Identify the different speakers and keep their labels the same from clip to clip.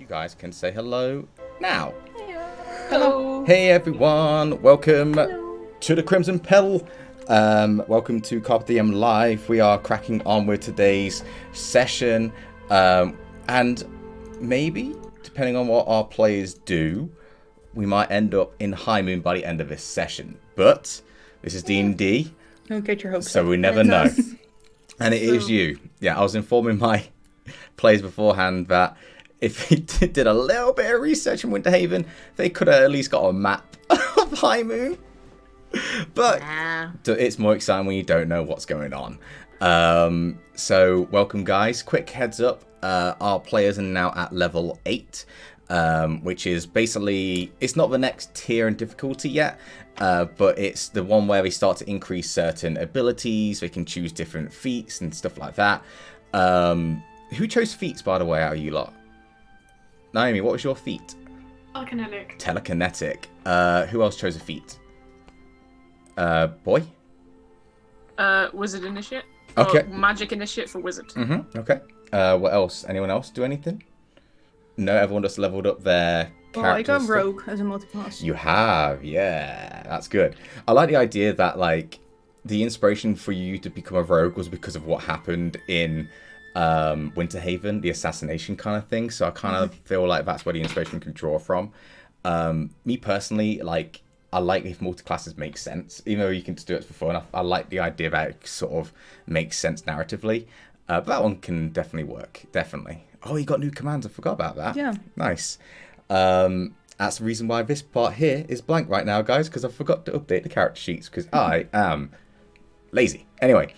Speaker 1: guys can say hello now.
Speaker 2: Hello.
Speaker 1: Hey everyone, welcome to the Crimson Petal. Welcome to CarpeDM Live. We are cracking on with today's session, and maybe, depending on what our players do, we might end up in Highmoon by the end of this session. But this is D&D,
Speaker 2: Don't get your hopes
Speaker 1: so
Speaker 2: up.
Speaker 1: we never know. And it is you. Yeah, I was informing my players beforehand that if they did a little bit of research in Winterhaven, they could have at least got a map of Highmoon. But it's more exciting when you don't know what's going on. So welcome, guys. Quick heads up. Our players are now at level 8, which is basically, it's not the next tier in difficulty yet, but it's the one where they start to increase certain abilities. They can choose different feats and stuff like that. Who chose feats, by the way, out of you lot? Naomi, what was your feat?
Speaker 3: Telekinetic.
Speaker 1: Telekinetic. Who else chose a feat? Boy?
Speaker 3: Wizard Initiate.
Speaker 1: Okay.
Speaker 3: Or Magic Initiate for Wizard.
Speaker 1: Okay. What else? Anyone else do anything? No, everyone just leveled up their
Speaker 2: Well, I got
Speaker 1: characters.
Speaker 2: Rogue as a multiclass.
Speaker 1: You have, yeah. That's good. I like the idea that, like, the inspiration for you to become a rogue was because of what happened in Winterhaven, the assassination kind of thing. So I kind of feel like that's where the inspiration can draw from. Me personally, like, I like if multi-classes make sense, even though you can just do it for fun. I like the idea that it sort of makes sense narratively. But that one can definitely work, definitely. Oh, you got new commands. I forgot about that.
Speaker 2: Yeah.
Speaker 1: Nice. That's the reason why this part here is blank right now, guys, because I forgot to update the character sheets because I am lazy. Anyway,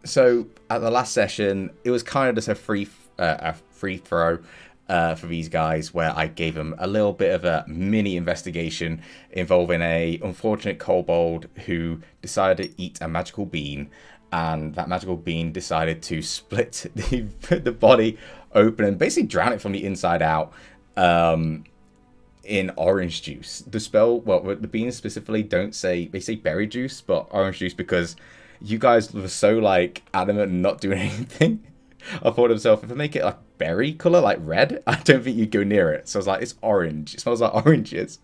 Speaker 1: so at the last session, it was kind of just a free throw for these guys, where I gave them a little bit of a mini investigation involving a unfortunate kobold who decided to eat a magical bean, and that magical bean decided to split the body open and basically drown it from the inside out in orange juice. The spell, well, the beans specifically don't say, they say berry juice, but orange juice, because you guys were so, like, adamant and not doing anything. I thought to myself, if I make it like berry color, like red, I don't think you'd go near it. So I was like, it's orange. It smells like oranges.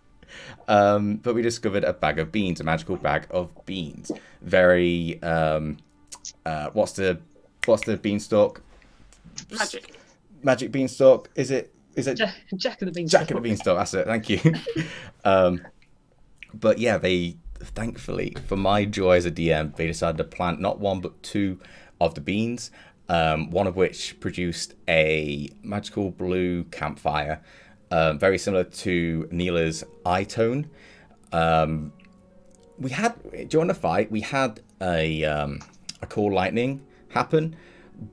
Speaker 1: But we discovered a bag of beans, a magical bag of beans. Very, what's the beanstalk? Magic beanstalk. Is it
Speaker 4: Jack of the Beanstalk?
Speaker 1: Jack of the Beanstalk, that's it, thank you. But yeah, they, thankfully, for my joy as a DM, they decided to plant not one but 2 of the beans, one of which produced a magical blue campfire, very similar to Neela's eye tone. We had, during the fight, we had a cool lightning happen,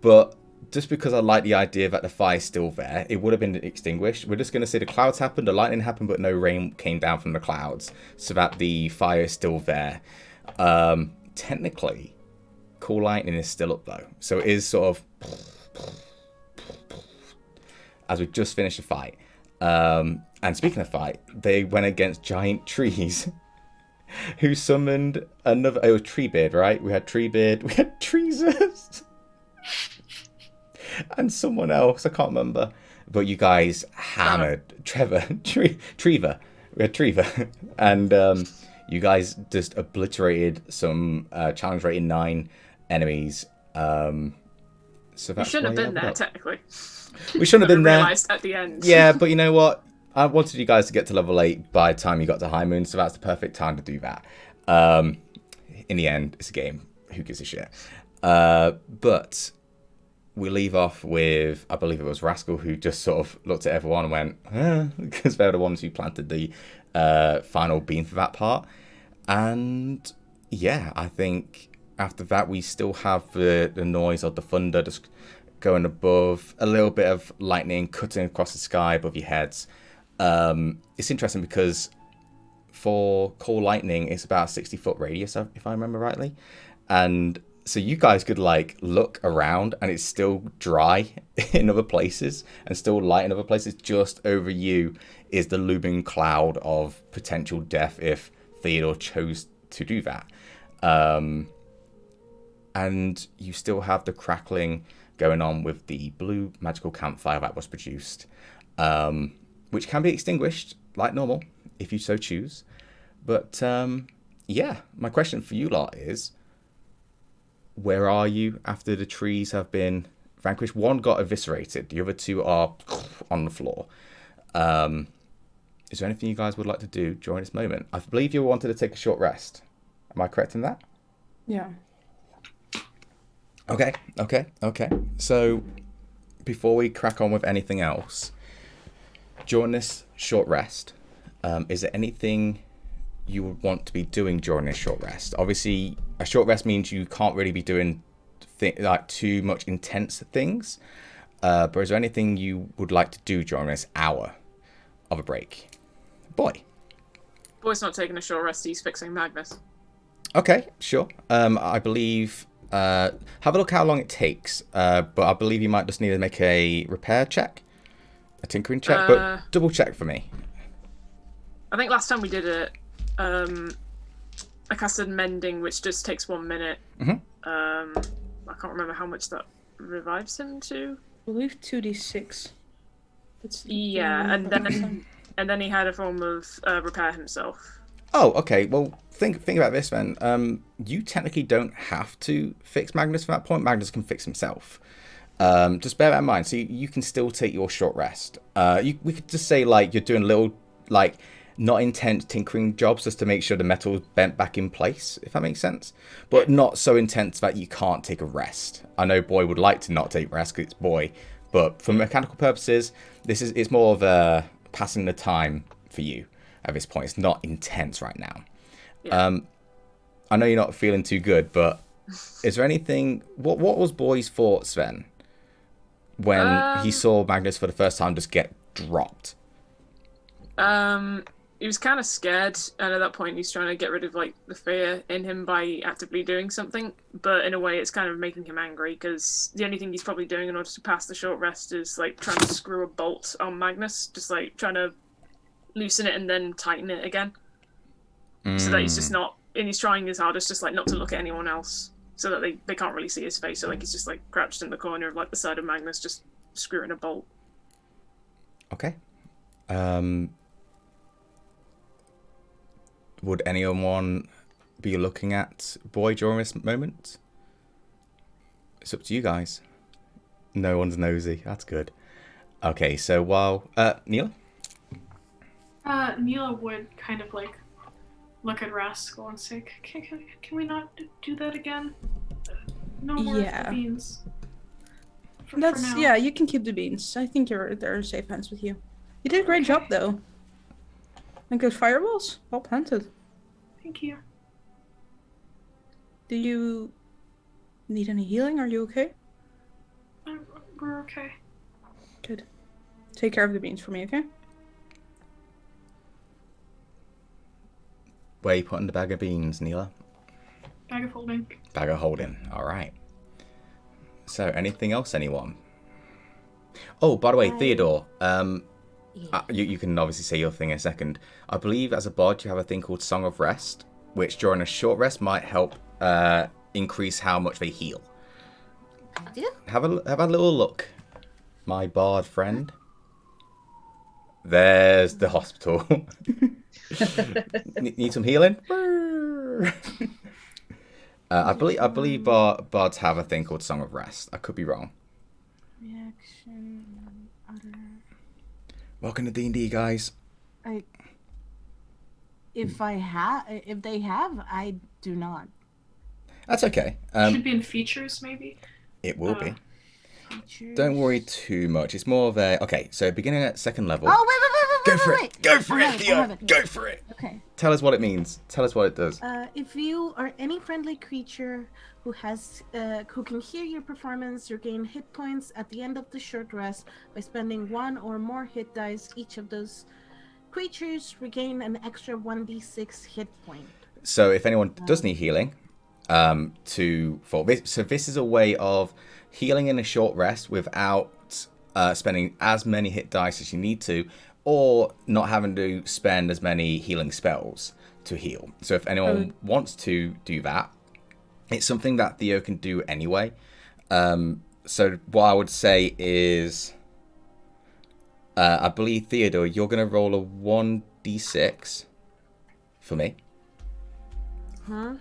Speaker 1: but just because I like the idea that the fire's still there, it would have been extinguished. We're just going to say the clouds happened, the lightning happened, but no rain came down from the clouds, so that the fire is still there. Technically, cool lightning is still up though, so it is sort of as we just finished the fight. And speaking of fight, they went against giant trees who summoned another. It was Treebeard, right? We had Treebeard, we had Treesus, and someone else, I can't remember. But you guys hammered Trevor. We had Trevor. And you guys just obliterated some challenge rating 9 enemies. So
Speaker 3: We
Speaker 1: that's
Speaker 3: shouldn't have
Speaker 1: why you
Speaker 3: been there,
Speaker 1: leveled up.
Speaker 3: technically.
Speaker 1: We shouldn't have been there.
Speaker 3: Realised at the end.
Speaker 1: Yeah, but you know what? I wanted you guys to get to level 8 by the time you got to Highmoon, so that's the perfect time to do that. In the end, it's a game. Who gives a shit? But we leave off with, I believe it was Rascal, who just sort of looked at everyone and went, because they're the ones who planted the final bean for that part. And yeah, I think after that we still have the noise of the thunder just going above, a little bit of lightning cutting across the sky above your heads. It's interesting because for core lightning, it's about a 60-foot radius, if I remember rightly. And so you guys could, like, look around and it's still dry in other places and still light in other places. Just over you is the looming cloud of potential death if Theodore chose to do that. And you still have the crackling going on with the blue magical campfire that was produced. which can be extinguished like normal if you so choose. But yeah, my question for you lot is, where are you after the trees have been vanquished? One got eviscerated. The other two are on the floor. Is there anything you guys would like to do during this moment? I believe you wanted to take a short rest. Am I correct in that?
Speaker 2: Yeah.
Speaker 1: Okay. So before we crack on with anything else, during this short rest, is there anything you would want to be doing during this short rest? Obviously, a short rest means you can't really be doing like too much intense things. But is there anything you would like to do during this hour of a break?
Speaker 3: Boy's not taking a short rest. He's fixing Magnus.
Speaker 1: Okay, sure. I believe... have a look how long it takes. But I believe you might just need to make a repair check. A tinkering check. But double check for me.
Speaker 3: I think last time we did it, I casted mending, which just takes 1 minute.
Speaker 1: Mm-hmm.
Speaker 3: I can't remember how much that revives him to.
Speaker 2: I believe 2d6.
Speaker 3: Yeah, and then he had a form of repair himself.
Speaker 1: Oh, okay. Well, think about this then. You technically don't have to fix Magnus from that point. Magnus can fix himself. Just bear that in mind. So you can still take your short rest. We could just say like you're doing little like not intense tinkering jobs just to make sure the metal's bent back in place, if that makes sense. But not so intense that you can't take a rest. I know Boy would like to not take rest because it's Boy, but for mechanical purposes, it's more of a passing the time for you at this point. It's not intense right now. Yeah. I know you're not feeling too good, but is there anything... What was Boy's thoughts then when he saw Magnus for the first time just get dropped?
Speaker 3: He was kind of scared, and at that point he's trying to get rid of like the fear in him by actively doing something, but in a way it's kind of making him angry because the only thing he's probably doing in order to pass the short rest is like trying to screw a bolt on Magnus, just like trying to loosen it and then tighten it again, so that he's just not, and he's trying his hardest just like not to look at anyone else so that they can't really see his face, so like he's just like crouched in the corner of like the side of Magnus just screwing a bolt.
Speaker 1: Okay. Would anyone be looking at Boy during this moment? It's up to you guys. No one's nosy. That's good. Okay, so while... Neela?
Speaker 5: Neela would kind of like look at Rascal and say, can we not do that again? No more of the beans. For now.
Speaker 2: Yeah, you can keep the beans. I think they're in safe hands with you. You did a great job though. And good fireballs. Well planted.
Speaker 5: Thank you.
Speaker 2: Do you need any healing? Are you okay?
Speaker 5: We're okay.
Speaker 2: Good. Take care of the beans for me, okay?
Speaker 1: Where are you putting the bag of beans, Neela?
Speaker 5: Bag of holding.
Speaker 1: Bag of holding. All right. So, anything else, anyone? Oh, by the way, Theodore. You can obviously say your thing in a second. I believe as a bod you have a thing called Song of Rest, which during a short rest might help increase how much they heal.
Speaker 6: Yeah.
Speaker 1: Have a little look, my bard friend. There's the hospital. Need some healing? I believe bards have a thing called Song of Rest. I could be wrong.
Speaker 6: Reaction. Utter.
Speaker 1: Welcome to D&D, guys.
Speaker 6: If they have, I do not.
Speaker 1: That's okay.
Speaker 5: Should be in features, maybe.
Speaker 1: It will be.
Speaker 6: Features.
Speaker 1: Don't worry too much. It's more of a... Okay, so beginning at second level...
Speaker 6: Oh, wait.
Speaker 1: Go for it! Go for it, Theo! Go for it!
Speaker 6: Okay.
Speaker 1: Tell us what it means. Tell us what it does.
Speaker 6: If you or any friendly creature who can hear your performance, you gain hit points at the end of the short rest by spending 1 or more hit dice. Each of those creatures regain an extra 1d6 hit point.
Speaker 1: So if anyone does need healing, so this is a way of healing in a short rest without spending as many hit dice as you need to, or not having to spend as many healing spells to heal. So if anyone wants to do that, it's something that Theo can do anyway. So what I would say is I believe, Theodore, you're going to roll a 1d6 for me.
Speaker 6: Huh?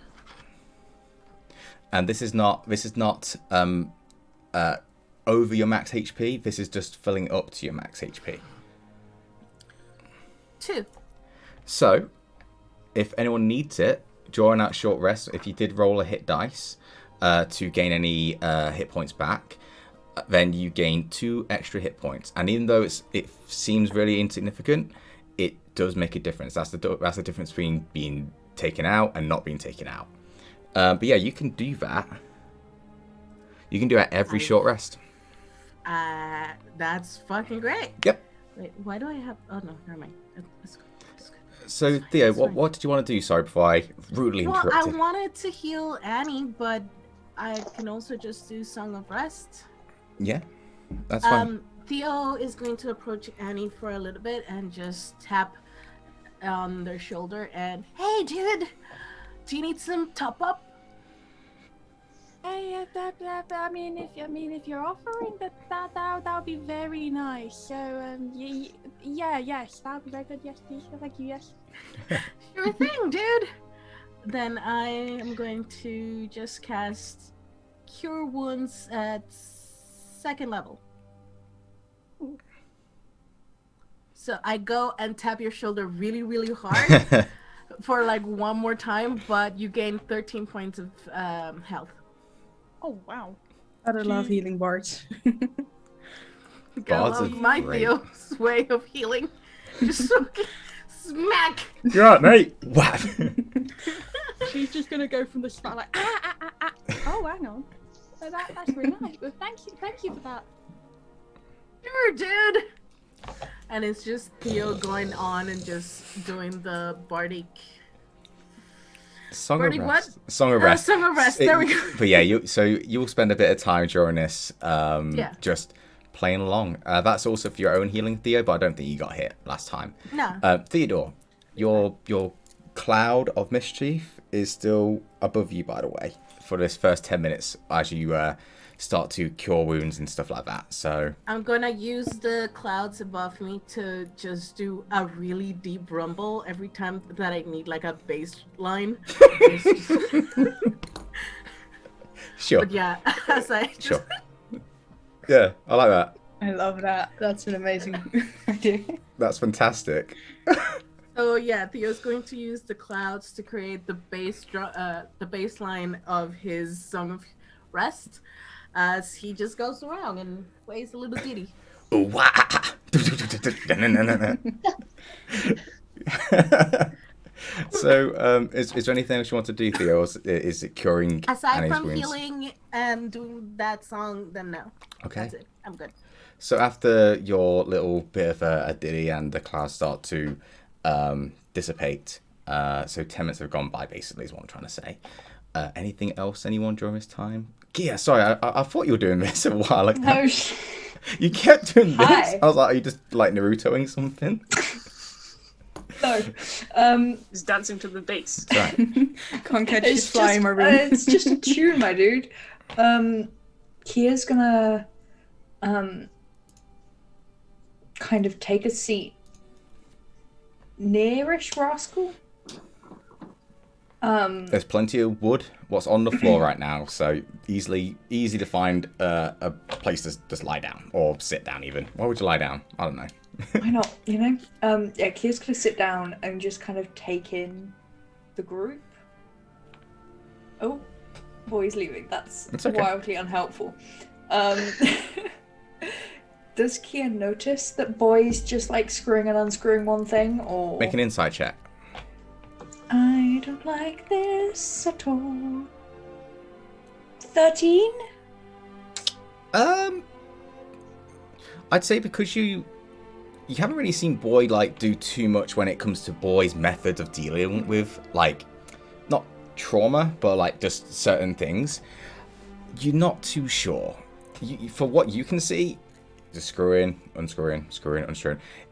Speaker 1: And this is not over your max HP. This is just filling up to your max HP.
Speaker 6: 2.
Speaker 1: So, if anyone needs it, during that short rest, if you did roll a hit dice to gain any hit points back, then you gain 2 extra hit points. And even though it seems really insignificant, it does make a difference. That's the difference between being taken out and not being taken out. But yeah, you can do that. You can do that every short rest.
Speaker 6: That's fucking great.
Speaker 1: Yep.
Speaker 6: Wait, why do I have... Oh, no, never mind. It's good.
Speaker 1: So, Theo, what did you want to do? Sorry, before I rudely interrupted.
Speaker 6: Well, I wanted to heal Annie, but I can also just do Song of Rest.
Speaker 1: Yeah, that's fine.
Speaker 6: Theo is going to approach Annie for a little bit and just tap on their shoulder and, hey, dude, do you need some top up?
Speaker 7: Hey, I mean, if you're offering that would be very nice. So, yes, that would be very good. Yes, please. Thank you. Yes.
Speaker 6: Sure thing, dude. Then I am going to just cast Cure Wounds at 2nd level. So I go and tap your shoulder really, really hard for like one more time, but you gain 13 points of health.
Speaker 2: Oh, wow. I love healing bards.
Speaker 1: Bards are
Speaker 6: my
Speaker 1: great.
Speaker 6: Theo's way of healing. Just fucking smack.
Speaker 1: You're right, mate. Wow.
Speaker 7: She's just gonna go from the start like Oh, hang on. That's really nice. Well, thank you for that.
Speaker 6: Sure, dude. And it's just Theo going on and just doing the bardic.
Speaker 1: Song
Speaker 6: Bardic
Speaker 1: of
Speaker 6: what?
Speaker 1: Rest. Song of Rest.
Speaker 6: Song of Rest. There we go.
Speaker 1: But yeah, you'll spend a bit of time during this, just playing along. That's also for your own healing, Theo. But I don't think you got hit last time.
Speaker 6: No.
Speaker 1: Theodore, your cloud of mischief is still above you, by the way, for this first 10 minutes as you start to cure wounds and stuff like that. So
Speaker 6: I'm gonna use the clouds above me to just do a really deep rumble every time that I need like a bass line.
Speaker 1: Sure.
Speaker 6: But yeah, as I just...
Speaker 1: Sure. Yeah, I like that.
Speaker 2: I love that. That's an amazing idea.
Speaker 1: That's fantastic.
Speaker 6: So yeah, Theo's going to use the clouds to create the bass line of his Song of Rest, as he just goes around and plays a little ditty.
Speaker 1: Ooh, wah. So, is there anything else you want to do, Theo? Or is it curing
Speaker 6: Aside
Speaker 1: Annie's
Speaker 6: from
Speaker 1: wounds?
Speaker 6: healing and doing that song, then no.
Speaker 1: Okay.
Speaker 6: That's it. I'm good.
Speaker 1: So after your little bit of a ditty and the clouds start to dissipate, so 10 minutes have gone by, basically, is what I'm trying to say. Anything else, anyone, during this time? Gia, sorry, I thought you were doing this a while ago.
Speaker 5: No.
Speaker 1: You kept doing this.
Speaker 5: Hi.
Speaker 1: I was like, are you just like Narutoing something?
Speaker 5: No.
Speaker 3: He's dancing to the bass.
Speaker 1: Right.
Speaker 2: Can't catch
Speaker 5: It's
Speaker 2: this fly in
Speaker 5: just,
Speaker 2: my room.
Speaker 5: it's just a tune, my dude. Kia's gonna kind of take a seat nearish Rascal.
Speaker 1: There's plenty of wood. What's on the floor right now, so easy to find a place to just lie down or sit down. Even why would you lie down? I don't know.
Speaker 5: Why not? You know. Yeah, Kia's gonna sit down and just kind of take in the group. Oh, boy's leaving. That's
Speaker 1: It's okay.
Speaker 5: wildly unhelpful. Does Kia notice that boy's just like screwing and unscrewing one thing, or
Speaker 1: Make an insight check.
Speaker 5: I don't like this at all. 13?
Speaker 1: I'd say because you haven't really seen Boy like do too much when it comes to Boy's methods of dealing with like not trauma but like just certain things. You're not too sure. For what you can see, just screwing, unscrewing.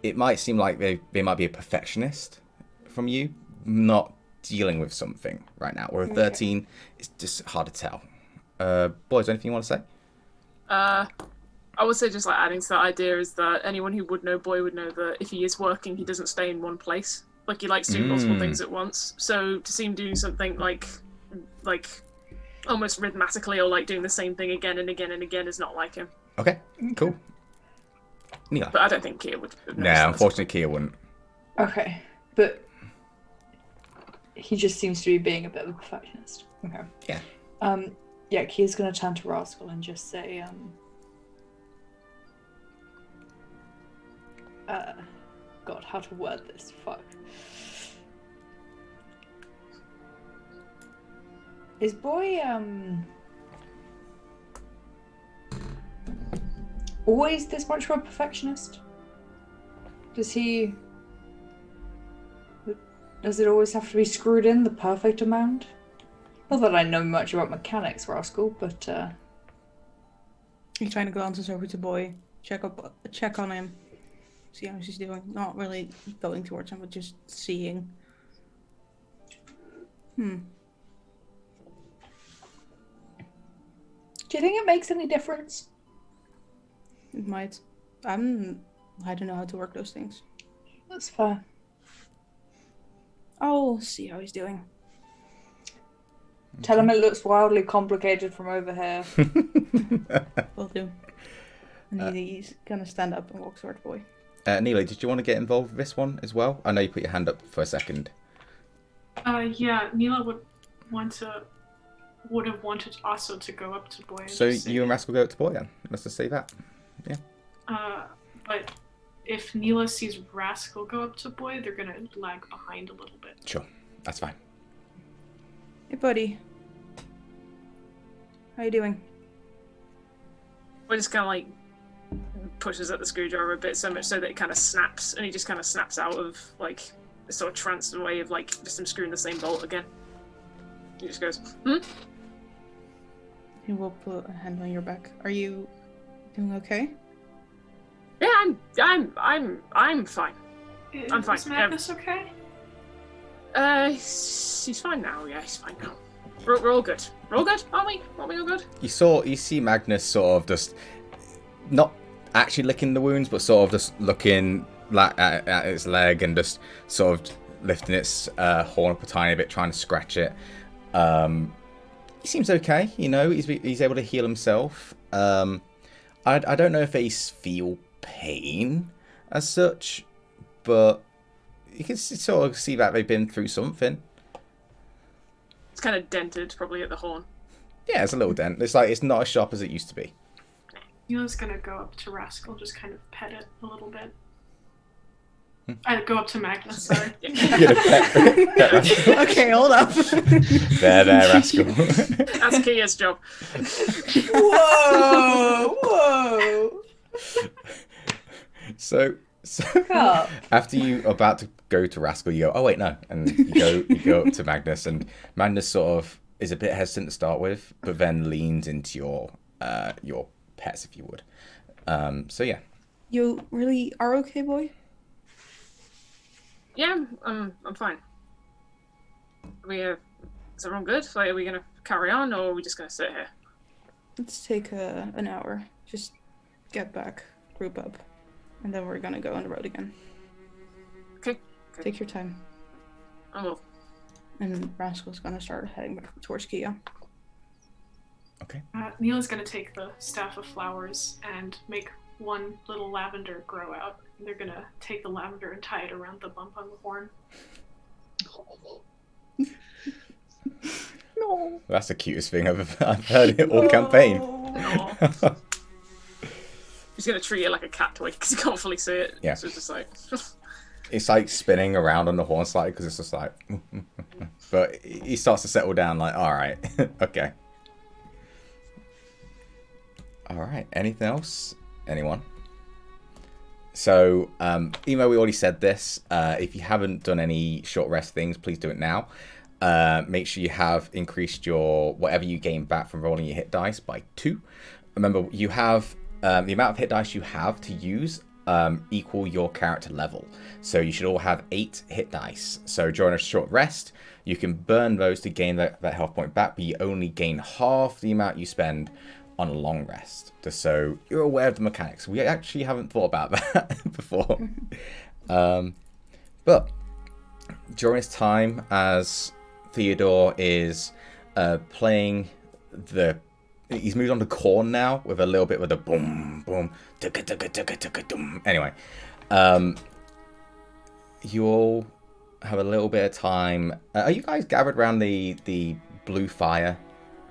Speaker 1: It might seem like they might be a perfectionist from you, not dealing with something right now. Or a 13, it's just hard to tell. Boys, anything you want to say?
Speaker 3: I would say just like adding to that idea is that anyone who would know Boy would know that if he is working, he doesn't stay in one place. Like he likes doing multiple things at once. So to see him doing something like almost rhythmically or like doing the same thing again and again and again is not like him.
Speaker 1: Okay, cool. Neela.
Speaker 3: But I don't think Kia would.
Speaker 1: No, unfortunately, Kia wouldn't.
Speaker 8: Okay, but he just seems to be being a bit of a perfectionist. Okay.
Speaker 1: Yeah.
Speaker 8: Yeah, Kia's gonna turn to Rascal and just say, God, how to word this? Fuck. Is Boy, always this much of a perfectionist? Does it always have to be screwed in the perfect amount? Not that I know much about mechanics, Rascal, but
Speaker 2: He kind of glances over to Boy, check on him, see how he's doing. Not really going towards him, but just seeing.
Speaker 8: Do you think it makes any difference?
Speaker 2: It might. I don't know how to work those things.
Speaker 8: That's fair.
Speaker 2: I'll see how he's doing.
Speaker 8: Tell him it looks wildly complicated from over here.
Speaker 2: Will do. And he's gonna stand up and walk towards Boy.
Speaker 1: Neela, did you want to get involved with this one as well? I know you put your hand up for a second.
Speaker 5: Yeah, Neela would have wanted also to go up to Boy. And
Speaker 1: So
Speaker 5: just say,
Speaker 1: you and Rascal go up to Boy then? Let's just say that. Yeah.
Speaker 5: But if Neela sees Rascal go up to Boy, they're gonna lag behind a little bit.
Speaker 1: Sure, that's fine.
Speaker 2: Hey, buddy. How you doing?
Speaker 3: Boy just kind of like pushes at the screwdriver a bit so much so that it kind of snaps, and he just kind of snaps out of like this sort of trance way of like just him screwing the same bolt again. He just goes,
Speaker 2: He will put a hand on your back. Are you doing okay?
Speaker 3: Yeah, I'm fine. I'm fine.
Speaker 5: Is Magnus okay?
Speaker 3: He's fine now. Yeah, he's fine now. We're all good. We're all good, aren't we? Aren't we all good?
Speaker 1: You see Magnus sort of just not actually licking the wounds, but sort of just looking like at its leg and just sort of lifting its horn up a tiny bit, trying to scratch it. He seems okay, you know. He's able to heal himself. I don't know if they feel pain as such, but you can sort of see that they've been through something.
Speaker 3: It's kind of dented, probably at the horn.
Speaker 1: Yeah, it's a little dent. It's not as sharp as it used to be.
Speaker 5: Neela's gonna go up to Rascal, just kind of pet it a little bit. I go up to Magnus, sorry.
Speaker 2: Okay, hold up.
Speaker 1: There, Rascal.
Speaker 3: That's Kia's job.
Speaker 8: Whoa!
Speaker 1: So after you are about to go to Rascal, you go, oh wait, no, and you go up to Magnus, and Magnus sort of is a bit hesitant to start with, but then leans into your pets, if you would. So yeah.
Speaker 2: You really are okay, Boy?
Speaker 3: Yeah, I'm fine. Is everyone good? Like, are we gonna carry on, or are we just gonna sit here?
Speaker 2: Let's take an hour. Just get back, group up, and then we're gonna go on the road again.
Speaker 3: Okay.
Speaker 2: Take your time.
Speaker 3: I will.
Speaker 2: And Rascal's gonna start heading back towards Kia.
Speaker 1: Okay.
Speaker 5: Neela's gonna take the staff of flowers and make one little lavender grow out. They're gonna take the lavender and tie it around the bump on the horn.
Speaker 2: No.
Speaker 1: That's the cutest thing I've heard it all campaign.
Speaker 3: Aw. He's gonna treat it like a cat toy because he can't fully see it.
Speaker 1: Yeah.
Speaker 3: So it's just like.
Speaker 1: It's like spinning around on the horn slightly because it's just like, but he starts to settle down. Like, all right, okay, all right. Anything else? Anyone? So, even though we already said this, if you haven't done any short rest things, please do it now. Make sure you have increased your whatever you gain back from rolling your hit dice by 2. Remember, you have the amount of hit dice you have to use equal your character level. So you should all have 8 hit dice. So during a short rest, you can burn those to gain that health point back, but you only gain half the amount you spend on a long rest, just so you're aware of the mechanics. We actually haven't thought about that before. But during his time as Theodore is playing he's moved on to corn now with a little bit with a boom boom dum. Anyway, you all have a little bit of time. Are you guys gathered around the blue fire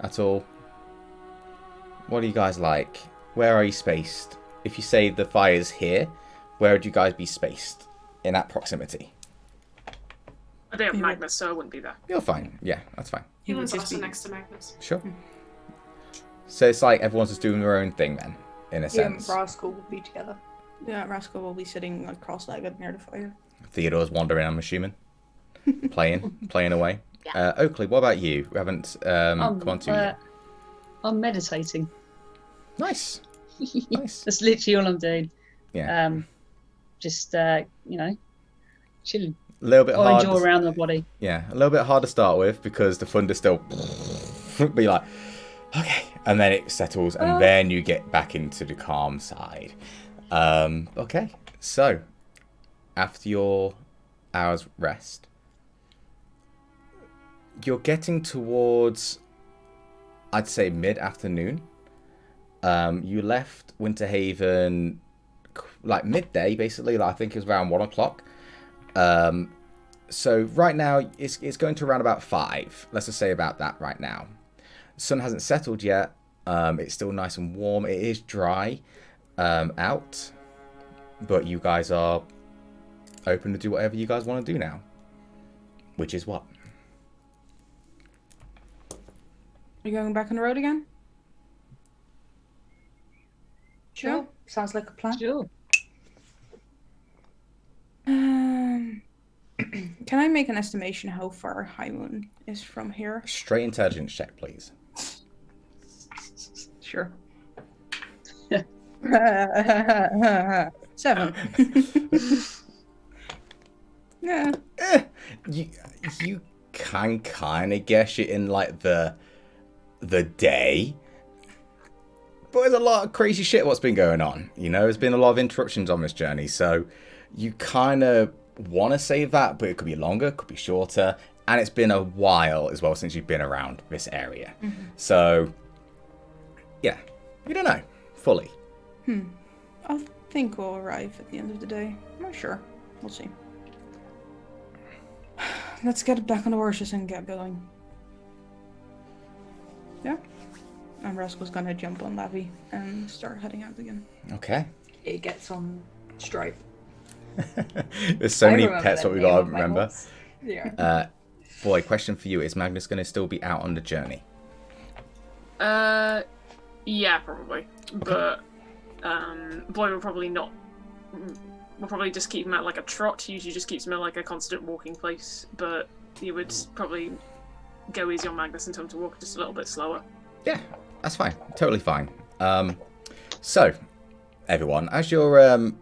Speaker 1: at all? What are you guys like? Where are you spaced? If you say the fire's here, where would you guys be spaced in that proximity?
Speaker 3: I don't have Magnus, so I wouldn't be there.
Speaker 1: You're fine. Yeah, that's fine.
Speaker 5: He lives also next to Magnus.
Speaker 1: Sure. So it's like everyone's just doing their own thing then, in a sense.
Speaker 8: Yeah, Rascal will be together.
Speaker 2: Yeah, Rascal will be sitting like cross-legged near the fire.
Speaker 1: Theodore's wandering, I'm assuming. playing away. Yeah. Oakley, what about you? We haven't come on to you yet.
Speaker 4: I'm meditating.
Speaker 1: Nice. Nice.
Speaker 4: That's literally all I'm doing.
Speaker 1: Yeah.
Speaker 4: Just chilling.
Speaker 1: A little bit hard.
Speaker 4: Enjoy around the body.
Speaker 1: Yeah, a little bit hard to start with because the thunder still be like, okay, and then it settles, and then you get back into the calm side. Okay, so after your hour's rest, you're getting towards, I'd say, mid-afternoon. You left Winter Haven like midday, basically. Like, I think it was around 1 o'clock. So right now it's going to around about 5. Let's just say about that right now. The sun hasn't settled yet. It's still nice and warm. It is dry out, but you guys are open to do whatever you guys want to do now. Which is what?
Speaker 2: Are you going back on the road again?
Speaker 8: Sure.
Speaker 2: Yeah.
Speaker 8: Sounds like a plan.
Speaker 4: Sure.
Speaker 2: Can I make an estimation how far Highmoon is from here?
Speaker 1: Straight intelligence check, please.
Speaker 2: Sure. 7. Yeah.
Speaker 1: You can kind of guess it in like the day, but there's a lot of crazy shit what's been going on. You know, there's been a lot of interruptions on this journey, so you kind of want to say that, but it could be longer, could be shorter, and it's been a while as well since you've been around this area. So yeah, you don't know fully.
Speaker 2: I think we'll arrive at the end of the day. I'm not sure. We'll see. Let's get back on the horses and get going. Yeah. And Rascal's gonna jump on Lavi and start heading out again.
Speaker 1: Okay.
Speaker 8: It gets on Stripe.
Speaker 1: There's so many pets
Speaker 8: that
Speaker 1: what we
Speaker 8: name
Speaker 1: gotta
Speaker 8: of my
Speaker 1: remember.
Speaker 8: horse. Yeah.
Speaker 1: Boy, question for you: is Magnus gonna still be out on the journey?
Speaker 3: Yeah, probably. But Boy will probably not. We'll probably just keep him at like a trot. He usually just keeps him at like a constant walking place. But he would probably go easy on Magnus and tell him to walk just a little bit slower.
Speaker 1: Yeah, that's fine. Totally fine. So, everyone, as you're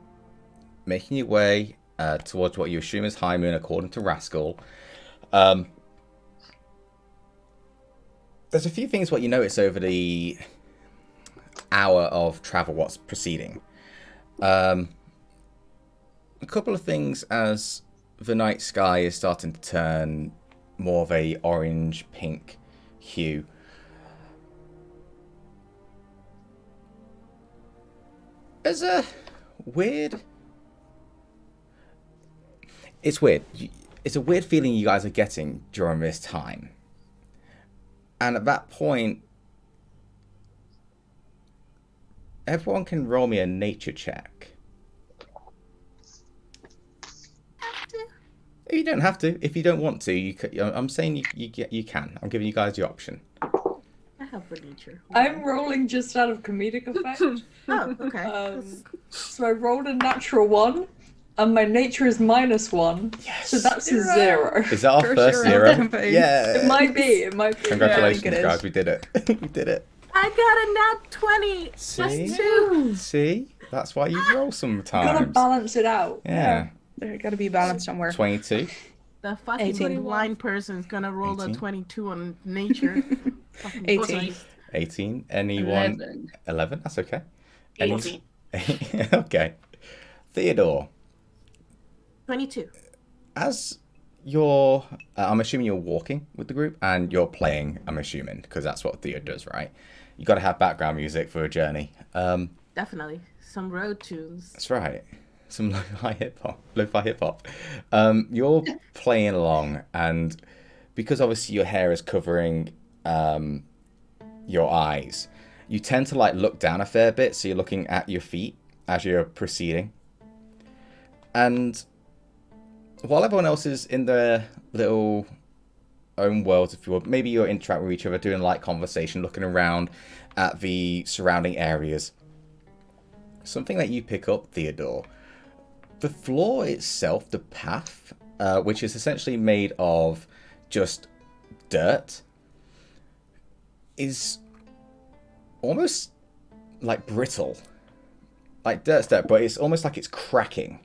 Speaker 1: making your way towards what you assume is Highmoon, according to Rascal, there's a few things what you notice over the hour of travel what's preceding. A couple of things as the night sky is starting to turn more of a orange-pink hue. There's a weird... It's weird. It's a weird feeling you guys are getting during this time. And at that point, everyone can roll me a nature check. You don't have to. If you don't want to, you can, I'm saying you can. I'm giving you guys the option.
Speaker 6: I have for nature.
Speaker 8: I'm rolling just out of comedic effect.
Speaker 6: Oh, okay.
Speaker 8: So I rolled a natural 1, and my nature is -1.
Speaker 1: Yes.
Speaker 8: So that's a 0.
Speaker 1: Is that our first
Speaker 2: you're on
Speaker 1: 0?
Speaker 2: campaign.
Speaker 1: Yeah.
Speaker 8: It might be. It might be.
Speaker 1: Congratulations,
Speaker 2: Yeah, I think it
Speaker 1: guys.
Speaker 2: is.
Speaker 1: We did it. We did it.
Speaker 6: I got a nat 20
Speaker 1: See?
Speaker 6: plus 2.
Speaker 1: See? That's why you roll
Speaker 8: Gotta
Speaker 1: sometimes.
Speaker 8: balance it out.
Speaker 1: Yeah.
Speaker 2: There gotta be balance somewhere.
Speaker 1: 22.
Speaker 6: The fucking
Speaker 2: 18.
Speaker 6: blind person is gonna roll
Speaker 1: 18.
Speaker 6: a 22 on nature. Fucking
Speaker 2: 18.
Speaker 6: Christ.
Speaker 1: 18. Anyone?
Speaker 4: 11.
Speaker 1: 11. That's okay.
Speaker 3: 14.
Speaker 1: Okay. Theodore,
Speaker 6: 22.
Speaker 1: as you're, I'm assuming you're walking with the group and you're playing, I'm assuming, because that's what Theo does, right? You got to have background music for a journey.
Speaker 6: Definitely. Some road tunes.
Speaker 1: That's right. Some lo-fi hip hop. You're playing along, and because obviously your hair is covering your eyes, you tend to like look down a fair bit, so you're looking at your feet as you're proceeding. And while everyone else is in their little own worlds, if you will, maybe you're interacting with each other, doing light conversation, looking around at the surrounding areas. Something that you pick up, Theodore, the floor itself, the path, which is essentially made of just dirt, is almost like brittle. Like dirt's dirt, but it's almost like it's cracking.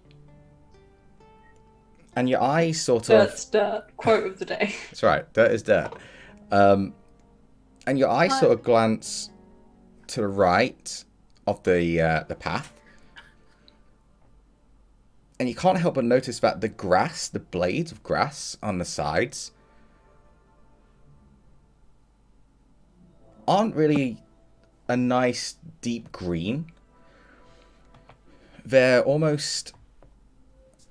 Speaker 1: And your eyes sort of...
Speaker 8: Dirt's dirt. Quote of the day.
Speaker 1: That's right, dirt is dirt. And your eyes sort of glance to the right of the path. And you can't help but notice that the grass, the blades of grass on the sides, aren't really a nice deep green. They're almost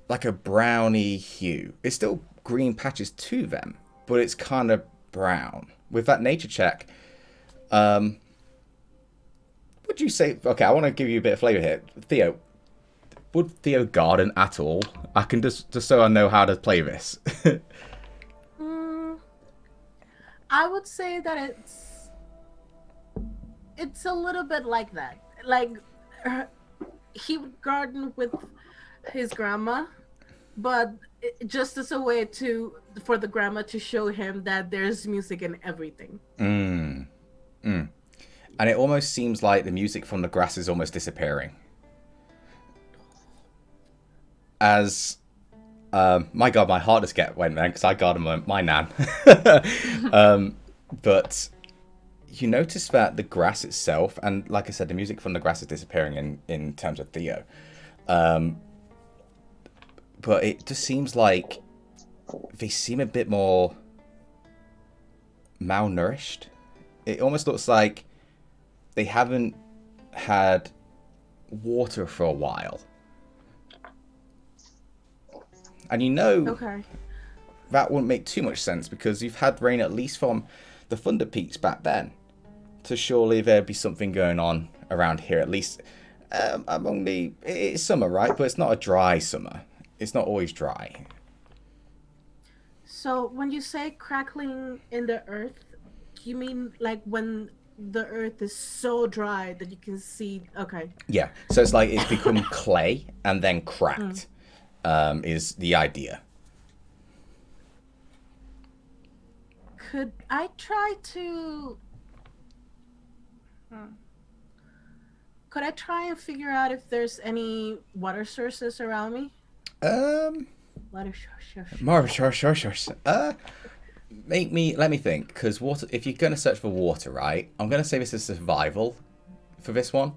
Speaker 1: like a browny hue. It's still green patches to them, but it's kind of brown. With that nature check, would you say... Okay, I want to give you a bit of flavour here. Theo, would Theo garden at all? I can just so I know how to play this.
Speaker 6: I would say that it's a little bit like that. Like, he would garden with his grandma, but just as a way for the grandma to show him that there's music in everything.
Speaker 1: And it almost seems like the music from the grass is almost disappearing. As my God, my heart just went then because I garden my nan. But you notice that the grass itself, and like I said, the music from the grass is disappearing in terms of Theo. But it just seems like they seem a bit more malnourished. It almost looks like they haven't had water for a while. And you know that wouldn't make too much sense because you've had rain at least from the Thunder Peaks back then. So surely there'd be something going on around here, at least it's summer, right? But it's not a dry summer. It's not always dry.
Speaker 6: So when you say crackling in the earth, you mean like when the earth is so dry that you can see... Okay.
Speaker 1: Yeah, so it's like it's become clay and then cracked. Is the idea.
Speaker 6: Could I try to... Could I try and figure out if there's any water sources around me? Water sources.
Speaker 1: Let me think, because water. If you're gonna search for water, right? I'm gonna say this is survival for this one.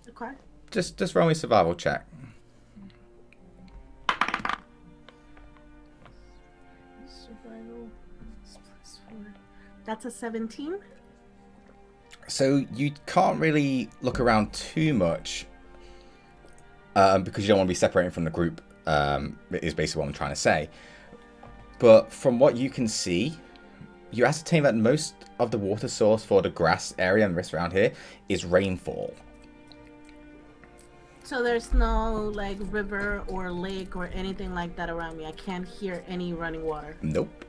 Speaker 6: Okay.
Speaker 1: Just roll me a survival check.
Speaker 6: Survival +4. That's a 17.
Speaker 1: So you can't really look around too much because you don't want to be separating from the group, is basically what I'm trying to say. But from what you can see, you ascertain that most of the water source for the grass area and the rest around here is rainfall.
Speaker 6: So there's no like river or lake or anything like that around me. I can't hear any running water.
Speaker 1: Nope.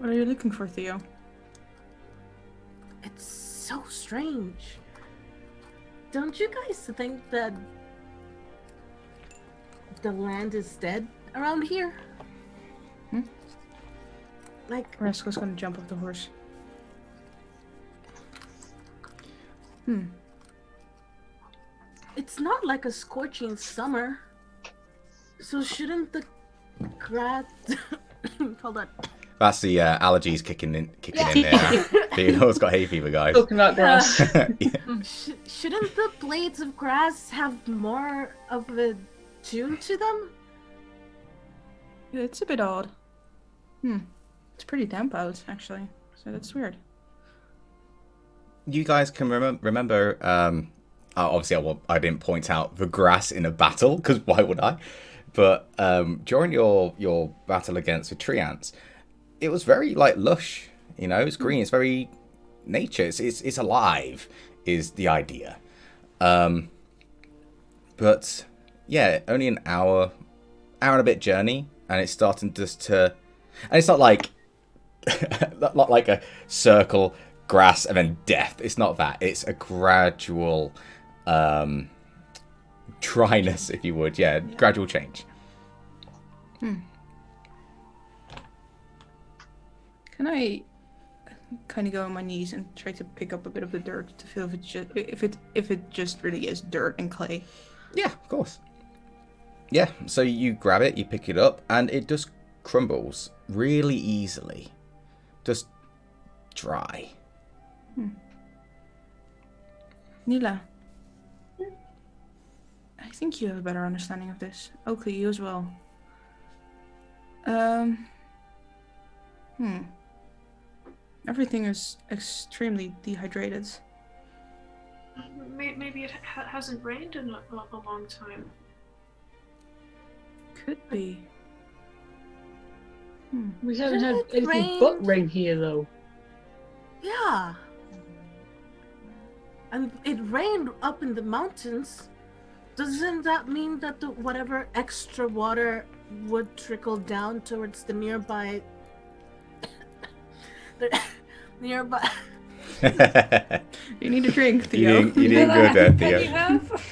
Speaker 2: What are you looking for, Theo?
Speaker 6: It's so strange. Don't you guys think that the land is dead around here? Like,
Speaker 2: Rascal's gonna jump off the horse.
Speaker 6: it's not like a scorching summer. So shouldn't the grass... Hold on.
Speaker 1: That's the allergies kicking in there. You've always got hay fever, guys.
Speaker 4: Talking about grass.
Speaker 1: Yeah.
Speaker 6: Shouldn't the blades of grass have more of a tune to them?
Speaker 2: It's a bit odd. It's pretty damp out, actually. So that's weird.
Speaker 1: You guys can remember. Obviously, I didn't point out the grass in a battle because why would I? But during your battle against the tree ants, it was very like lush. You know, it's green. It's very nature. It's alive. Is the idea. But yeah, only an hour and a bit journey, and it's starting just to, and it's not like not like a circle, grass, and then death. It's not that. It's a gradual dryness, if you would. Yeah, gradual change.
Speaker 2: Can I kind of go on my knees and try to pick up a bit of the dirt to feel if it just really is dirt and clay?
Speaker 1: Yeah, of course. Yeah, so you grab it, you pick it up, and it just crumbles really easily. Just dry.
Speaker 2: Nila, I think you have a better understanding of this. Oakley, you as well. Everything is extremely dehydrated.
Speaker 5: Maybe it hasn't rained in a long time.
Speaker 2: Could be.
Speaker 4: We haven't had
Speaker 6: Hasn't it
Speaker 4: anything but
Speaker 6: rained?
Speaker 4: rain here, though.
Speaker 6: Yeah. And it rained up in the mountains. Doesn't that mean that whatever extra water would trickle down towards the nearby... nearby...
Speaker 2: You need a drink, Theo.
Speaker 1: You didn't go there, Theo.
Speaker 8: You have?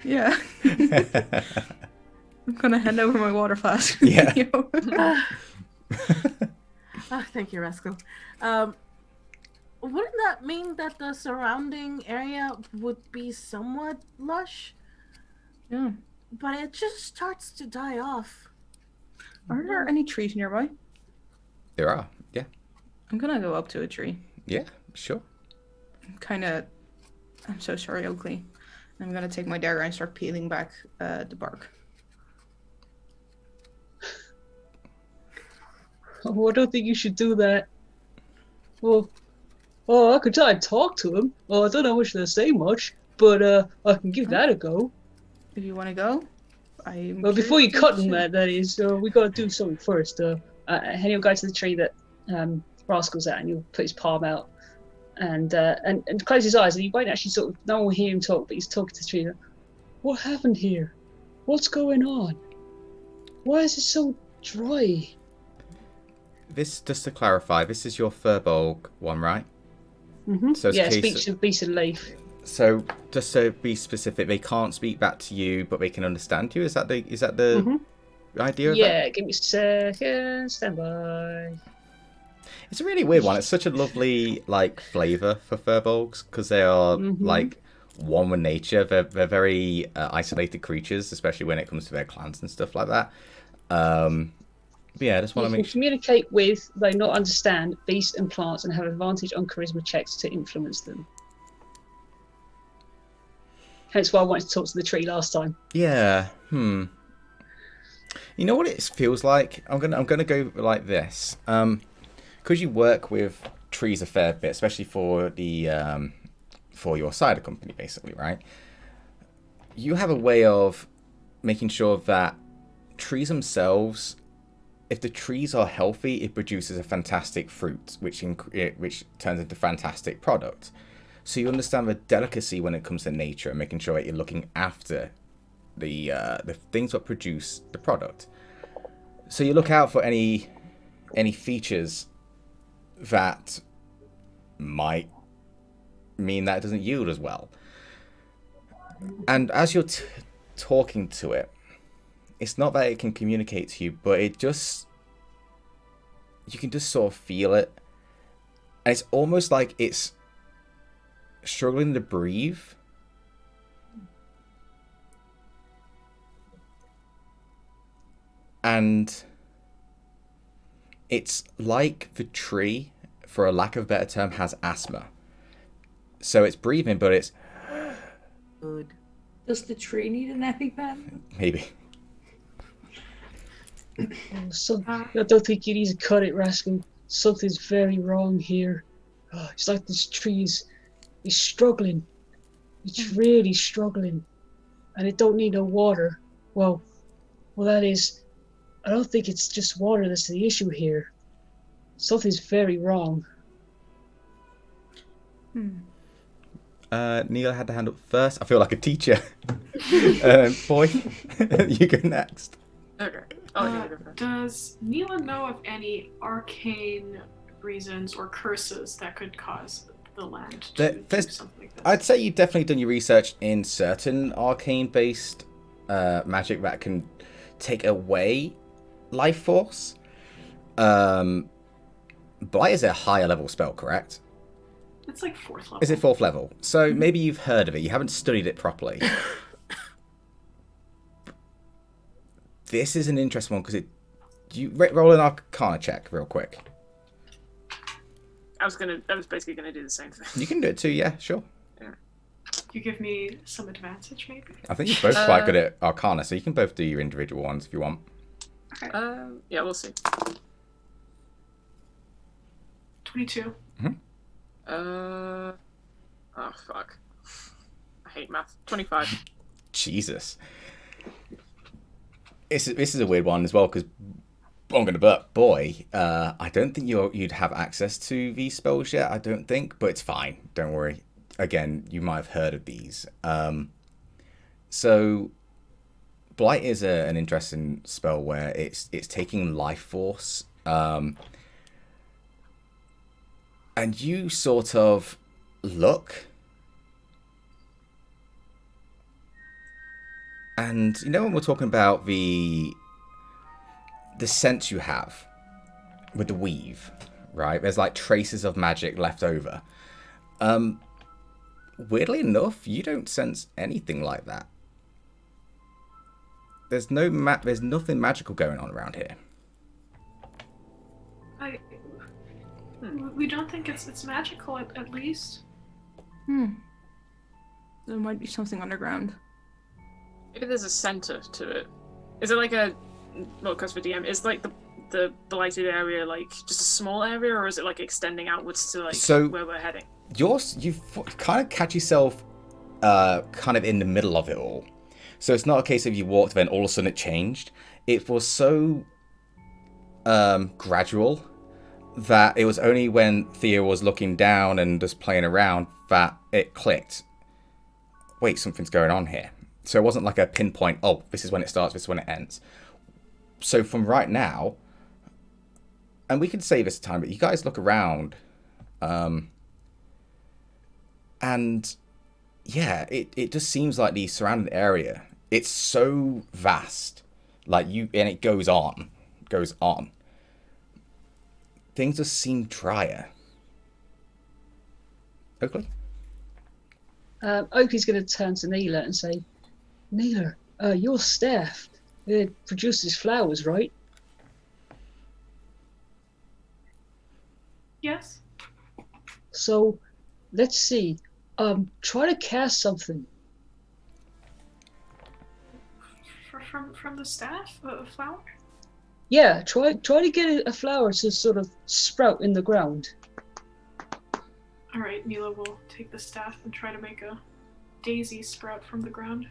Speaker 2: Yeah. I'm gonna hand over my water flask.
Speaker 1: Yeah.
Speaker 2: Theo.
Speaker 6: Thank you, Rascal. Wouldn't that mean that the surrounding area would be somewhat lush?
Speaker 2: Yeah.
Speaker 6: But it just starts to die off.
Speaker 2: Are there any trees nearby?
Speaker 1: There are, yeah.
Speaker 2: I'm gonna go up to a tree.
Speaker 1: Yeah, sure.
Speaker 2: I'm so sorry, Oakley. I'm gonna take my dagger and start peeling back the bark.
Speaker 4: Oh, I don't think you should do that. Well, I could try and talk to him. Well, I don't know which to say much, but I can give that a go.
Speaker 2: If you want to go,
Speaker 4: Well, before you cut him, that is, we gotta do something first. And he'll go to the tree that Rascal's at, and he'll put his palm out and close his eyes, and you won't actually no one will hear him talk, but he's talking to the tree. What happened here? What's going on? Why is it so dry?
Speaker 1: This, just to clarify, this is your Furbolg one, right?
Speaker 4: Mm-hmm.
Speaker 1: So it's
Speaker 4: yeah,
Speaker 1: case-
Speaker 4: speaks of beast and leaf.
Speaker 1: So, just to be specific, they can't speak back to you, but they can understand you. Is that the idea of
Speaker 4: Yeah,
Speaker 1: that?
Speaker 4: give me a second. Stand by.
Speaker 1: It's a really weird one. It's such a lovely flavor for Furbolgs because they are one with nature. They're very isolated creatures, especially when it comes to their clans and stuff like that. But yeah, I just want to
Speaker 4: You
Speaker 1: make
Speaker 4: can
Speaker 1: sure.
Speaker 4: communicate with, though not understand, beasts and plants and have advantage on charisma checks to influence them. Hence why I wanted to talk to the tree last time.
Speaker 1: Yeah. You know what it feels like? I'm gonna go like this. Because you work with trees a fair bit, especially for the for your cider company, basically, right? You have a way of making sure that trees themselves, if the trees are healthy, it produces a fantastic fruit, which turns into fantastic product. So you understand the delicacy when it comes to nature and making sure that you're looking after the things that produce the product. So you look out for any features that might mean that it doesn't yield as well. And as you're talking to it, it's not that it can communicate to you, but you can just sort of feel it. And it's almost like it's struggling to breathe. And It's like the tree, for a lack of a better term, has asthma. So it's breathing, but it's...
Speaker 6: Good.
Speaker 8: Does the tree need an EpiPen?
Speaker 1: Maybe.
Speaker 4: So, I don't think you need to cut it, Rascal. Something's very wrong here. It's like this tree is struggling. It's really struggling. And it don't need no water. Well, that is... I don't think it's just water that's the issue here. Something's very wrong.
Speaker 1: Neil had to hand up first. I feel like a teacher. Boy, you go next.
Speaker 3: Okay.
Speaker 5: Does Neela know of any arcane reasons or curses that could cause the land to do something like this?
Speaker 1: I'd say you've definitely done your research in certain arcane-based magic that can take away life force. Blight is a higher level spell, correct?
Speaker 5: It's like 4th level.
Speaker 1: Is it 4th level? So maybe you've heard of it. You haven't studied it properly. This is an interesting one because you roll an Arcana check real quick.
Speaker 3: I was basically gonna do the same thing.
Speaker 1: You can do it too, yeah, sure.
Speaker 3: Yeah.
Speaker 5: You give me some advantage, maybe.
Speaker 1: I think you're both quite good at Arcana, so you can both do your individual ones if you want.
Speaker 5: Okay.
Speaker 3: Yeah, we'll see.
Speaker 5: 22.
Speaker 3: Oh fuck. I hate math. 25.
Speaker 1: Jesus. This is a weird one as well because I'm gonna burp. Boy, I don't think you'd have access to these spells yet. I don't think, but it's fine. Don't worry. Again, you might have heard of these. So, Blight is an interesting spell where it's taking life force, and you sort of look. And you know when we're talking about the sense you have with the weave, right? There's like traces of magic left over. Weirdly enough, you don't sense anything like that. There's nothing magical going on around here.
Speaker 5: We don't think it's magical at least.
Speaker 2: There might be something underground.
Speaker 3: Maybe there's a center to it. Is it like a... Well, because for DM, is like the blighted area like just a small area, or is it like extending outwards to like where we're heading?
Speaker 1: You kind of catch yourself kind of in the middle of it all. So it's not a case of you walked and then all of a sudden it changed. It was so gradual that it was only when Thea was looking down and just playing around that it clicked. Wait, something's going on here. So it wasn't like a pinpoint, oh, this is when it starts, this is when it ends. So from right now, and we can save this time, but you guys look around, and yeah, it just seems like the surrounding area, it's so vast, and it goes on. Things just seem drier. Oakley?
Speaker 4: Oakley's going to turn to Neela and say, Neela, your staff, it produces flowers, right?
Speaker 5: Yes.
Speaker 4: So, let's see. Try to cast something.
Speaker 5: From the staff? A flower?
Speaker 4: Yeah, try to get a flower to sort of sprout in the ground.
Speaker 5: Alright, Neela will take the staff and try to make a daisy sprout from the ground.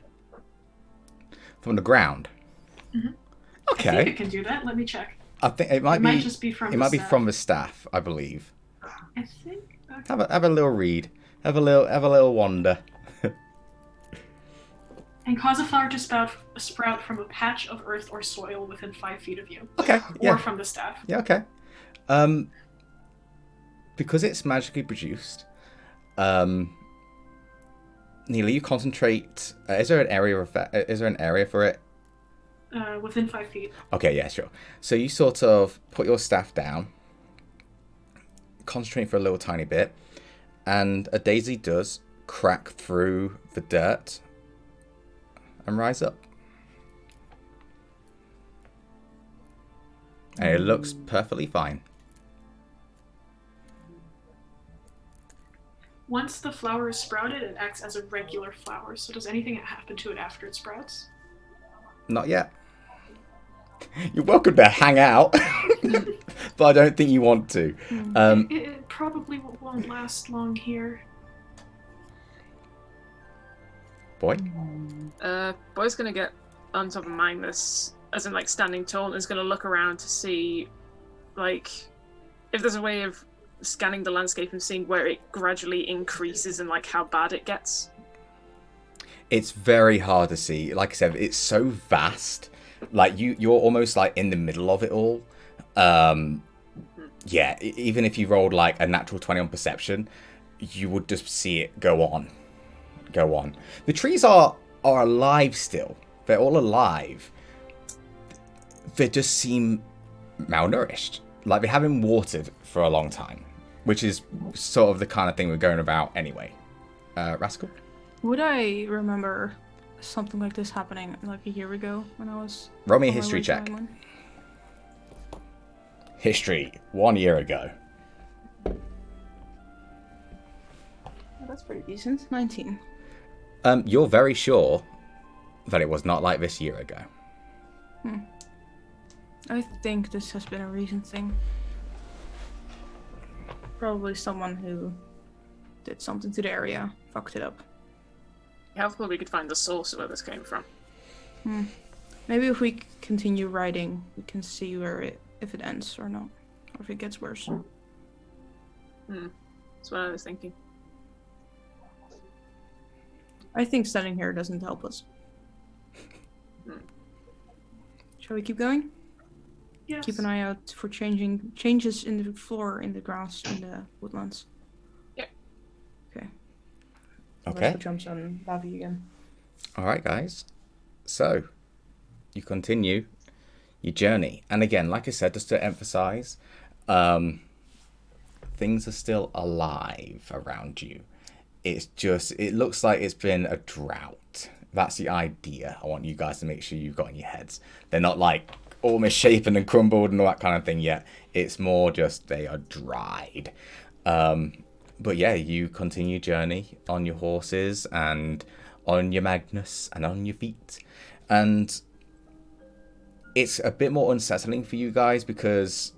Speaker 1: From the ground?
Speaker 5: Mm-hmm.
Speaker 1: Okay.
Speaker 5: I think it can do that. Let me check.
Speaker 1: I think it might
Speaker 5: just be from
Speaker 1: it might be from the staff, I believe.
Speaker 5: I think. Okay.
Speaker 1: Have a little read. Have a little wander.
Speaker 5: And cause a flower to sprout from a patch of earth or soil within 5 feet of you.
Speaker 1: Okay. Yeah.
Speaker 5: Or from the staff.
Speaker 1: Yeah. Okay. Because it's magically produced. Neela, you concentrate. Is there an area for it?
Speaker 5: Within 5 feet.
Speaker 1: Okay. Yeah. Sure. So you sort of put your staff down, concentrate for a little tiny bit, and a daisy does crack through the dirt and rise up. And it looks perfectly fine.
Speaker 5: Once the flower is sprouted, it acts as a regular flower. So does anything happen to it after it sprouts?
Speaker 1: Not yet. You're welcome to hang out, but I don't think you want to.
Speaker 5: It probably won't last long here.
Speaker 1: Boy?
Speaker 3: Boy's gonna get on top of Magnus, as in like standing tall, and is gonna look around to see, like, if there's a way of scanning the landscape and seeing where it gradually increases and like how bad it gets.
Speaker 1: It's very hard to see. Like I said, it's so vast. Like you're almost like in the middle of it all. Yeah, even if you rolled like a natural 20 on perception, you would just see it go on. The trees are alive still. They're all alive. They just seem malnourished. Like they haven't watered for a long time, which is sort of the kind of thing we're going about anyway. Rascal?
Speaker 2: Would I remember something like this happening like a year ago when I was...
Speaker 1: Roll me a
Speaker 2: on my
Speaker 1: history
Speaker 2: way to
Speaker 1: check.
Speaker 2: Highmoon?
Speaker 1: History, 1 year ago.
Speaker 2: Oh, that's pretty decent. 19.
Speaker 1: You're very sure that it was not like this year ago.
Speaker 2: I think this has been a recent thing. Probably someone who did something to the area, fucked it up.
Speaker 3: Helpful we could find the source of where this came from.
Speaker 2: Maybe if we continue writing, we can see if it ends or not, or if it gets worse.
Speaker 3: That's what I was thinking.
Speaker 2: I think standing here doesn't help us. Shall we keep going?
Speaker 5: Yes.
Speaker 2: Keep an eye out for changes in the floor, in the grass, in the woodlands.
Speaker 3: Yep.
Speaker 2: Okay.
Speaker 1: Okay.
Speaker 2: Roscoe jumps on Lavi again.
Speaker 1: Alright, guys. So, you continue your journey. And again, like I said, just to emphasize, things are still alive around you. It's just, it looks like it's been a drought. That's the idea I want you guys to make sure you've got in your heads. They're not like all misshapen and crumbled and all that kind of thing yet. It's more just they are dried. But yeah, you continue journey on your horses and on your Magnus and on your feet. And it's a bit more unsettling for you guys because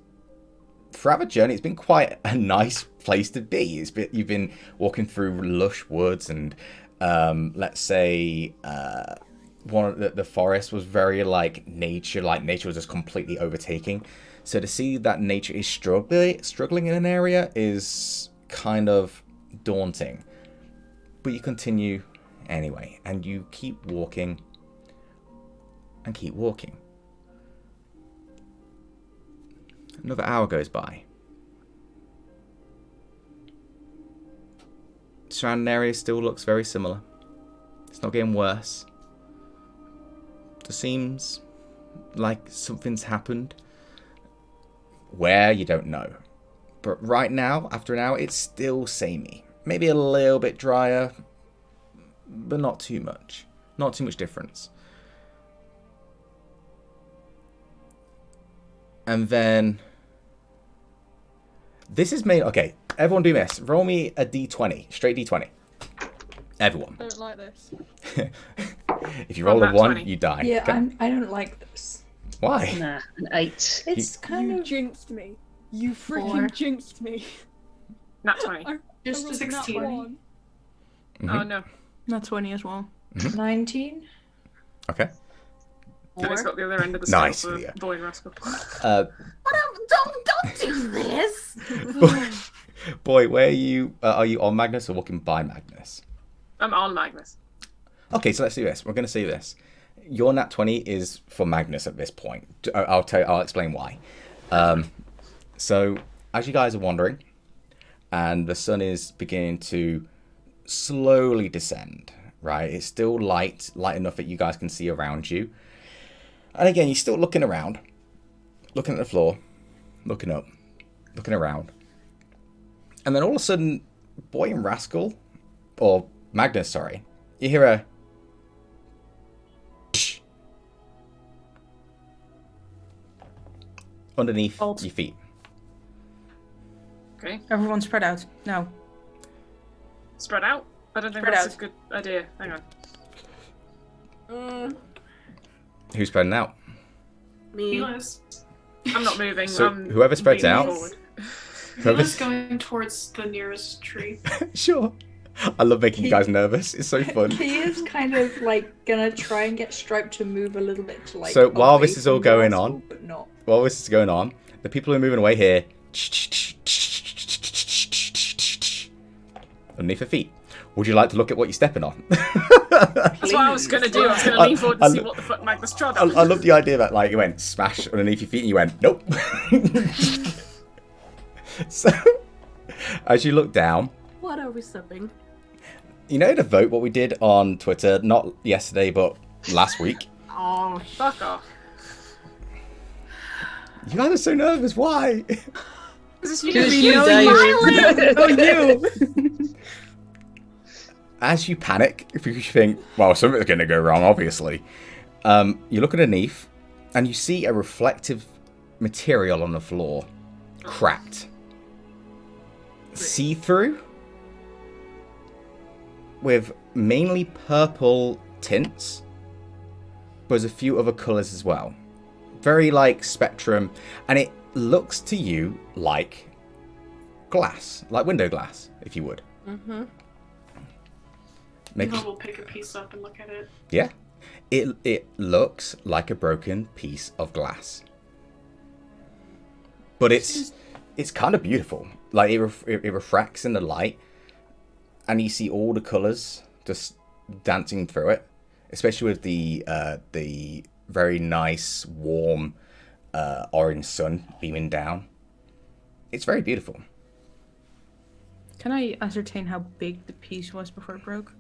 Speaker 1: throughout the journey, it's been quite a nice place to be. You've been walking through lush woods and let's say one of the forest was very like nature was just completely overtaking. So to see that nature is struggling in an area is kind of daunting. But you continue anyway, and you keep walking and keep walking. Another hour goes by. The surrounding area still looks very similar. It's not getting worse. Just seems like something's happened. Where, you don't know. But right now, after an hour, it's still samey. Maybe a little bit drier, but not too much. Not too much difference. And then this is made. Okay, everyone do this. Roll me a d20, straight d20. Everyone.
Speaker 7: I don't like this.
Speaker 1: If you roll a 1,
Speaker 3: 20.
Speaker 1: you die.
Speaker 8: Yeah,
Speaker 1: Okay.
Speaker 8: I don't like this.
Speaker 1: Why?
Speaker 4: Nah, an 8.
Speaker 8: It's kind
Speaker 7: You
Speaker 8: of
Speaker 7: jinxed me. You
Speaker 8: Four.
Speaker 7: freaking jinxed me.
Speaker 3: Nat 20.
Speaker 8: just
Speaker 7: I rolled a nat
Speaker 8: 16.
Speaker 7: one.
Speaker 1: Mhm.
Speaker 3: Oh no.
Speaker 2: Not 20 as well.
Speaker 8: 19.
Speaker 1: Okay.
Speaker 3: Kelly's got the other end of the scale
Speaker 1: Nice,
Speaker 3: for
Speaker 1: Leah.
Speaker 3: Boy and Rascal.
Speaker 6: Don't do this.
Speaker 1: Boy, where are you on Magnus or walking by Magnus?
Speaker 3: I'm on Magnus.
Speaker 1: Okay, so let's do this. We're going to see this. Your nat 20 is for Magnus at this point. I'll explain why. So, as you guys are wandering, and the sun is beginning to slowly descend, right? It's still light enough that you guys can see around you. And again, you're still looking around, looking at the floor, looking up, looking around. And then all of a sudden, Boy and Rascal, or Magnus, sorry, you hear a underneath
Speaker 2: Alt.
Speaker 1: your feet.
Speaker 3: Okay.
Speaker 2: Everyone spread out. No.
Speaker 3: Spread out? I don't think
Speaker 2: Spread
Speaker 3: that's
Speaker 2: out.
Speaker 3: a good idea. Hang on.
Speaker 1: Who's spreading out?
Speaker 6: Me.
Speaker 5: Mila's
Speaker 3: I'm not moving.
Speaker 1: So
Speaker 3: I'm
Speaker 1: whoever spreads
Speaker 3: leaning
Speaker 1: out.
Speaker 3: forward.
Speaker 5: going towards the nearest tree.
Speaker 1: Sure. I love making you guys nervous. It's so fun.
Speaker 8: He is kind of like gonna try and get Stripe to move a little bit to like.
Speaker 1: So while
Speaker 8: away
Speaker 1: this is all
Speaker 8: from
Speaker 1: going
Speaker 8: Rascal,
Speaker 1: on-
Speaker 8: but not.
Speaker 1: While this is going on, the people who are moving away here, underneath your feet. Would you like to look at what you're stepping on?
Speaker 3: That's what I was going to do. I was going to lean forward to see what the fuck Magnus trod
Speaker 1: I
Speaker 3: on.
Speaker 1: love the idea that like you went smash underneath your feet and you went nope. So as you look down,
Speaker 6: What are we sipping?
Speaker 1: you know the vote what we did on Twitter, not yesterday but last week.
Speaker 6: Oh,
Speaker 3: Fuck off.
Speaker 1: You guys are so nervous. Why?
Speaker 3: This
Speaker 4: It
Speaker 3: is
Speaker 4: was
Speaker 3: you.
Speaker 4: you, Dave.
Speaker 1: As you panic, if you think, well, something's going to go wrong, obviously, you look underneath and you see a reflective material on the floor, cracked, see-through, with mainly purple tints, but there's a few other colours as well. Very like spectrum, and it looks to you like glass, like window glass, if you would.
Speaker 6: Mm-hmm.
Speaker 1: Make
Speaker 5: Mila will pick a piece up and look at it.
Speaker 1: Yeah, it looks like a broken piece of glass, but it's kind of beautiful. Like it refracts in the light, and you see all the colors just dancing through it, especially with the very nice warm orange sun beaming down. It's very beautiful.
Speaker 2: Can I ascertain how big the piece was before it broke?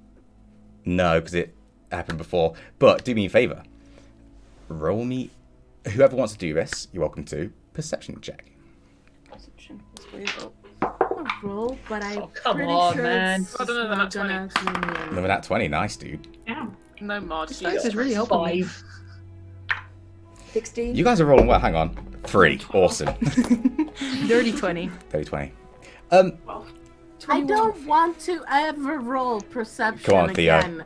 Speaker 1: No, because it happened before. But do me a favor. Roll me. Whoever wants to do this, you're welcome to. Perception check.
Speaker 2: Perception. That's where you go.
Speaker 6: Roll, but I'm
Speaker 4: come
Speaker 6: pretty
Speaker 4: on,
Speaker 6: sure
Speaker 4: man.
Speaker 6: it's
Speaker 3: I don't know,
Speaker 6: not
Speaker 3: they're not
Speaker 6: gonna actually win.
Speaker 1: Another nat 20. Nice, dude.
Speaker 5: Damn.
Speaker 3: No mod.
Speaker 2: This dice is really helping me.
Speaker 8: 16.
Speaker 1: You guys are rolling well. Hang on. 3. Awesome.
Speaker 2: Dirty 20.
Speaker 1: 30, 20.
Speaker 5: Well,
Speaker 6: I don't want to ever roll perception
Speaker 1: Come on, Theo.
Speaker 6: again.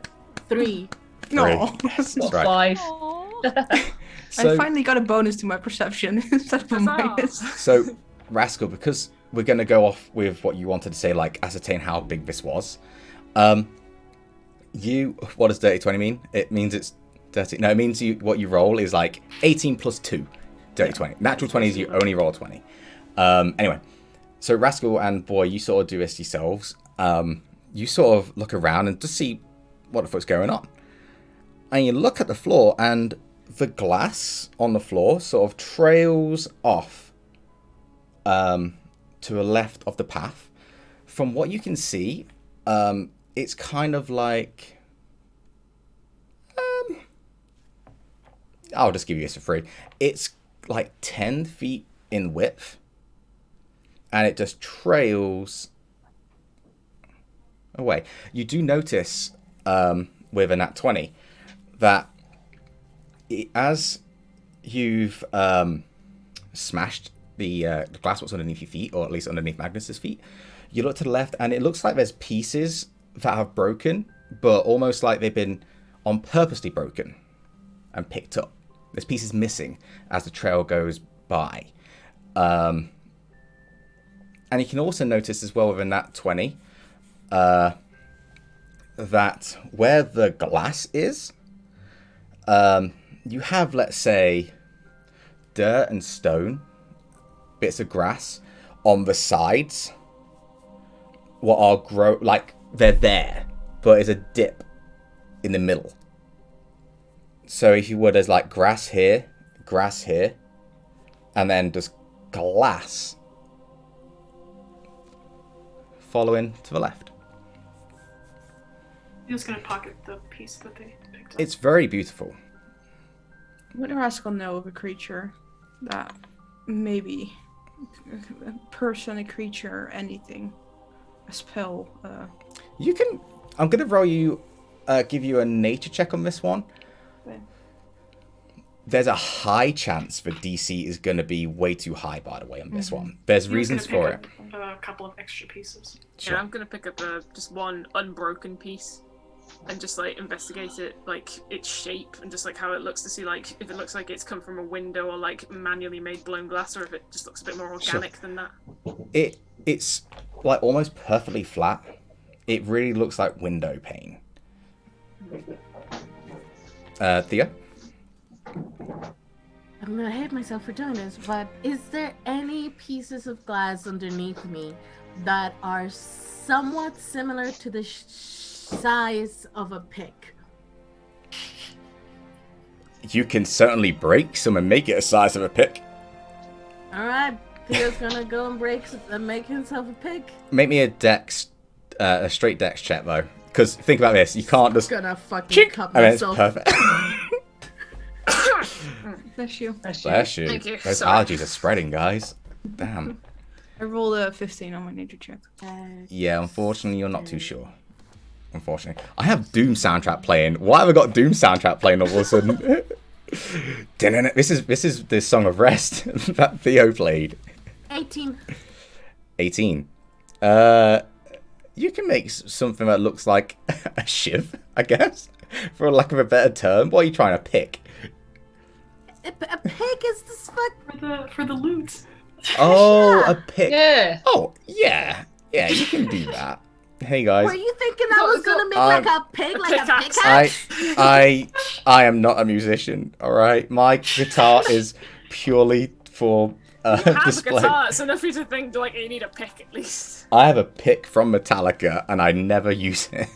Speaker 6: 3.
Speaker 2: No.
Speaker 1: Yes,
Speaker 4: Got
Speaker 1: that's right.
Speaker 4: 5.
Speaker 7: Aw.
Speaker 2: I finally got a bonus to my perception instead of a
Speaker 3: Huzzah.
Speaker 2: minus.
Speaker 1: So, Rascal, because we're going to go off with what you wanted to say, like ascertain how big this was. What does dirty 20 mean? It means it's dirty. No, it means what you roll is like 18 plus 2. Dirty 20. Natural 20 is you only roll 20. Anyway, so Rascal and Boy, you sort of do this yourselves. You sort of look around and just see what the fuck's going on. And you look at the floor, and the glass on the floor sort of trails off to the left of the path. From what you can see, it's kind of like... I'll just give you this for free. It's like 10 feet in width, and it just trails away. You do notice with a nat 20 that as you've smashed the glass what's underneath your feet, or at least underneath Magnus's feet, you look to the left and it looks like there's pieces that have broken, but almost like they've been on purposely broken and picked up. There's pieces missing as the trail goes by. And you can also notice as well within that 20 that where the glass is, you have, let's say, dirt and stone, bits of grass on the sides. What are like they're there, but there's a dip in the middle. So if you would, there's like grass here, and then just glass following to the left.
Speaker 5: he was gonna pocket the piece that they picked up.
Speaker 1: It's very beautiful.
Speaker 2: Would Rascal know of a creature that maybe a person, a creature, anything, a spell?
Speaker 1: You can. I'm gonna give you a nature check on this one.
Speaker 2: Okay.
Speaker 1: There's a high chance the DC is going to be way too high, by the way, on this one.
Speaker 5: He
Speaker 1: There's
Speaker 5: was
Speaker 1: reasons
Speaker 5: gonna
Speaker 1: for
Speaker 5: pick
Speaker 1: it.
Speaker 5: up a couple of extra pieces.
Speaker 1: Sure.
Speaker 3: Yeah, I'm gonna pick up just one unbroken piece and just like investigate it, like its shape and just like how it looks to see like if it looks like it's come from a window or like manually made blown glass, or if it just looks a bit more organic than that.
Speaker 1: It's like almost perfectly flat. It really looks like window pane. Thea?
Speaker 6: I'm gonna hate myself for doing this, but is there any pieces of glass underneath me that are somewhat similar to the size of a pick?
Speaker 1: You can certainly break some and make it a size of a pick.
Speaker 6: All right, Theo's gonna go and make himself a pick.
Speaker 1: Make me a straight dex check though, because think about this: you can't just
Speaker 6: Gonna fucking cut
Speaker 1: and then it's
Speaker 6: myself.
Speaker 1: perfect.
Speaker 9: Bless you.
Speaker 1: Bless you.
Speaker 3: Thank you.
Speaker 1: Those
Speaker 3: Sorry.
Speaker 1: allergies are spreading, guys. Damn.
Speaker 9: I rolled a 15 on my nature check.
Speaker 1: Yeah, unfortunately, you're not too sure. Unfortunately, I have Doom soundtrack playing. Why have I got Doom soundtrack playing all of a sudden? This is the Song of Rest that Theo played.
Speaker 6: 18.
Speaker 1: 18. You can make something that looks like a shiv, I guess, for lack of a better term. What are you trying to pick?
Speaker 6: A pig is this fuck.
Speaker 5: For the loot.
Speaker 1: Oh,
Speaker 6: Yeah.
Speaker 1: a pick.
Speaker 4: Yeah.
Speaker 1: Oh, yeah. Yeah, you can do that. Hey, guys.
Speaker 6: Were you thinking I was gonna make like a pig, like a
Speaker 3: pickaxe.
Speaker 6: pickaxe?
Speaker 1: I am not a musician, alright? My guitar is purely for
Speaker 3: Have a
Speaker 1: display.
Speaker 3: guitar, it's enough for you to think like you need a pick at least.
Speaker 1: I have a pick from Metallica and I never use it.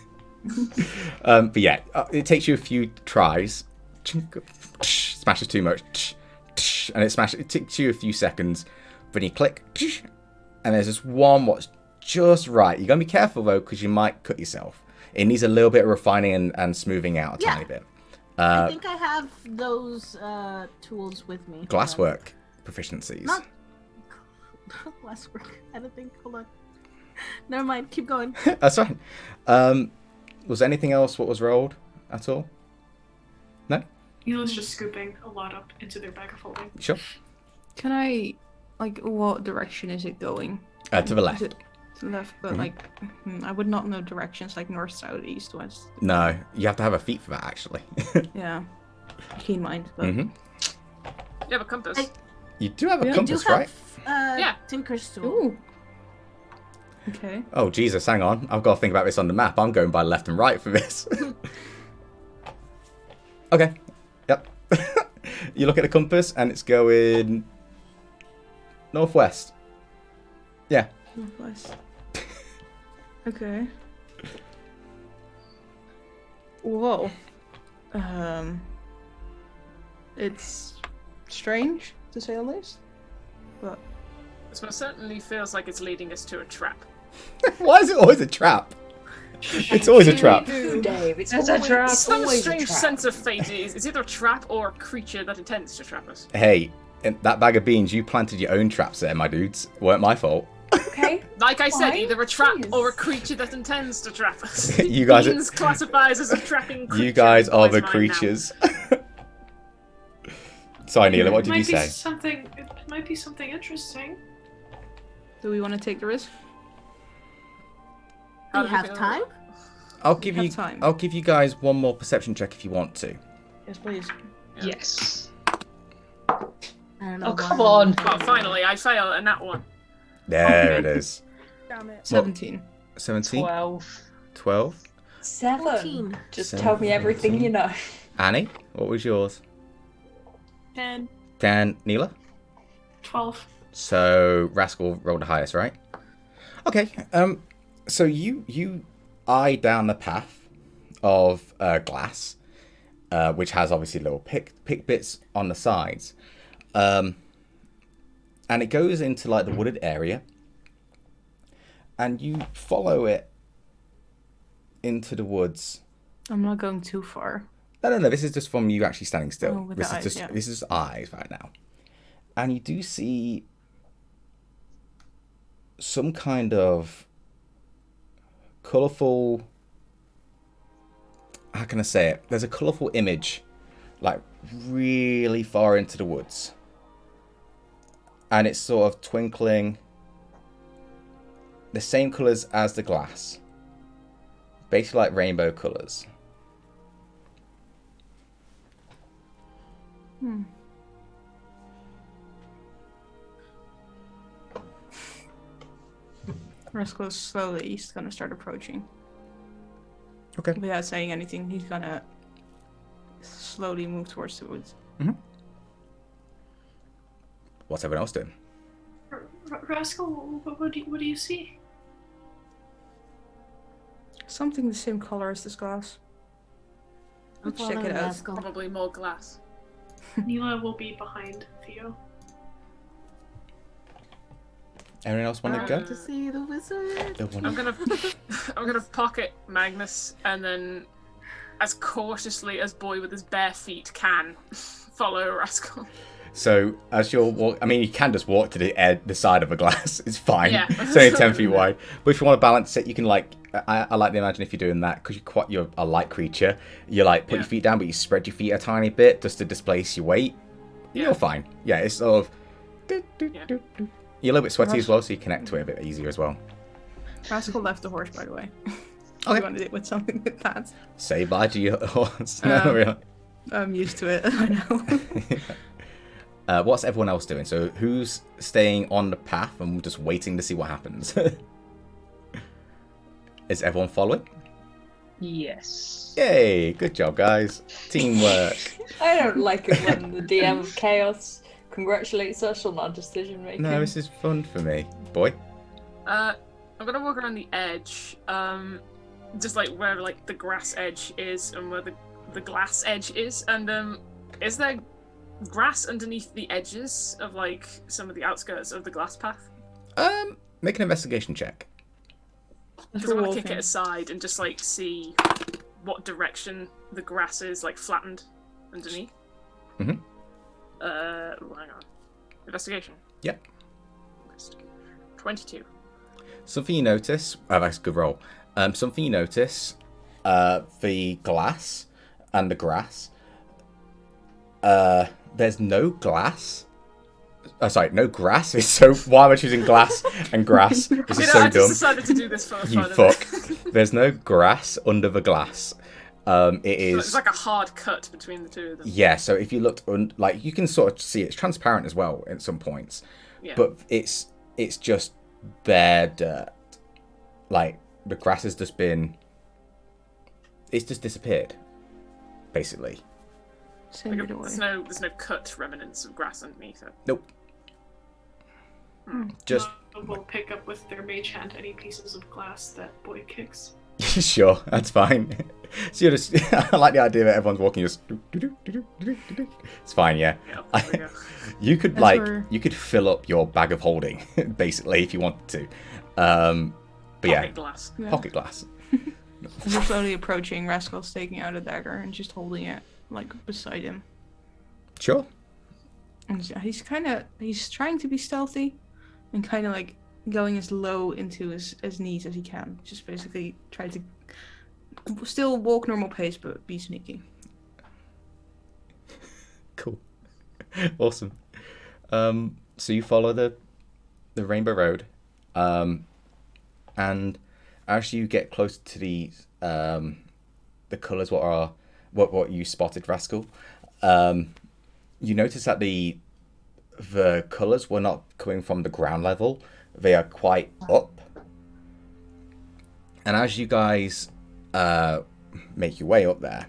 Speaker 1: But yeah, it takes you a few tries. Smashes too much. And it takes you a few seconds. Then you click. And there's this one what's just right. You're going to be careful though, because you might cut yourself. It needs a little bit of refining and smoothing out a tiny bit.
Speaker 6: I think I have those tools with me.
Speaker 1: Glasswork proficiencies.
Speaker 6: Not glasswork. I don't think. Hold on. Never mind. Keep going.
Speaker 1: That's fine. Was anything else what was rolled at all? No?
Speaker 5: Eela's just scooping a lot up into their bag of holding.
Speaker 1: Sure.
Speaker 9: Can I, like, what direction is it going?
Speaker 1: To the
Speaker 9: Is
Speaker 1: left.
Speaker 9: it to the left? But, like, I would not know directions like north, south, east, west.
Speaker 1: No, you have to have a feat for that actually.
Speaker 9: Yeah. Keen mind. But...
Speaker 1: hmm
Speaker 3: You have a compass.
Speaker 1: You do have a
Speaker 9: Yeah.
Speaker 1: compass,
Speaker 6: Do you
Speaker 1: right?
Speaker 6: have
Speaker 3: Yeah.
Speaker 6: Tinker's tool?
Speaker 9: Ooh. Okay.
Speaker 1: Oh Jesus, hang on. I've got to think about this on the map. I'm going by left and right for this. Okay. Yep. You look at the compass and it's going northwest. Yeah.
Speaker 9: Northwest. Okay. Whoa. It's strange to say the least, but
Speaker 3: This most certainly feels like it's leading us to a trap.
Speaker 1: Why is it always a trap? It's always a trap.
Speaker 8: Dave, it's
Speaker 4: That's a
Speaker 8: always,
Speaker 4: trap.
Speaker 8: it's
Speaker 3: Some
Speaker 8: always a
Speaker 3: strange
Speaker 8: trap.
Speaker 3: sense of fate. It's either a trap or a creature that intends to trap us.
Speaker 1: Hey, in that bag of beans, you planted your own traps there, my dudes. Weren't my fault.
Speaker 8: Okay.
Speaker 3: Like I said,
Speaker 8: Fine,
Speaker 3: either a trap
Speaker 8: please.
Speaker 3: or a creature that intends to trap us.
Speaker 1: You guys are-
Speaker 3: Beans classifies as a trapping creature.
Speaker 1: You guys
Speaker 3: in
Speaker 1: are
Speaker 3: boys'
Speaker 1: the
Speaker 3: mind now.
Speaker 1: creatures. Sorry, Neela, what did you say?
Speaker 5: It might be something interesting.
Speaker 9: do we want to take the risk?
Speaker 6: Do
Speaker 3: How
Speaker 6: you
Speaker 3: do we
Speaker 6: have
Speaker 3: feel?
Speaker 6: time?
Speaker 1: I'll give
Speaker 9: have
Speaker 1: you.
Speaker 9: time.
Speaker 1: I'll give you guys one more perception check if you want to.
Speaker 9: Yes, please.
Speaker 4: Yes.
Speaker 6: I don't know.
Speaker 4: Oh,
Speaker 6: why
Speaker 4: come
Speaker 6: I'm
Speaker 4: on.
Speaker 6: doing
Speaker 3: Oh, finally, I fail in that one.
Speaker 1: There it is.
Speaker 6: Damn it.
Speaker 9: 17.
Speaker 1: 17,
Speaker 4: 12.
Speaker 1: 12.
Speaker 8: 7.
Speaker 6: 14.
Speaker 8: Just
Speaker 1: 7,
Speaker 8: tell me everything
Speaker 1: 14.
Speaker 8: you know.
Speaker 1: Annie, what was yours?
Speaker 5: 10,
Speaker 1: Dan, Neela.
Speaker 5: 12.
Speaker 1: So Rascal rolled the highest, right? Okay. So you eye down the path of glass, which has obviously little pick bits on the sides, and it goes into like the wooded area, and you follow it into the woods.
Speaker 9: I'm not going too far.
Speaker 1: No. This is just from you actually standing still.
Speaker 9: Oh, with
Speaker 1: this
Speaker 9: the
Speaker 1: is
Speaker 9: eyes,
Speaker 1: just
Speaker 9: yeah.
Speaker 1: this is eyes right now, and you do see some kind of colourful. How can I say it? There's a colourful image like really far into the woods. And it's sort of twinkling the same colours as the glass. Basically like rainbow colours.
Speaker 2: Rascal slowly, he's gonna start approaching.
Speaker 1: Okay.
Speaker 2: Without saying anything, he's gonna slowly move towards the woods.
Speaker 1: What's everyone else doing?
Speaker 5: Rascal, what do you see?
Speaker 2: Something the same color as this glass.
Speaker 6: I'm
Speaker 2: Let's check
Speaker 6: following
Speaker 2: it out.
Speaker 6: Rascal.
Speaker 3: Probably more glass.
Speaker 5: Neela will be behind Theo.
Speaker 1: Anyone else want to go?
Speaker 6: To see the wizard.
Speaker 3: I'm gonna pocket Magnus and then, as cautiously as Boy with his bare feet can, follow Rascal.
Speaker 1: So as you're walk, I mean, you can just walk to the side of a glass. It's fine.
Speaker 3: Yeah.
Speaker 1: It's only 10 feet wide. But if you want to balance it, you can like. I like to imagine if you're doing that because you're a light creature. You like put your feet down, but you spread your feet a tiny bit just to displace your weight. You're fine. Yeah, it's sort of. You're a little bit sweaty as well, so you connect to it a bit easier as well.
Speaker 2: Rascal left the horse, by the way.
Speaker 1: Okay.
Speaker 2: You wanted it with something with that.
Speaker 1: Say bye to your horse. No, really.
Speaker 2: I'm used to it. I know.
Speaker 1: What's everyone else doing? So who's staying on the path and just waiting to see what happens? Is everyone following?
Speaker 4: Yes.
Speaker 1: Yay! Good job, guys. Teamwork.
Speaker 8: I don't like it when the DM of Chaos congratulates us on our decision making.
Speaker 1: No, this is fun for me. Boy?
Speaker 3: I'm gonna walk around the edge, just like where like the grass edge is and where the glass edge is. And is there grass underneath the edges of like some of the outskirts of the glass path?
Speaker 1: Make an investigation check.
Speaker 3: Because I want to kick it aside and just like see what direction the grass is like flattened underneath.
Speaker 1: Mhm.
Speaker 3: Hang on. Investigation.
Speaker 1: Yep.
Speaker 3: 22.
Speaker 1: Something you notice. Oh, that's a good roll. Something you notice. The glass and the grass. There's no glass. Sorry, no grass. It's so. Why am I choosing glass and grass? This is so
Speaker 3: I
Speaker 1: dumb.
Speaker 3: just decided to do this for
Speaker 1: You
Speaker 3: fun.
Speaker 1: fuck. There's no grass under the glass. It is.
Speaker 3: It's like a hard cut between the two of them.
Speaker 1: Yeah. So if you looked, like you can sort of see it's transparent as well at some points.
Speaker 3: Yeah.
Speaker 1: But it's just bare dirt. Like the grass has just been. It's just disappeared, basically.
Speaker 2: Send it away.
Speaker 3: There's no cut remnants of grass underneath it.
Speaker 1: Nope. Just
Speaker 5: We'll pick up with their mage hand any pieces of glass that Boy kicks.
Speaker 1: sure, that's fine. So you're just. I like the idea that everyone's walking just. It's fine, yeah.
Speaker 3: Yeah, there we go.
Speaker 1: You could you could fill up your bag of holding basically if you wanted to. But
Speaker 3: Pocket glass.
Speaker 2: Yeah.
Speaker 1: Pocket glass.
Speaker 2: As we're slowly approaching, Rascal's taking out a dagger and just holding it like beside him.
Speaker 1: Sure.
Speaker 2: And he's trying to be stealthy and kind of like going as low into his knees as he can. Just basically try to still walk normal pace but be sneaky.
Speaker 1: Cool. Awesome. So you follow the Rainbow Road, and as you get close to the colours, what you spotted, Rascal, you notice that the colours were not coming from the ground level; they are quite up. And as you guys make your way up there,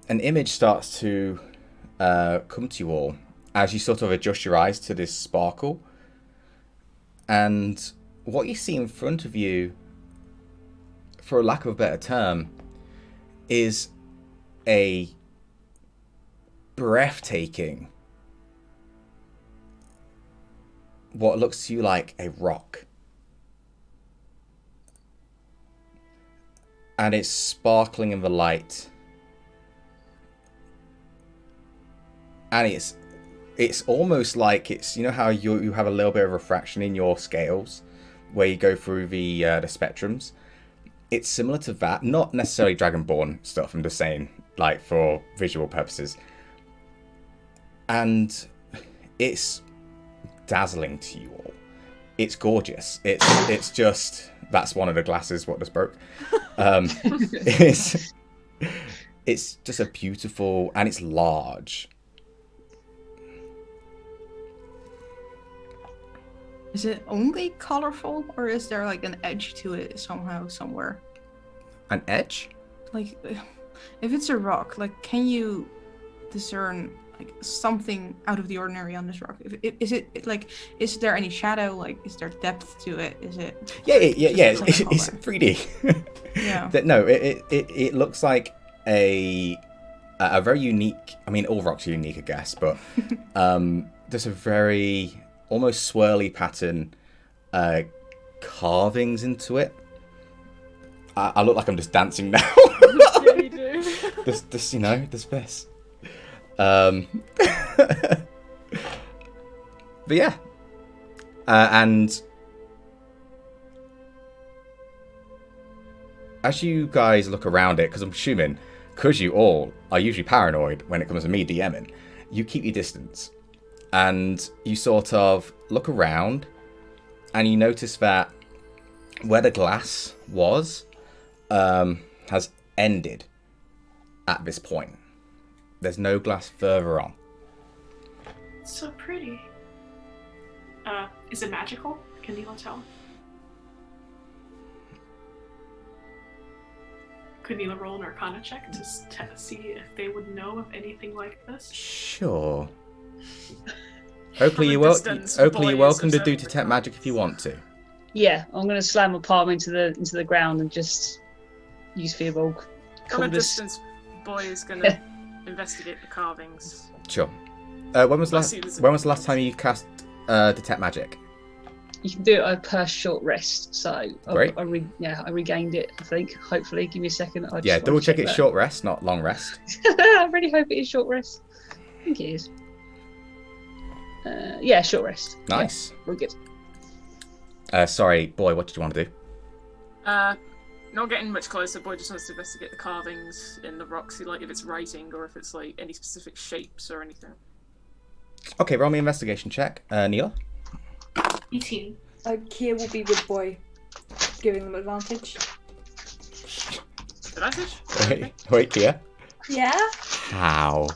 Speaker 1: an image starts to come to you all as you sort of adjust your eyes to this sparkle. And what you see in front of you, for lack of a better term, is a breathtaking, what looks to you like a rock. And it's sparkling in the light. And it's almost like it's, you know how you have a little bit of refraction in your scales where you go through the spectrums. It's similar to that, not necessarily Dragonborn stuff. I'm just saying, like for visual purposes. And it's dazzling to you all. It's gorgeous. It's just, that's one of the glasses what just broke. It's just a beautiful, and it's large.
Speaker 2: Is it only colorful, or is there like an edge to it somehow, somewhere?
Speaker 1: An edge?
Speaker 2: Like, if it's a rock, like, can you discern like something out of the ordinary on this rock? Is there any shadow? Like, is there depth to it? Is it?
Speaker 1: Yeah. It's 3D.
Speaker 2: Yeah.
Speaker 1: No, it looks like a very unique. I mean, all rocks are unique, I guess, but there's a very almost swirly pattern carvings into it. I look like I'm just dancing now.
Speaker 5: Yeah, you do.
Speaker 1: There's this. But yeah. And as you guys look around it, because I'm assuming, because you all are usually paranoid when it comes to me DMing, you keep your distance. And you sort of look around and you notice that where the glass was has ended at this point. There's no glass further on.
Speaker 5: It's so pretty. Is it magical? Can you tell? Could Neela roll an Arcana check to see if they would know of anything like this?
Speaker 1: Sure. Oakley,
Speaker 3: From a
Speaker 1: you're
Speaker 3: distance, boy
Speaker 1: welcome
Speaker 3: is
Speaker 1: to do
Speaker 3: observing
Speaker 1: detect
Speaker 3: the
Speaker 1: magic if you want to.
Speaker 4: Yeah, I'm gonna slam a palm into the ground and just use Fearbolg.
Speaker 3: From a distance, boy is gonna investigate the carvings.
Speaker 1: Sure. When was the
Speaker 3: Let's see if there's a-
Speaker 1: last time you cast detect magic?
Speaker 4: You can do it per short rest, so
Speaker 1: Great.
Speaker 4: I regained it. I think. Hopefully, give me a second. I just
Speaker 1: Yeah,
Speaker 4: want
Speaker 1: double
Speaker 4: to
Speaker 1: check it's
Speaker 4: that.
Speaker 1: short rest, not long rest.
Speaker 4: I really hope it is short rest. I think it is. Yeah, short rest.
Speaker 1: Nice.
Speaker 4: Yeah, we're good.
Speaker 1: Sorry, boy, what did you want to do?
Speaker 3: Not getting much closer. Boy just wants to investigate the carvings in the rocks. See, like if it's writing or if it's like any specific shapes or anything.
Speaker 1: Okay, roll me an investigation check. Neela?
Speaker 5: 18.
Speaker 8: Kia will be with boy, giving them advantage.
Speaker 3: Advantage?
Speaker 1: Wait, Kia.
Speaker 8: Yeah?
Speaker 1: How?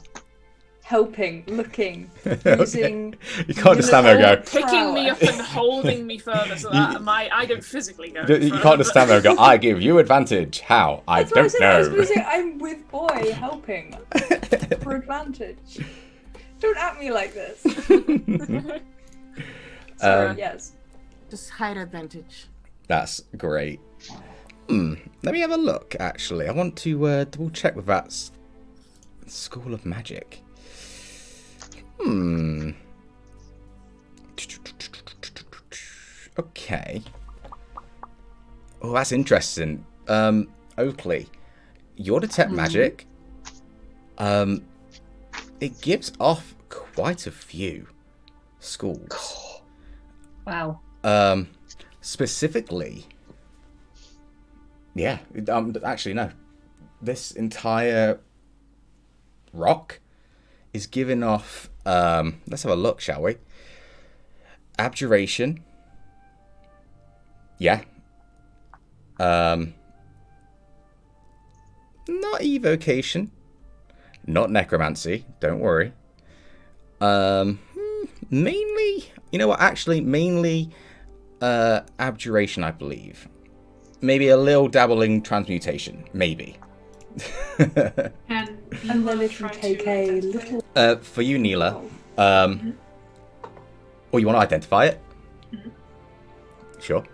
Speaker 8: Helping, looking,
Speaker 1: Okay.
Speaker 8: using.
Speaker 1: You can't just stand there and go.
Speaker 3: Picking me up and holding me further so that I don't physically go.
Speaker 1: You can't just stand there and go, I give you advantage. How? I
Speaker 8: That's what I
Speaker 1: don't
Speaker 8: said. I was
Speaker 1: know.
Speaker 8: going to say, I'm with boy, helping. For advantage. Don't at me like this. Sorry, yes.
Speaker 6: Just hide advantage.
Speaker 1: That's great. Let me have a look, actually. I want to double check with that School of Magic. Okay. Oh, that's interesting. Oakley, your detect magic, it gives off quite a few schools.
Speaker 4: Wow.
Speaker 1: Specifically, yeah. Actually, no. This entire rock is giving off. Let's have a look, shall we? Abjuration. Yeah. Not evocation. Not necromancy. Don't worry. Mainly, you know what? Actually, mainly abjuration, I believe. Maybe a little dabbling transmutation. Maybe.
Speaker 5: And
Speaker 8: then if you take a little.
Speaker 1: For you, Neela. Or you want to identify it? Sure.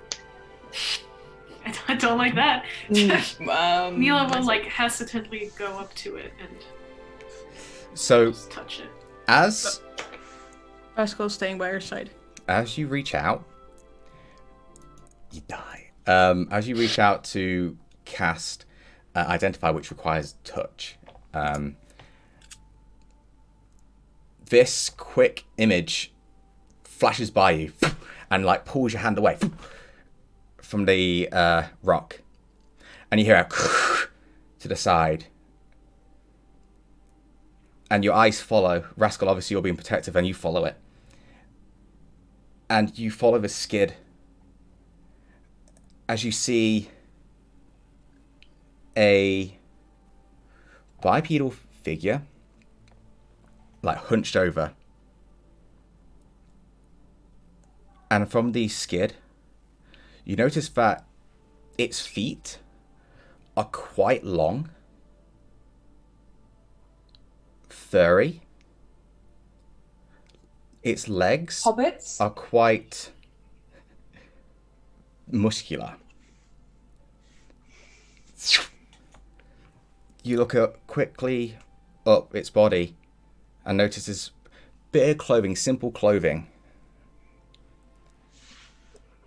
Speaker 5: I don't like that. Neela will like hesitantly go up to it and
Speaker 1: So,
Speaker 5: just touch it.
Speaker 1: as
Speaker 2: Pascal's staying by her side.
Speaker 1: as you reach out, you die. As you reach out to cast identify, which requires touch, this quick image flashes by you and like pulls your hand away from the rock, and you hear a to the side, and your eyes follow. Rascal, obviously you're being protective, and you follow it. And you follow the skid as you see a bipedal figure, like hunched over. And from the skid, you notice that its feet are quite long, furry. Its legs
Speaker 8: Hobbits?
Speaker 1: are quite muscular. You look quickly up its body and notice this bit of clothing, simple clothing.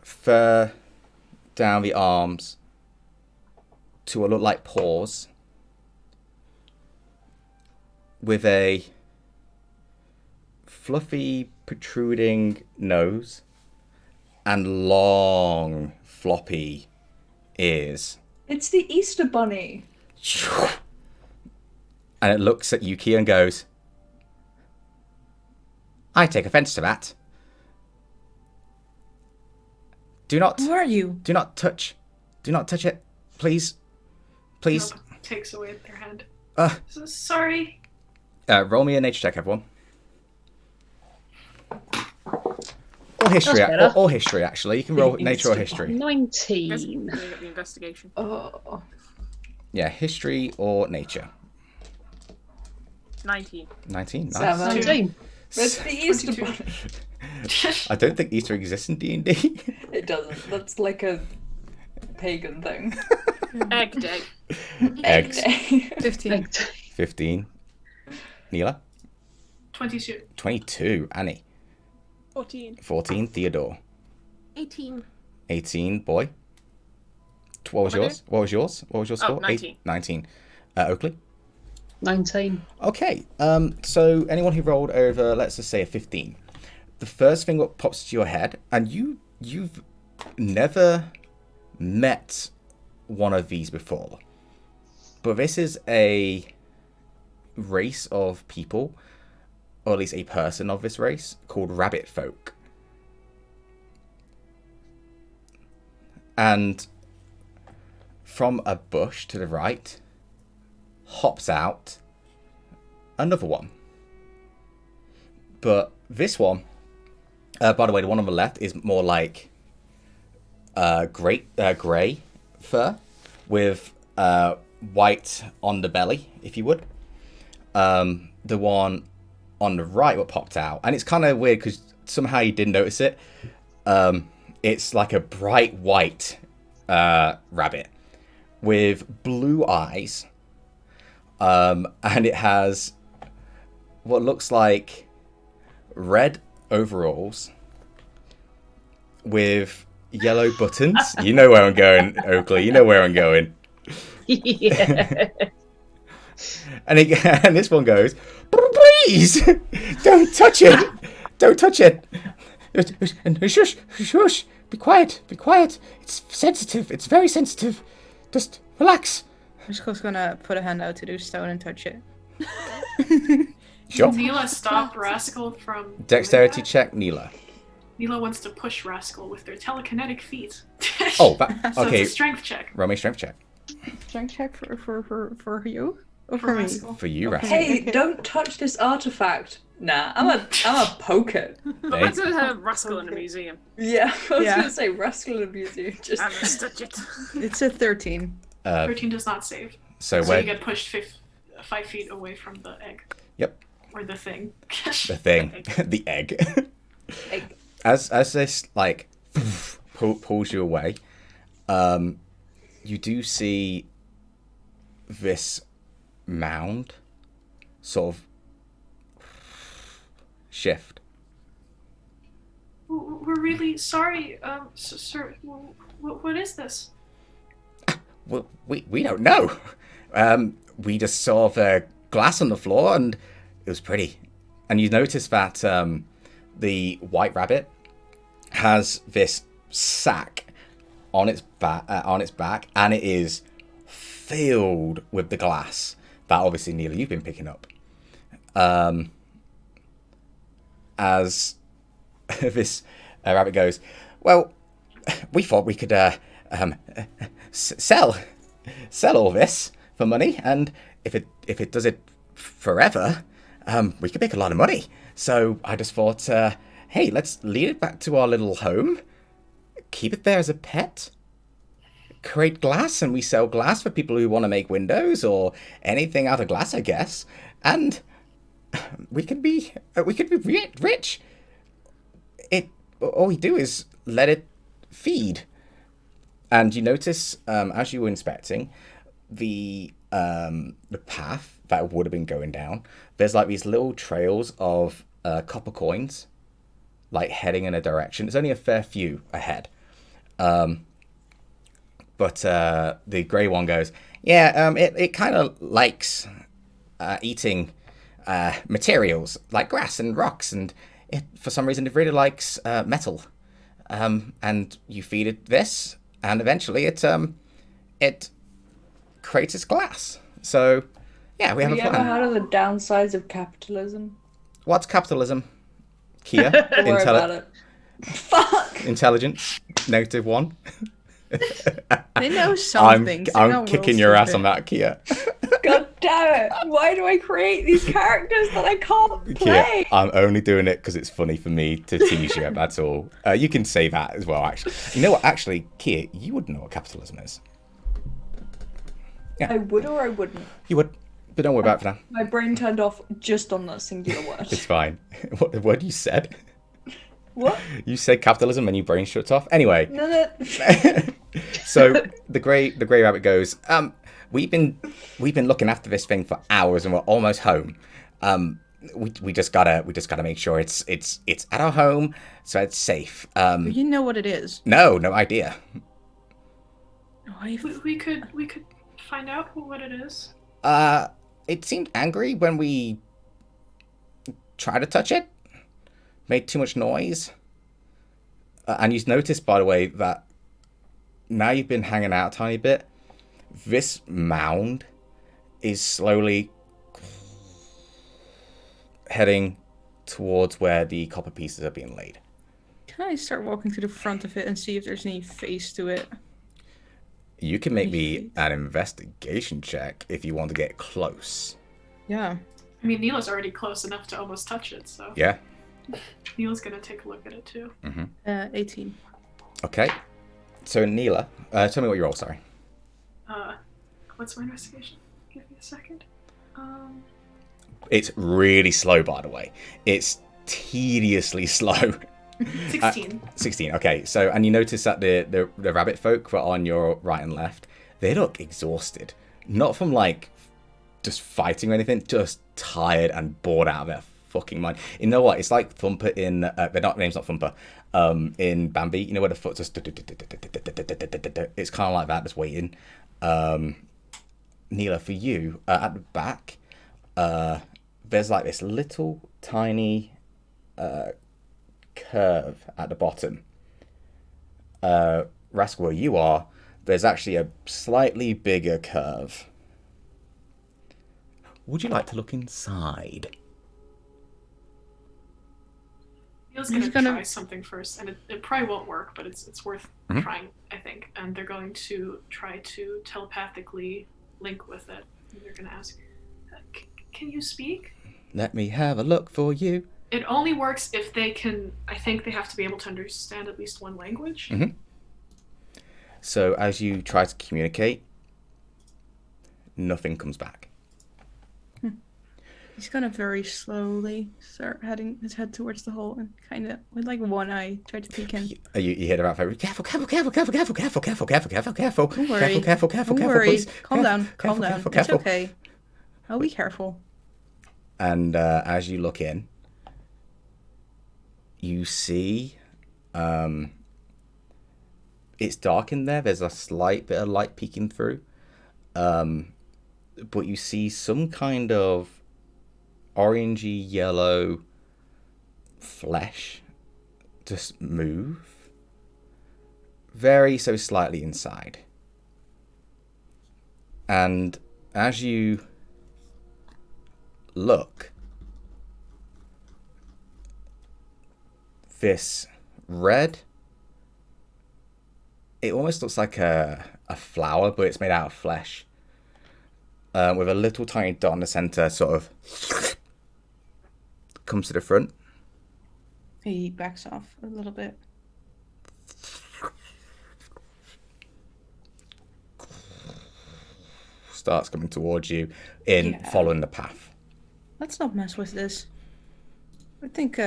Speaker 1: Fur down the arms to what look like paws, with a fluffy, protruding nose and long, floppy ears.
Speaker 8: It's the Easter Bunny.
Speaker 1: And it looks at Yuki and goes, I take offense to that. Do not.
Speaker 2: Who are you?
Speaker 1: Do not touch. Do not touch it. Please. Please.
Speaker 5: Nope, takes away their hand. Sorry.
Speaker 1: Roll me a nature check, everyone. Or history. Or history, actually. You can roll nature or history.
Speaker 4: 19.
Speaker 3: Get the investigation.
Speaker 8: Oh.
Speaker 1: Yeah, history or nature.
Speaker 3: 19.
Speaker 1: 19. Nice.
Speaker 4: 19.
Speaker 8: Where's the Easter Bunny?
Speaker 1: I don't think Easter exists in D&D.
Speaker 8: It doesn't. That's like a pagan thing.
Speaker 3: Egg day.
Speaker 1: Eggs.
Speaker 8: Day.
Speaker 2: 15.
Speaker 1: 15. Neela?
Speaker 5: 22.
Speaker 1: 22. Annie?
Speaker 7: 14.
Speaker 1: 14. Theodore?
Speaker 6: 18.
Speaker 1: 18. Boy? What was yours? What was yours? What was your score?
Speaker 3: 19.
Speaker 1: 19. Oakley?
Speaker 4: 19.
Speaker 1: Okay. So anyone who rolled over, let's just say a 15. The first thing that pops to your head, and you've never met one of these before, but this is a race of people, or at least a person of this race, called rabbit folk. And from a bush to the right hops out another one. But this one, by the way, the one on the left is more like grey fur with white on the belly, if you would. The one on the right, what popped out, and it's kind of weird because somehow you didn't notice it. It's like a bright white rabbit with blue eyes, and it has what looks like red overalls with yellow buttons. You know where I'm going, Oakley. You know where I'm going.
Speaker 4: Yeah.
Speaker 1: And this one goes, please, don't touch it. Don't touch it. Shush, shush. Be quiet. Be quiet. It's sensitive. It's very sensitive. Just relax.
Speaker 2: Misko's gonna put a hand out to do stone and touch it.
Speaker 1: Sure.
Speaker 5: Neela stop Rascal from
Speaker 1: Dexterity
Speaker 5: doing that?
Speaker 1: check, Neela.
Speaker 5: Neela wants to push Rascal with their telekinetic feet.
Speaker 1: Oh,
Speaker 5: So
Speaker 1: okay.
Speaker 5: it's a strength check.
Speaker 1: Roll me a strength check.
Speaker 2: Strength check for you? Or
Speaker 5: For
Speaker 2: for me?
Speaker 5: Rascal.
Speaker 1: For you,
Speaker 2: Okay.
Speaker 1: Rascal.
Speaker 8: Hey, don't touch this artifact. Nah, I'm a poke it.
Speaker 3: But let's have Rascal in a museum.
Speaker 8: Yeah, I was
Speaker 2: Yeah.
Speaker 8: gonna say Rascal abuse you. Just
Speaker 3: I'm gonna touch it.
Speaker 2: It's a 13.
Speaker 5: 13 does not save.
Speaker 1: So
Speaker 5: So
Speaker 1: where
Speaker 5: you get pushed 5 feet away from the egg.
Speaker 1: Yep.
Speaker 5: Or the thing.
Speaker 1: the thing, the egg.
Speaker 8: egg.
Speaker 1: As this like pulls you away, you do see this mound sort of shift.
Speaker 5: We're really sorry, sir. What is this?
Speaker 1: Well, we don't know. We just saw the glass on the floor and it was pretty. And you notice that the white rabbit has this sack on its back, and it is filled with the glass that obviously, Neela, you've been picking up. As this rabbit goes, well, we thought we could sell all this for money, and if it does it forever, we could make a lot of money. So I just thought, hey, let's lead it back to our little home, keep it there as a pet, create glass, and we sell glass for people who want to make windows or anything out of glass, I guess, and we could be rich. All we do is let it feed. And you notice, as you were inspecting, the path that would have been going down, there's like these little trails of copper coins, like heading in a direction. There's only a fair few ahead. But the grey one goes, yeah, it kind of likes eating materials like grass and rocks, and for some reason it really likes metal. And you feed it this, and eventually it creates its glass. So yeah, we have a plan.
Speaker 8: Have you ever heard of the downsides of capitalism?
Speaker 1: What's capitalism? Kia?
Speaker 8: Don't worry about it. Fuck!
Speaker 1: Intelligence? -1.
Speaker 2: They know something.
Speaker 1: I'm kicking your ass on that, Kia.
Speaker 8: God damn it! Why do I create these characters that I can't play?
Speaker 1: Kia, I'm only doing it because it's funny for me to tease you. That's all. You can say that as well, actually. You know what? Actually, Kia, you would know what capitalism is. Yeah.
Speaker 8: I would or I wouldn't.
Speaker 1: You would, but don't worry about it for now.
Speaker 8: My brain turned off just on that singular word.
Speaker 1: It's fine. What the word you said?
Speaker 8: What?
Speaker 1: You said capitalism and your brain shuts off. Anyway.
Speaker 8: No.
Speaker 1: So the grey rabbit goes, we've been looking after this thing for hours and we're almost home. We just gotta make sure it's at our home so it's safe.
Speaker 2: You know what it is?
Speaker 1: No idea.
Speaker 5: We could find out what it is.
Speaker 1: It seemed angry when we tried to touch it. Made too much noise. And you notice, by the way, that now you've been hanging out a tiny bit, this mound is slowly heading towards where the copper pieces are being laid.
Speaker 2: Can I start walking to the front of it and see if there's any face to it?
Speaker 1: You can make me an investigation check if you want to get close.
Speaker 2: Yeah.
Speaker 5: I mean, Neela's already close enough to almost touch it, so.
Speaker 1: Yeah.
Speaker 5: Neela's gonna take a look at it too.
Speaker 2: 18.
Speaker 1: Okay. So Neela, tell me what you roll. Sorry.
Speaker 5: What's my investigation? Give me a second.
Speaker 1: It's really slow, by the way. It's tediously slow.
Speaker 5: 16.
Speaker 1: 16. Okay. So, and you notice that the rabbit folk were on your right and left. They look exhausted, not from like just fighting or anything, just tired and bored out of their fucking mind. You know what? It's like Thumper in their name's not Thumper. In Bambi, you know where the foot just it's kind of like that, just waiting. Neela, for you at the back, there's like this little tiny curve at the bottom. Rascal, where you are, there's actually a slightly bigger curve. Would you like to look inside?
Speaker 5: Neela's gonna try something first, and it probably won't work, but it's worth trying, I think. And they're going to try to telepathically link with it. And they're gonna ask, "Can you speak?"
Speaker 1: Let me have a look for you.
Speaker 5: It only works if they can. I think they have to be able to understand at least one language.
Speaker 1: So as you try to communicate, nothing comes back.
Speaker 2: He's gonna very slowly start heading his head towards the hole and kind of, with like one eye, try to peek in.
Speaker 1: You hear the rat very careful. Don't
Speaker 2: worry.
Speaker 1: Careful,
Speaker 2: Don't worry.
Speaker 1: please.
Speaker 2: Calm down.
Speaker 1: Careful.
Speaker 2: It's okay. I'll be careful.
Speaker 1: And as you look in, you see it's dark in there. There's a slight bit of light peeking through. But you see some kind of orangey yellow flesh just move very so slightly inside. And as you look, this red. It almost looks like a flower, but it's made out of flesh. With a little tiny dot in the center, sort of comes to the front.
Speaker 2: He backs off a little bit.
Speaker 1: Starts coming towards you following the path.
Speaker 2: Let's not mess with this. I think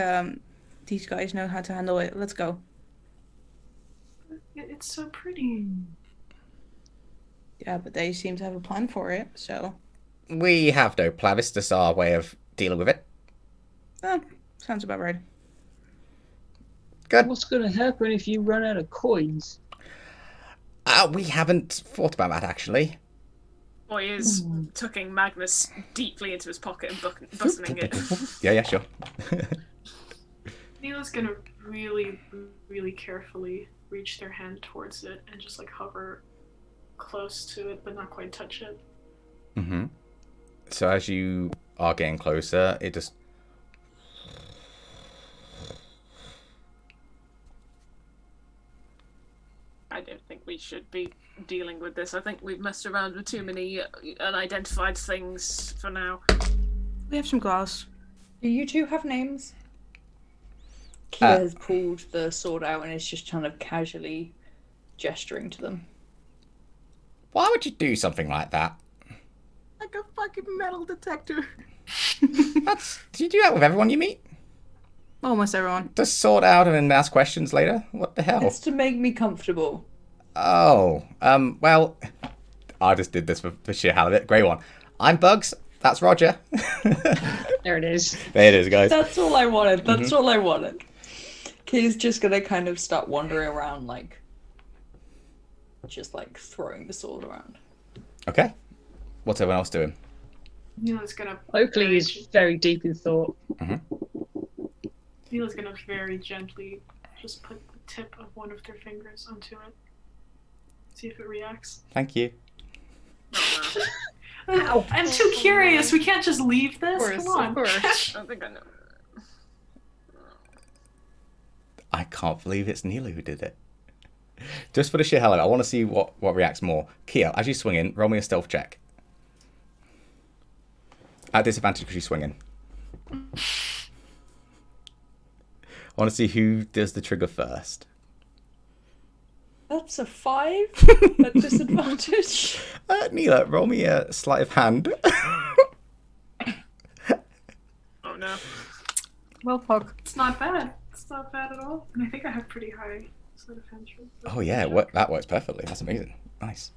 Speaker 2: these guys know how to handle it. Let's go.
Speaker 5: It's so pretty.
Speaker 2: Yeah, but they seem to have a plan for it, so...
Speaker 1: We have no plan. This is just our way of dealing with it.
Speaker 2: Sounds about right.
Speaker 1: Good.
Speaker 4: What's going to happen if you run out of coins?
Speaker 1: We haven't thought about that, actually.
Speaker 3: Boy is tucking Magnus deeply into his pocket and bustling it.
Speaker 1: Yeah, sure.
Speaker 5: Neela's gonna really, really carefully reach their hand towards it and just like hover close to it, but not quite touch it.
Speaker 1: Mm-hmm. So as you are getting closer, it just...
Speaker 3: I don't think we should be dealing with this. I think we've messed around with too many unidentified things for now.
Speaker 2: We have some glass.
Speaker 8: Do you two have names? Kia has pulled the sword out and is just kind of casually gesturing to them.
Speaker 1: Why would you do something like that?
Speaker 6: Like a fucking metal detector.
Speaker 1: Do you do that with everyone you meet?
Speaker 2: Almost everyone.
Speaker 1: Just sort out and then ask questions later? What the hell?
Speaker 8: It's to make me comfortable.
Speaker 1: Oh, well, I just did this for sheer hell of it. Great one. I'm Bugs. That's Roger.
Speaker 4: There it is.
Speaker 1: There it is, guys.
Speaker 8: That's all I wanted. That's all I wanted. Kia's just gonna kind of start wandering around, like, just like throwing the sword around.
Speaker 1: Okay. What's everyone else doing?
Speaker 5: Neela's gonna.
Speaker 4: Oakley is very deep in thought.
Speaker 5: Neela's gonna very gently just put the tip of one of their fingers onto it. See if it reacts.
Speaker 1: Thank you.
Speaker 5: I'm too curious. We can't just leave this. Come on.
Speaker 3: Of course. I don't think I know.
Speaker 1: I can't believe it's Neela who did it. Just for the sheer hell of it, I want to see what reacts more. Kia, as you swing in, roll me a stealth check. At disadvantage because you're swinging. I want to see who does the trigger first.
Speaker 8: That's a 5 at disadvantage.
Speaker 1: Neela, roll me a sleight of hand.
Speaker 3: Oh no.
Speaker 2: Well, fuck.
Speaker 5: It's not bad. It's not bad at all. And I think I have pretty high sleight of hand.
Speaker 1: Oh yeah, that works perfectly. That's amazing. Nice.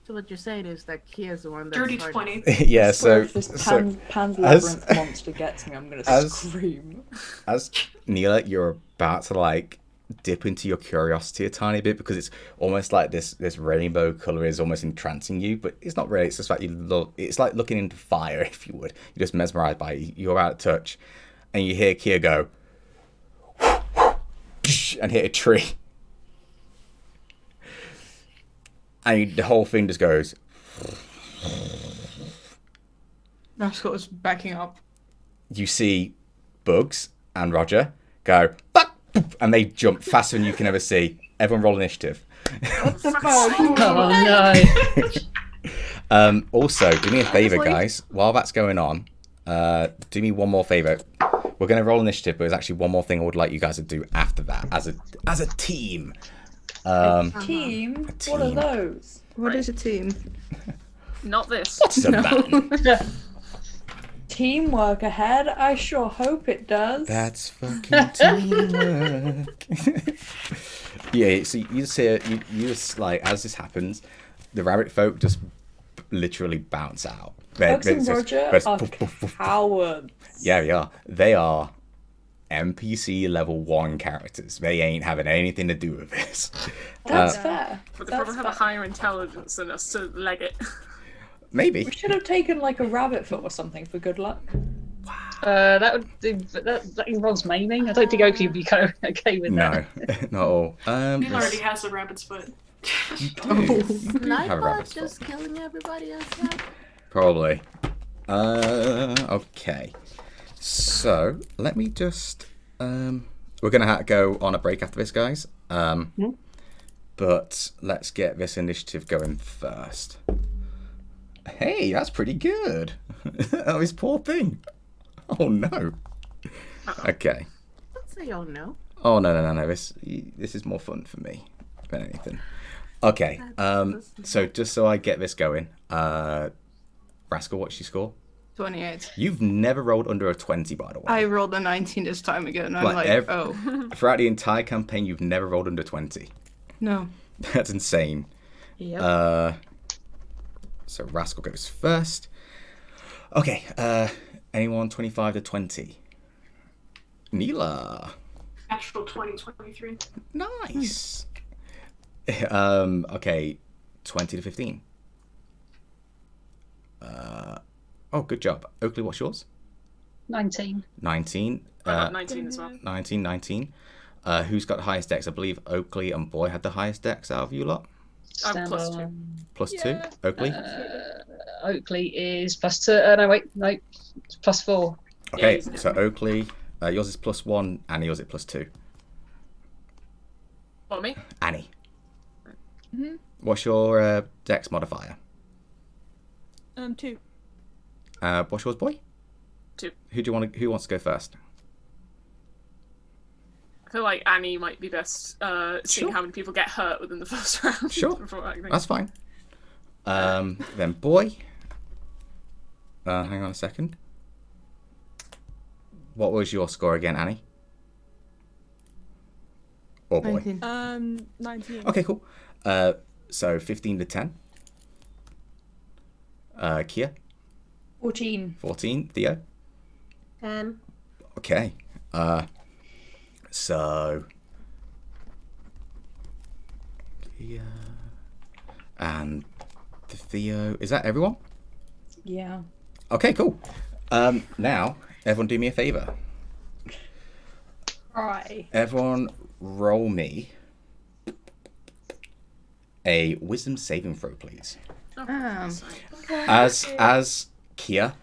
Speaker 6: So what you're saying is that Kia's the one that's
Speaker 5: Dirty
Speaker 6: hard-
Speaker 5: 20.
Speaker 1: Yeah,
Speaker 8: So if this Pan's Labyrinth monster gets me, I'm gonna scream.
Speaker 1: As Neela, you're about to like dip into your curiosity a tiny bit because it's almost like this rainbow color is almost entrancing you, but it's not really. It's just like it's like looking into fire, if you would. You're just mesmerized by it. You're about to touch, and you hear Kia go and hit a tree, and the whole thing just goes.
Speaker 2: Rascal is backing up.
Speaker 1: You see Bugs and Roger go fuck, and they jump faster than you can ever see. Everyone roll initiative.
Speaker 8: What the fuck?
Speaker 4: Oh no.
Speaker 1: Also, do me a favor, guys. While that's going on, do me one more favor. We're going to roll initiative, but there's actually one more thing I would like you guys to do after that as a team.
Speaker 8: Team? What are those?
Speaker 2: What is a team?
Speaker 3: Not this.
Speaker 1: What's a man?
Speaker 8: Teamwork ahead? I sure hope it does.
Speaker 1: That's fucking teamwork. Yeah, so you just hear, you just like, as this happens, the rabbit folk just literally bounce out.
Speaker 8: Bugs and Roger are cowards.
Speaker 1: Yeah, they are. They are NPC level 1 characters. They ain't having anything to do with this.
Speaker 8: That's fair.
Speaker 3: But they probably have a higher intelligence than us to leg it.
Speaker 1: Maybe.
Speaker 8: We should have taken like a rabbit foot or something for good luck.
Speaker 4: That involves maiming. I don't think Oakley would be okay with that.
Speaker 1: No, not all.
Speaker 5: Neil already has a rabbit's foot.
Speaker 6: Nightbot just killing everybody else now?
Speaker 1: Probably. Okay. So let me just. we're going to go on a break after this, guys. But let's get this initiative going first. Hey, that's pretty good. Oh, this poor thing. Oh, no. Okay.
Speaker 6: Don't say oh no.
Speaker 1: Oh, no. This is more fun for me than anything. Okay. So just so I get this going, Rascal, what's your score?
Speaker 2: 28.
Speaker 1: You've never rolled under a 20, by the way.
Speaker 2: I rolled a 19 this time again. I'm oh.
Speaker 1: Throughout the entire campaign, you've never rolled under 20.
Speaker 2: No.
Speaker 1: That's insane.
Speaker 2: Yep.
Speaker 1: So Rascal goes first. Okay. Anyone 25 to 20? Neela.
Speaker 5: Natural 20, 23.
Speaker 1: Nice. Okay. 20 to 15. Oh, good job. Oakley, what's yours?
Speaker 4: 19.
Speaker 1: 19.
Speaker 3: I got 19 as well.
Speaker 1: 19. Who's got the highest decks? I believe Oakley and Boy had the highest decks out of you lot.
Speaker 3: I'm plus 2.
Speaker 1: Plus 2. Oakley?
Speaker 4: Oakley is plus 2. No, it's plus 4.
Speaker 1: Okay,
Speaker 3: Yeah,
Speaker 1: so Oakley, yours is plus 1. Annie, yours is plus 2.
Speaker 3: What, me?
Speaker 1: Annie. What's your dex modifier?
Speaker 7: 2.
Speaker 1: What's yours, Boy?
Speaker 3: 2.
Speaker 1: Who wants to go first?
Speaker 3: I feel like Annie might be best seeing
Speaker 1: Sure.
Speaker 3: how many people get hurt within the first round.
Speaker 1: Sure.
Speaker 3: Before acting.
Speaker 1: That's fine. Then Boy. Hang on a second. What was your score again, Annie? Or Boy?
Speaker 2: 19.
Speaker 7: 19.
Speaker 1: Okay, cool. So 15 to 10. Kia?
Speaker 8: 14.
Speaker 1: 14. Theo?
Speaker 6: 10.
Speaker 1: Okay. So Kia and Theo. Is that everyone?
Speaker 8: Yeah.
Speaker 1: Okay, cool. Now, everyone do me a favor.
Speaker 8: Right.
Speaker 1: Everyone roll me a wisdom saving throw, please. As Kia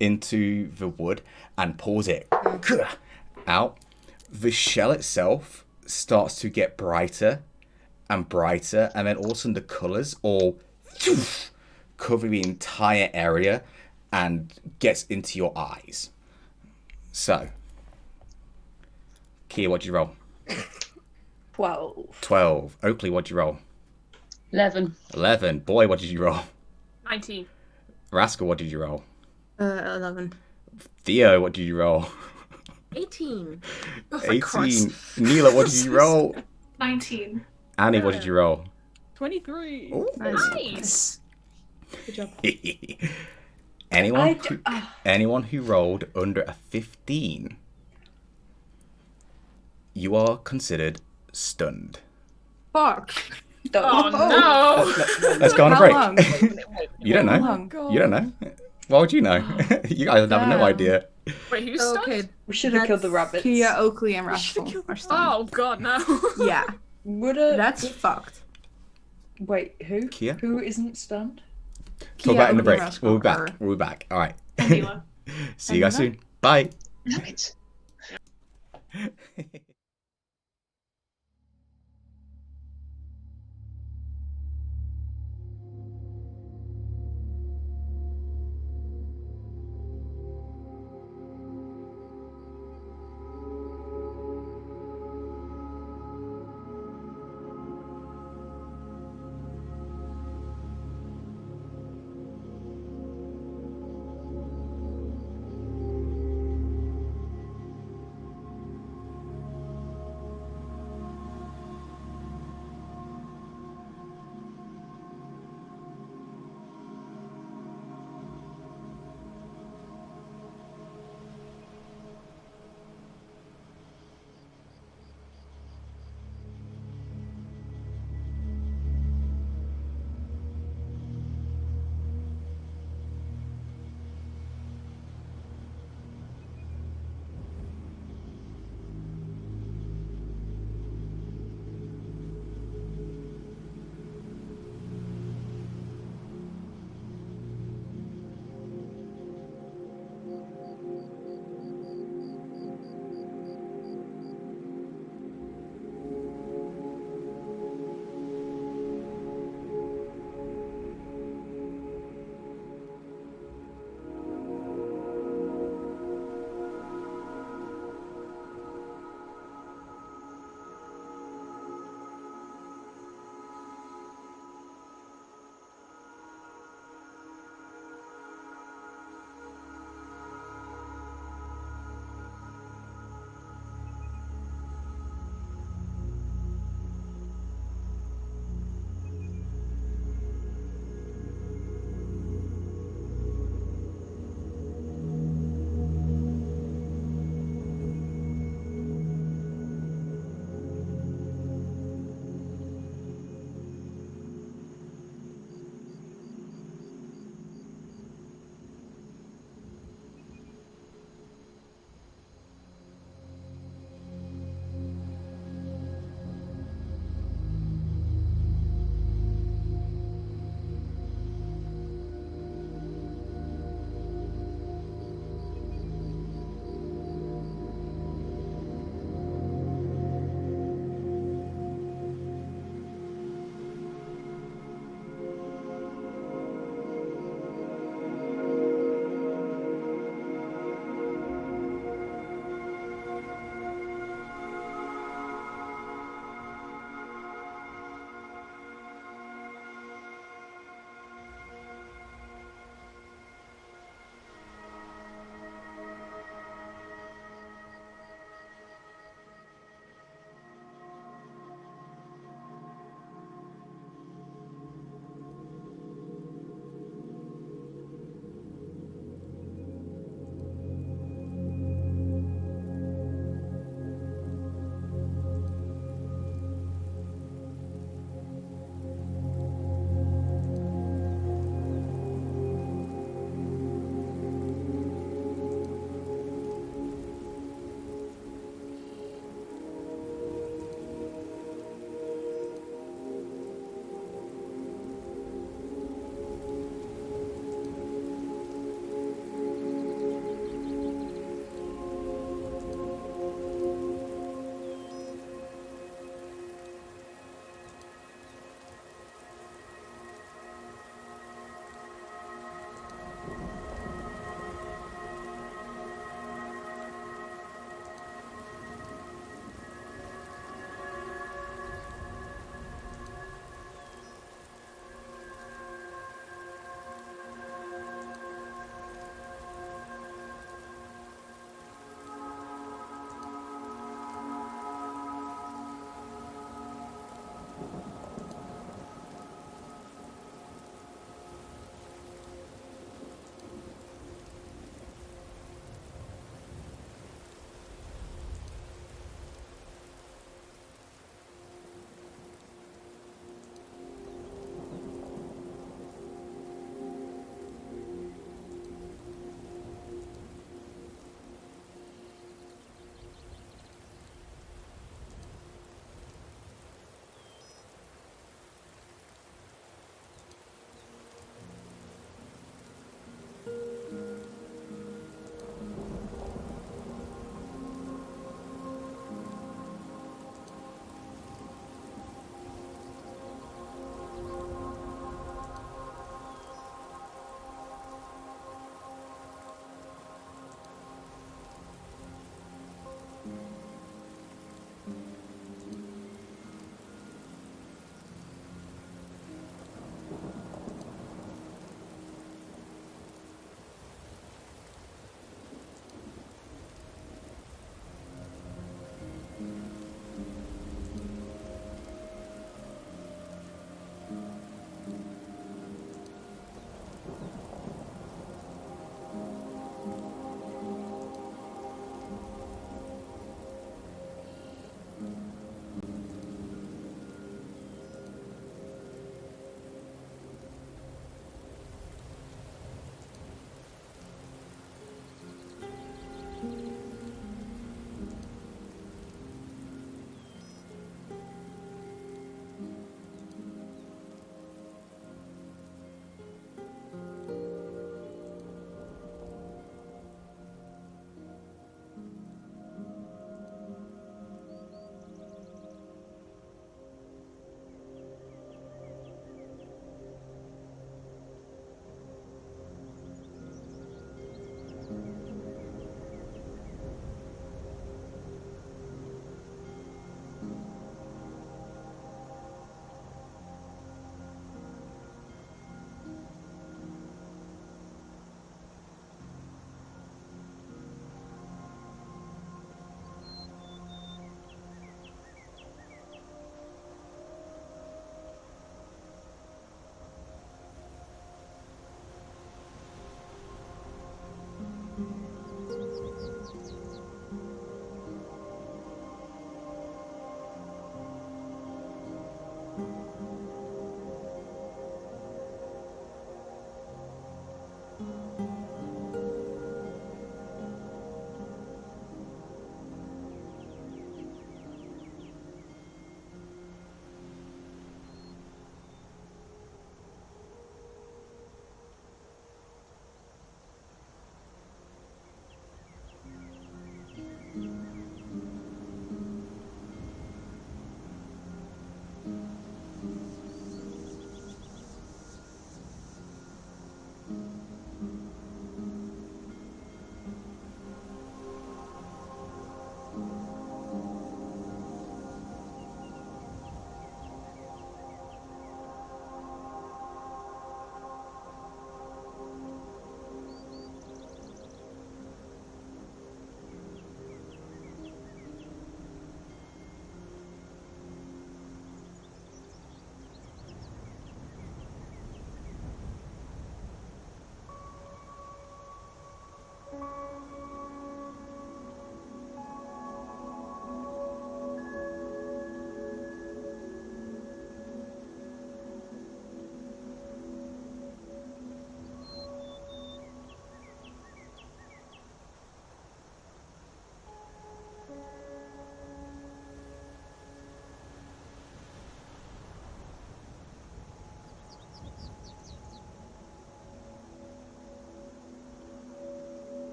Speaker 1: into the wood and pulls it out, the shell itself starts to get brighter and brighter, and then all of a sudden the colours all cover the entire area and gets into your eyes. So, Kia, what'd you roll?
Speaker 8: 12.
Speaker 1: 12. Oakley, what'd you roll?
Speaker 4: 11.
Speaker 1: 11. Boy, what did you roll?
Speaker 3: 19.
Speaker 1: Rascal, what did you roll?
Speaker 2: 11.
Speaker 1: Theo, what did you roll?
Speaker 6: 18.
Speaker 3: Oh, for
Speaker 1: 18.
Speaker 3: Christ.
Speaker 1: Neela, what did you roll?
Speaker 5: 19.
Speaker 1: Annie, what did you roll?
Speaker 7: 23.
Speaker 1: Ooh.
Speaker 3: Nice.
Speaker 7: Good job.
Speaker 1: Anyone who rolled under a 15, you are considered stunned.
Speaker 2: Fuck.
Speaker 3: Oh no!
Speaker 1: Let's go on a
Speaker 2: How
Speaker 1: break.
Speaker 2: long?
Speaker 1: You don't know.
Speaker 2: long?
Speaker 1: You don't know. Why would you know? You guys have no
Speaker 2: Damn.
Speaker 1: idea.
Speaker 3: Wait, who's stunned?
Speaker 2: Okay.
Speaker 8: We should have killed the
Speaker 6: That's-
Speaker 8: rabbits.
Speaker 2: Kia, Oakley, and Rascal are stunned.
Speaker 3: Oh god, no.
Speaker 2: Yeah.
Speaker 8: Would a...
Speaker 2: That's fucked.
Speaker 8: Wait, who?
Speaker 1: Kia?
Speaker 8: Who isn't stunned?
Speaker 1: Talk about it in the
Speaker 2: Oakley,
Speaker 1: break.
Speaker 2: Rascal
Speaker 1: We'll be back.
Speaker 2: are-
Speaker 1: We'll be back. All right.
Speaker 5: And Neela.
Speaker 1: See you guys soon. Bye.
Speaker 4: Damn it.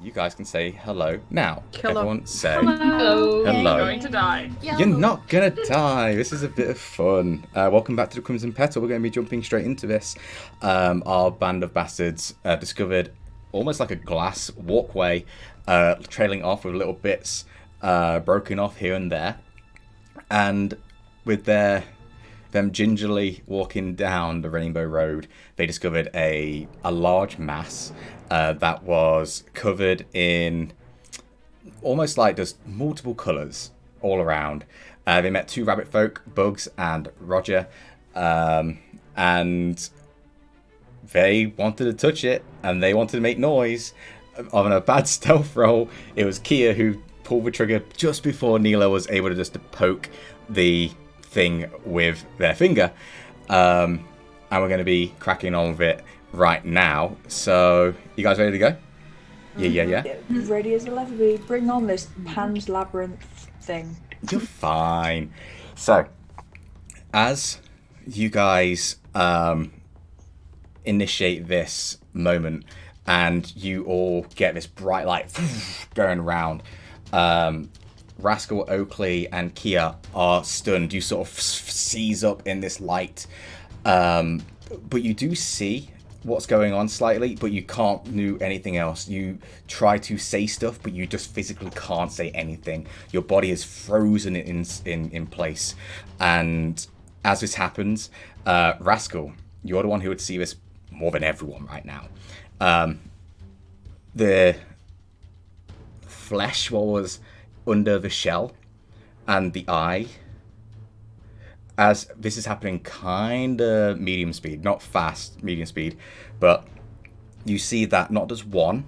Speaker 1: you guys can say hello now.
Speaker 2: Hello.
Speaker 1: Everyone say
Speaker 4: Hello.
Speaker 3: You're
Speaker 1: hello.
Speaker 3: going to die.
Speaker 1: You're not gonna die. This is a bit of fun. Welcome back to the Crimson Petal. We're going to be jumping straight into this. Our band of bastards discovered almost like a glass walkway, trailing off with little bits broken off here and there, and with them gingerly walking down the Rainbow Road, they discovered a large mass that was covered in almost like just multiple colours all around. They met 2 rabbit folk, Bugs and Roger, and they wanted to touch it, and they wanted to make noise. On a bad stealth roll, it was Kia who pulled the trigger just before Neela was able to just poke the thing with their finger. And we're going to be cracking on with it right now. So, you guys ready to go? Yeah.
Speaker 8: Ready as I'll ever be. Bring on this Pan's Labyrinth thing.
Speaker 1: You're fine. So, as you guys initiate this moment, and you all get this bright light going around, Rascal, Oakley, and Kia are stunned. You sort of seize up in this light, but you do see what's going on slightly, but you can't do anything else. You try to say stuff, but you just physically can't say anything. Your body is frozen in place. And as this happens, Rascal, you're the one who would see this more than everyone right now. The flesh was under the shell and the eye, as this is happening kind of medium speed, not fast, medium speed, but you see that not just 1,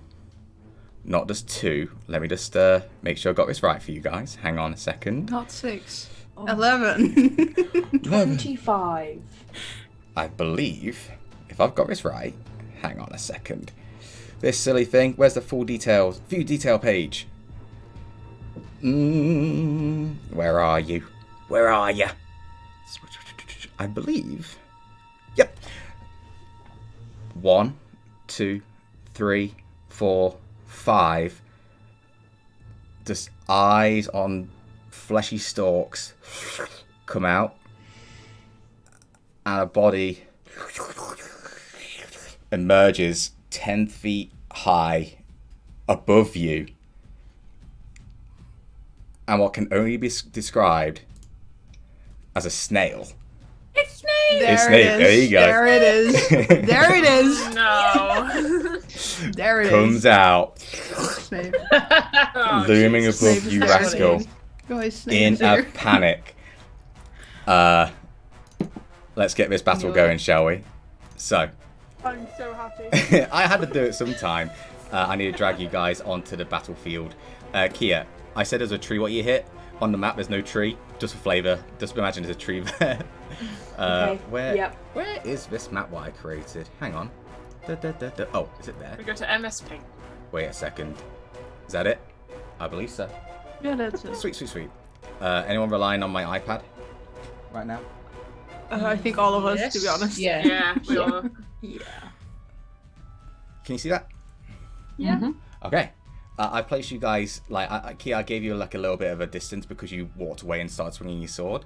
Speaker 1: not just 2, let me just make sure I got this right for you guys, hang on a second.
Speaker 2: Not 6. 11.
Speaker 8: 25.
Speaker 1: I believe, if I've got this right, hang on a second, this silly thing, where's the full details, view detail page? Where are you? Where are you? I believe. Yep. 1, 2, 3, 4, 5. Just eyes on fleshy stalks come out, and a body emerges 10 feet high above you. And what can only be described as a snail.
Speaker 2: It's Snape!
Speaker 1: There you go.
Speaker 2: There it is. There it is.
Speaker 3: No.
Speaker 2: There it is.
Speaker 1: Comes out,
Speaker 2: Snape.
Speaker 3: Oh,
Speaker 1: looming
Speaker 3: Jesus.
Speaker 1: above
Speaker 2: Snape
Speaker 1: you,
Speaker 2: is
Speaker 1: Rascal,
Speaker 2: Guys, Snape
Speaker 1: in
Speaker 2: is
Speaker 1: a
Speaker 2: here.
Speaker 1: panic. Let's get this battle going, shall we? So,
Speaker 6: I'm so happy.
Speaker 1: I had to do it sometime. I need to drag you guys onto the battlefield. Kia, I said there's a tree what you hit. On the map, there's no tree. Just for flavour. Just imagine there's a tree there.
Speaker 8: Okay.
Speaker 1: Where is this map what I created? Hang on. Oh, is it there?
Speaker 3: We go to MSP.
Speaker 1: Wait a second. Is that it? I believe so.
Speaker 2: Yeah, that's it.
Speaker 1: Sweet. Anyone relying on my iPad right now?
Speaker 2: I think all of us, to be honest.
Speaker 4: Yeah.
Speaker 3: Yeah, we are.
Speaker 2: Yeah.
Speaker 1: Can you see that?
Speaker 5: Yeah.
Speaker 1: Okay. I placed you guys, like, Kia, I gave you like a little bit of a distance because you walked away and started swinging your sword.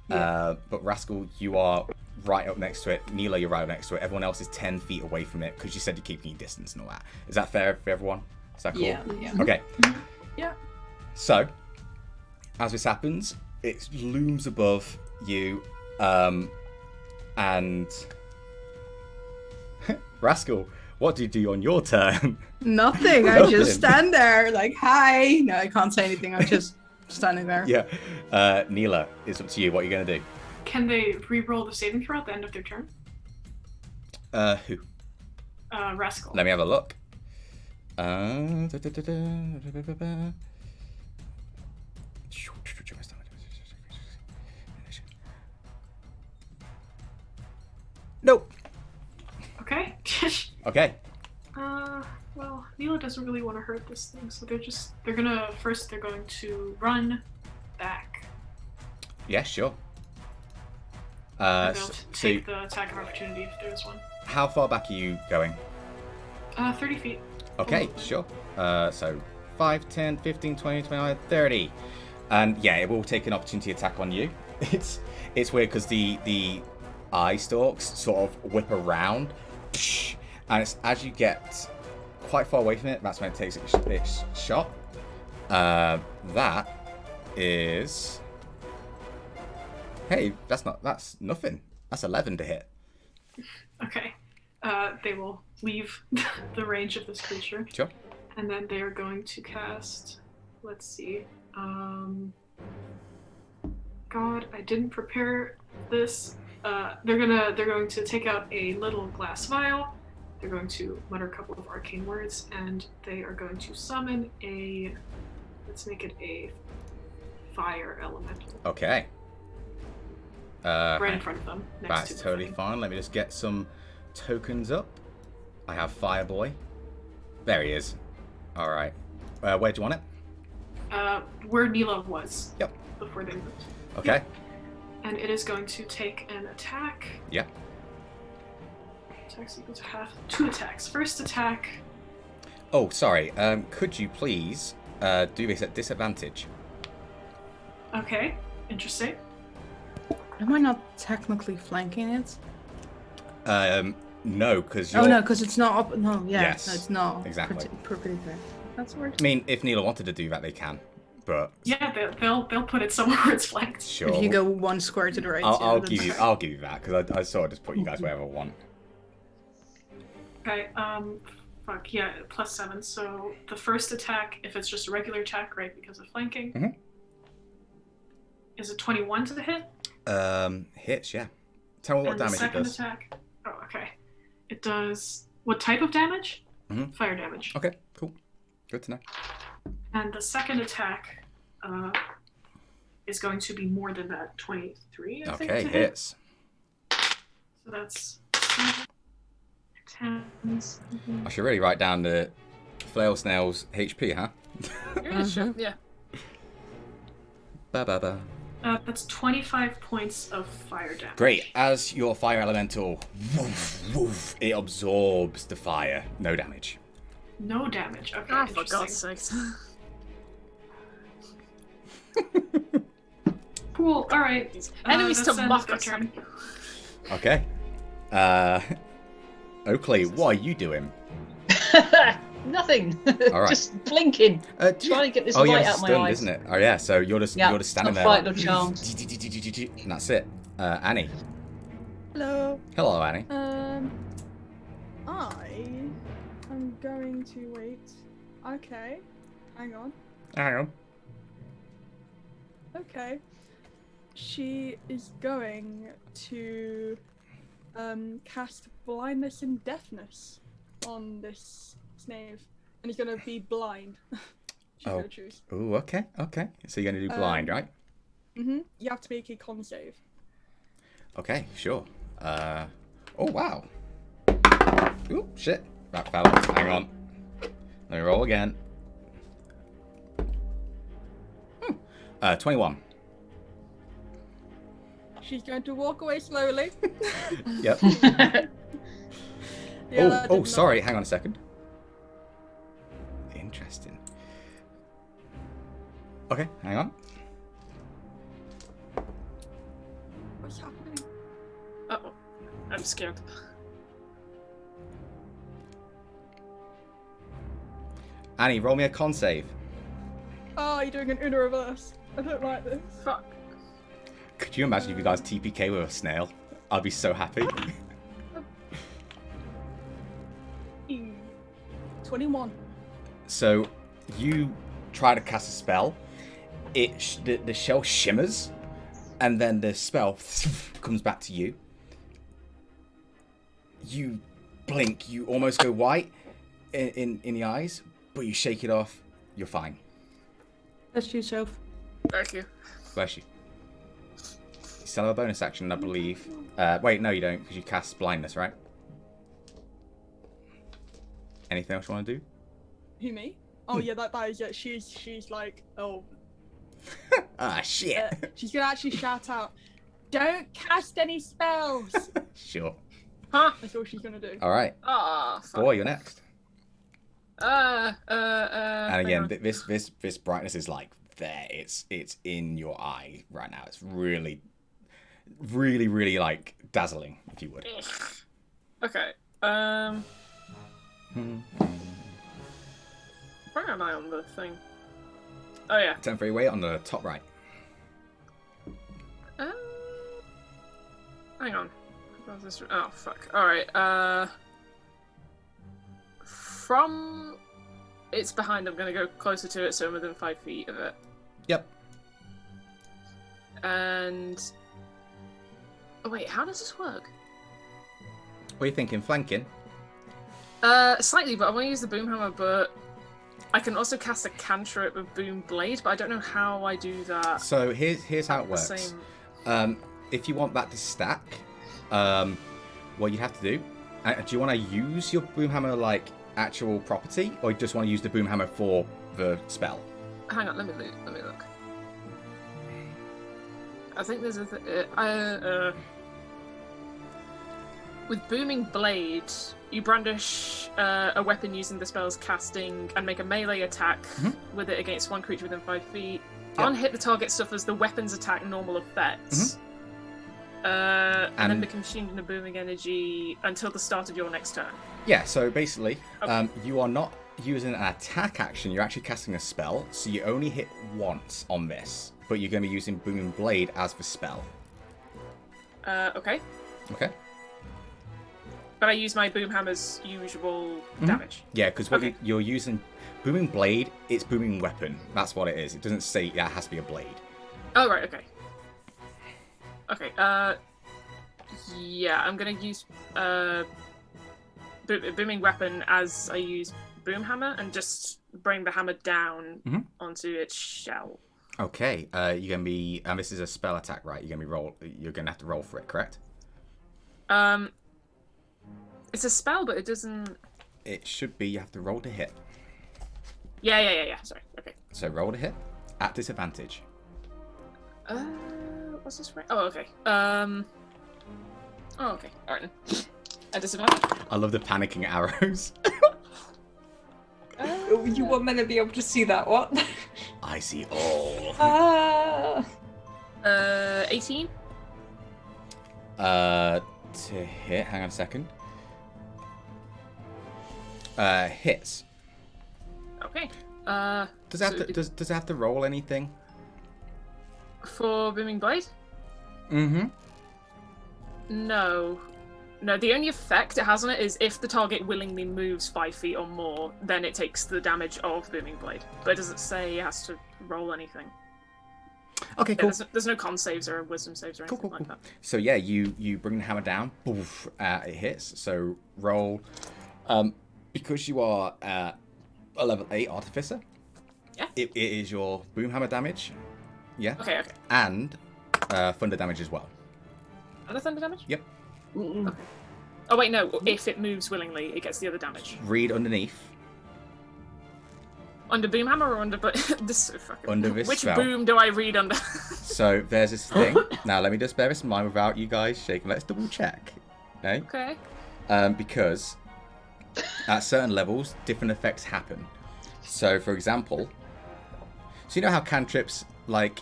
Speaker 1: But Rascal, you are right up next to it. Neela, you're right up next to it. Everyone else is 10 feet away from it because you said you're keeping your distance and all that. Is that fair for everyone? Is that cool?
Speaker 8: Yeah.
Speaker 1: Okay.
Speaker 2: Yeah.
Speaker 1: So, as this happens, it looms above you, and Rascal, what do you do on your turn?
Speaker 2: Nothing. I just stand there like, hi. No, I can't say anything. I'm just standing there.
Speaker 1: Yeah. Neela, it's up to you. What are you going to do?
Speaker 5: Can they re-roll the saving throw at the end of their turn?
Speaker 1: Who?
Speaker 5: Rascal.
Speaker 1: Let me have a look. Nope.
Speaker 5: Okay.
Speaker 1: Okay.
Speaker 5: Well, Neela doesn't really want to hurt this thing, so they're going to run back.
Speaker 1: Yeah, sure.
Speaker 5: And they'll
Speaker 1: So,
Speaker 5: take the attack of opportunity if there's one.
Speaker 1: how far back are you going?
Speaker 5: 30 feet.
Speaker 1: Okay, sure. So 5, 10, 15, 20, 25, 30. And yeah, it will take an opportunity attack on you. It's weird because the eye stalks sort of whip around. And it's as you get quite far away from it, that's when it takes its shot. That is... Hey, that's nothing. That's 11 to hit.
Speaker 5: Okay. They will leave the range of this creature.
Speaker 1: Sure.
Speaker 5: And then they are going to cast, let's see. God, I didn't prepare this. They're going to take out a little glass vial. They're going to mutter a couple of arcane words, and they are going to summon a, let's make it a fire elemental.
Speaker 1: Okay.
Speaker 5: Right in front of them.
Speaker 1: That's totally fine. Let me just get some tokens up. I have Fireboy. There he is. All right. Where do you want it?
Speaker 5: Where Neela was.
Speaker 1: Yep.
Speaker 5: Before they moved.
Speaker 1: Okay.
Speaker 5: Yep. And it is going to take an attack.
Speaker 1: Yep.
Speaker 5: Attacks equal to half. 2 attacks. First attack.
Speaker 1: Oh, sorry. Could you please do this at disadvantage?
Speaker 5: Okay. Interesting.
Speaker 2: Am I not technically flanking it?
Speaker 1: No, because
Speaker 2: Oh no, because it's not up. No, yeah,
Speaker 1: Yes,
Speaker 2: no, it's not.
Speaker 1: exactly.
Speaker 2: Perpendicular. That's weird.
Speaker 1: I mean, if Neela wanted to do that, they can. But
Speaker 5: Yeah, they'll put it somewhere where it's flanked.
Speaker 1: sure.
Speaker 2: If you go 1 square to the right,
Speaker 1: I'll give you that because I sort of just put you guys wherever I want.
Speaker 5: Okay. Fuck yeah, +7. So the first attack, if it's just a regular attack, right, because of flanking, is it 21 to the hit?
Speaker 1: Hits, yeah. Tell me what damage it does.
Speaker 5: Second attack. Oh, okay. It does what type of damage? Fire damage.
Speaker 1: Okay, cool. Good to know.
Speaker 5: And the second attack is going to be more than that, 23, I think.
Speaker 1: Okay,
Speaker 5: to
Speaker 1: hits.
Speaker 5: Hit. So that's 10.
Speaker 1: I should really write down the flail snail's HP, huh?
Speaker 3: Yeah, sure. Yeah.
Speaker 1: Ba.
Speaker 5: That's 25 points of fire damage.
Speaker 1: Great. As your fire elemental, it absorbs the fire. No damage.
Speaker 5: No damage. Okay,
Speaker 3: Oh, for
Speaker 5: interesting.
Speaker 3: God's sakes.
Speaker 5: Cool, alright.
Speaker 3: Enemies to
Speaker 5: that's
Speaker 3: mock
Speaker 5: their
Speaker 3: us.
Speaker 5: turn.
Speaker 1: Okay. Oakley, what are you doing?
Speaker 4: Nothing.
Speaker 1: All right.
Speaker 4: Just blinking. Trying to get this light out my
Speaker 1: stunned,
Speaker 4: eyes.
Speaker 1: isn't it? Oh yeah. So you're just standing there.
Speaker 4: Fight
Speaker 1: like,
Speaker 4: no charms.
Speaker 1: and that's it. Annie.
Speaker 7: Hello.
Speaker 1: Hello, Annie.
Speaker 7: I'm going to wait. Okay. Hang on.
Speaker 1: Hang on.
Speaker 7: Okay. She is going to cast blindness and deafness on this knave, and he's gonna be blind. She's gonna choose.
Speaker 1: Ooh, okay. So you're gonna do blind, right?
Speaker 7: You have to make a con save.
Speaker 1: Okay, sure. Oh wow. Ooh, shit. That fell off. Hang on. Let me roll again. 21.
Speaker 7: She's going to walk away slowly.
Speaker 1: Yep.
Speaker 7: Yeah,
Speaker 1: sorry. Hang on a second. Interesting. Okay, hang on.
Speaker 7: What's happening?
Speaker 3: Uh-oh. I'm scared.
Speaker 1: Annie, roll me a con save.
Speaker 7: Oh, you're doing an Uno reverse. I don't like this.
Speaker 3: Fuck.
Speaker 1: Could you imagine if you guys TPK with a snail? I'd be so happy.
Speaker 7: 21.
Speaker 1: So, you try to cast a spell. The shell shimmers, and then the spell comes back to you. You blink. You almost go white in the eyes, but you shake it off. You're fine.
Speaker 2: That's you, Soph.
Speaker 3: Thank you.
Speaker 1: Bless you. You still have a bonus action, I believe. Wait, no, you don't, because you cast blindness, right? Anything else you want to do?
Speaker 7: Who, me? Oh yeah, that is it. She's like, oh.
Speaker 1: Ah, shit.
Speaker 7: She's gonna actually shout out, "Don't cast any spells!"
Speaker 1: Sure.
Speaker 3: Huh?
Speaker 7: That's all she's gonna do.
Speaker 1: All right.
Speaker 3: Ah, fuck.
Speaker 1: Boy, you're next. And again, this brightness is like there. It's in your eye right now. It's really, really, really like dazzling, if you would.
Speaker 3: Okay. Where am I on the thing? Oh yeah.
Speaker 1: Temporary weight on the top right.
Speaker 3: Hang on. Oh fuck. All right. From it's behind. I'm gonna go closer to it, so I'm within 5 feet of it.
Speaker 1: Yep.
Speaker 3: And oh wait, how does this work?
Speaker 1: What are you thinking? Flanking?
Speaker 3: Slightly, but I want to use the boom hammer, but I can also cast a cantrip of boom blade, but I don't know how I do that.
Speaker 1: So here's how it works. If you want that to stack, what you have to do, do you want to use your boom hammer like actual property, or you just want to use the boom hammer for the spell?
Speaker 3: Hang on, let me look. I think there's with booming blade, you brandish a weapon using the spell's casting and make a melee attack with it against one creature within 5 feet. Yep. On hit, the target suffers the weapon's attack normal effects. And then become consumed in a booming energy until the start of your next turn.
Speaker 1: Yeah, so basically, you are not using an attack action, you're actually casting a spell, so you only hit once on this, but you're going to be using Booming Blade as the spell.
Speaker 3: Okay.
Speaker 1: Okay.
Speaker 3: But I use my boom hammer's usual damage.
Speaker 1: Yeah, because you're using Booming Blade, it's Booming Weapon. That's what it is. It doesn't say it has to be a blade.
Speaker 3: Oh, right, okay. Okay, yeah, I'm gonna use Booming Weapon as I use Boom Hammer and just bring the hammer down onto its shell.
Speaker 1: Okay, you're gonna be, and this is a spell attack, right? You're gonna have to roll for it, correct?
Speaker 3: It's a spell, but it doesn't.
Speaker 1: It should be. You have to roll to hit.
Speaker 3: Yeah. Sorry. Okay.
Speaker 1: So roll to hit at disadvantage.
Speaker 3: What's this? Oh, okay. Oh, okay. All right. At disadvantage.
Speaker 1: I love the panicking arrows.
Speaker 8: You were meant to be able to see that. What?
Speaker 1: I see all.
Speaker 3: 18.
Speaker 1: To hit. Hang on a second. Hits.
Speaker 3: Okay.
Speaker 1: Does it have to roll anything?
Speaker 3: For Booming Blade?
Speaker 1: Mm-hmm.
Speaker 3: No, the only effect it has on it is if the target willingly moves 5 feet or more, then it takes the damage of Booming Blade. But it doesn't say it has to roll anything.
Speaker 1: Okay, cool.
Speaker 3: There's no con saves or wisdom saves or anything like that.
Speaker 1: So yeah, you bring the hammer down, poof, it hits. So roll, because you are a level 8 artificer.
Speaker 3: Yeah.
Speaker 1: It is your boom hammer damage. Yeah.
Speaker 3: Okay.
Speaker 1: And thunder damage as well.
Speaker 3: Other thunder damage?
Speaker 1: Yep.
Speaker 3: Okay. Oh wait, no. If it moves willingly, it gets the other damage.
Speaker 1: Read underneath.
Speaker 3: Under boom hammer or under this?
Speaker 1: Under this
Speaker 3: Which
Speaker 1: spell.
Speaker 3: boom do I read under?
Speaker 1: So there's this thing. Now let me just bear this in mind without you guys shaking. Let's double check. Okay. Because at certain levels, different effects happen. So for example, so you know how cantrips, like,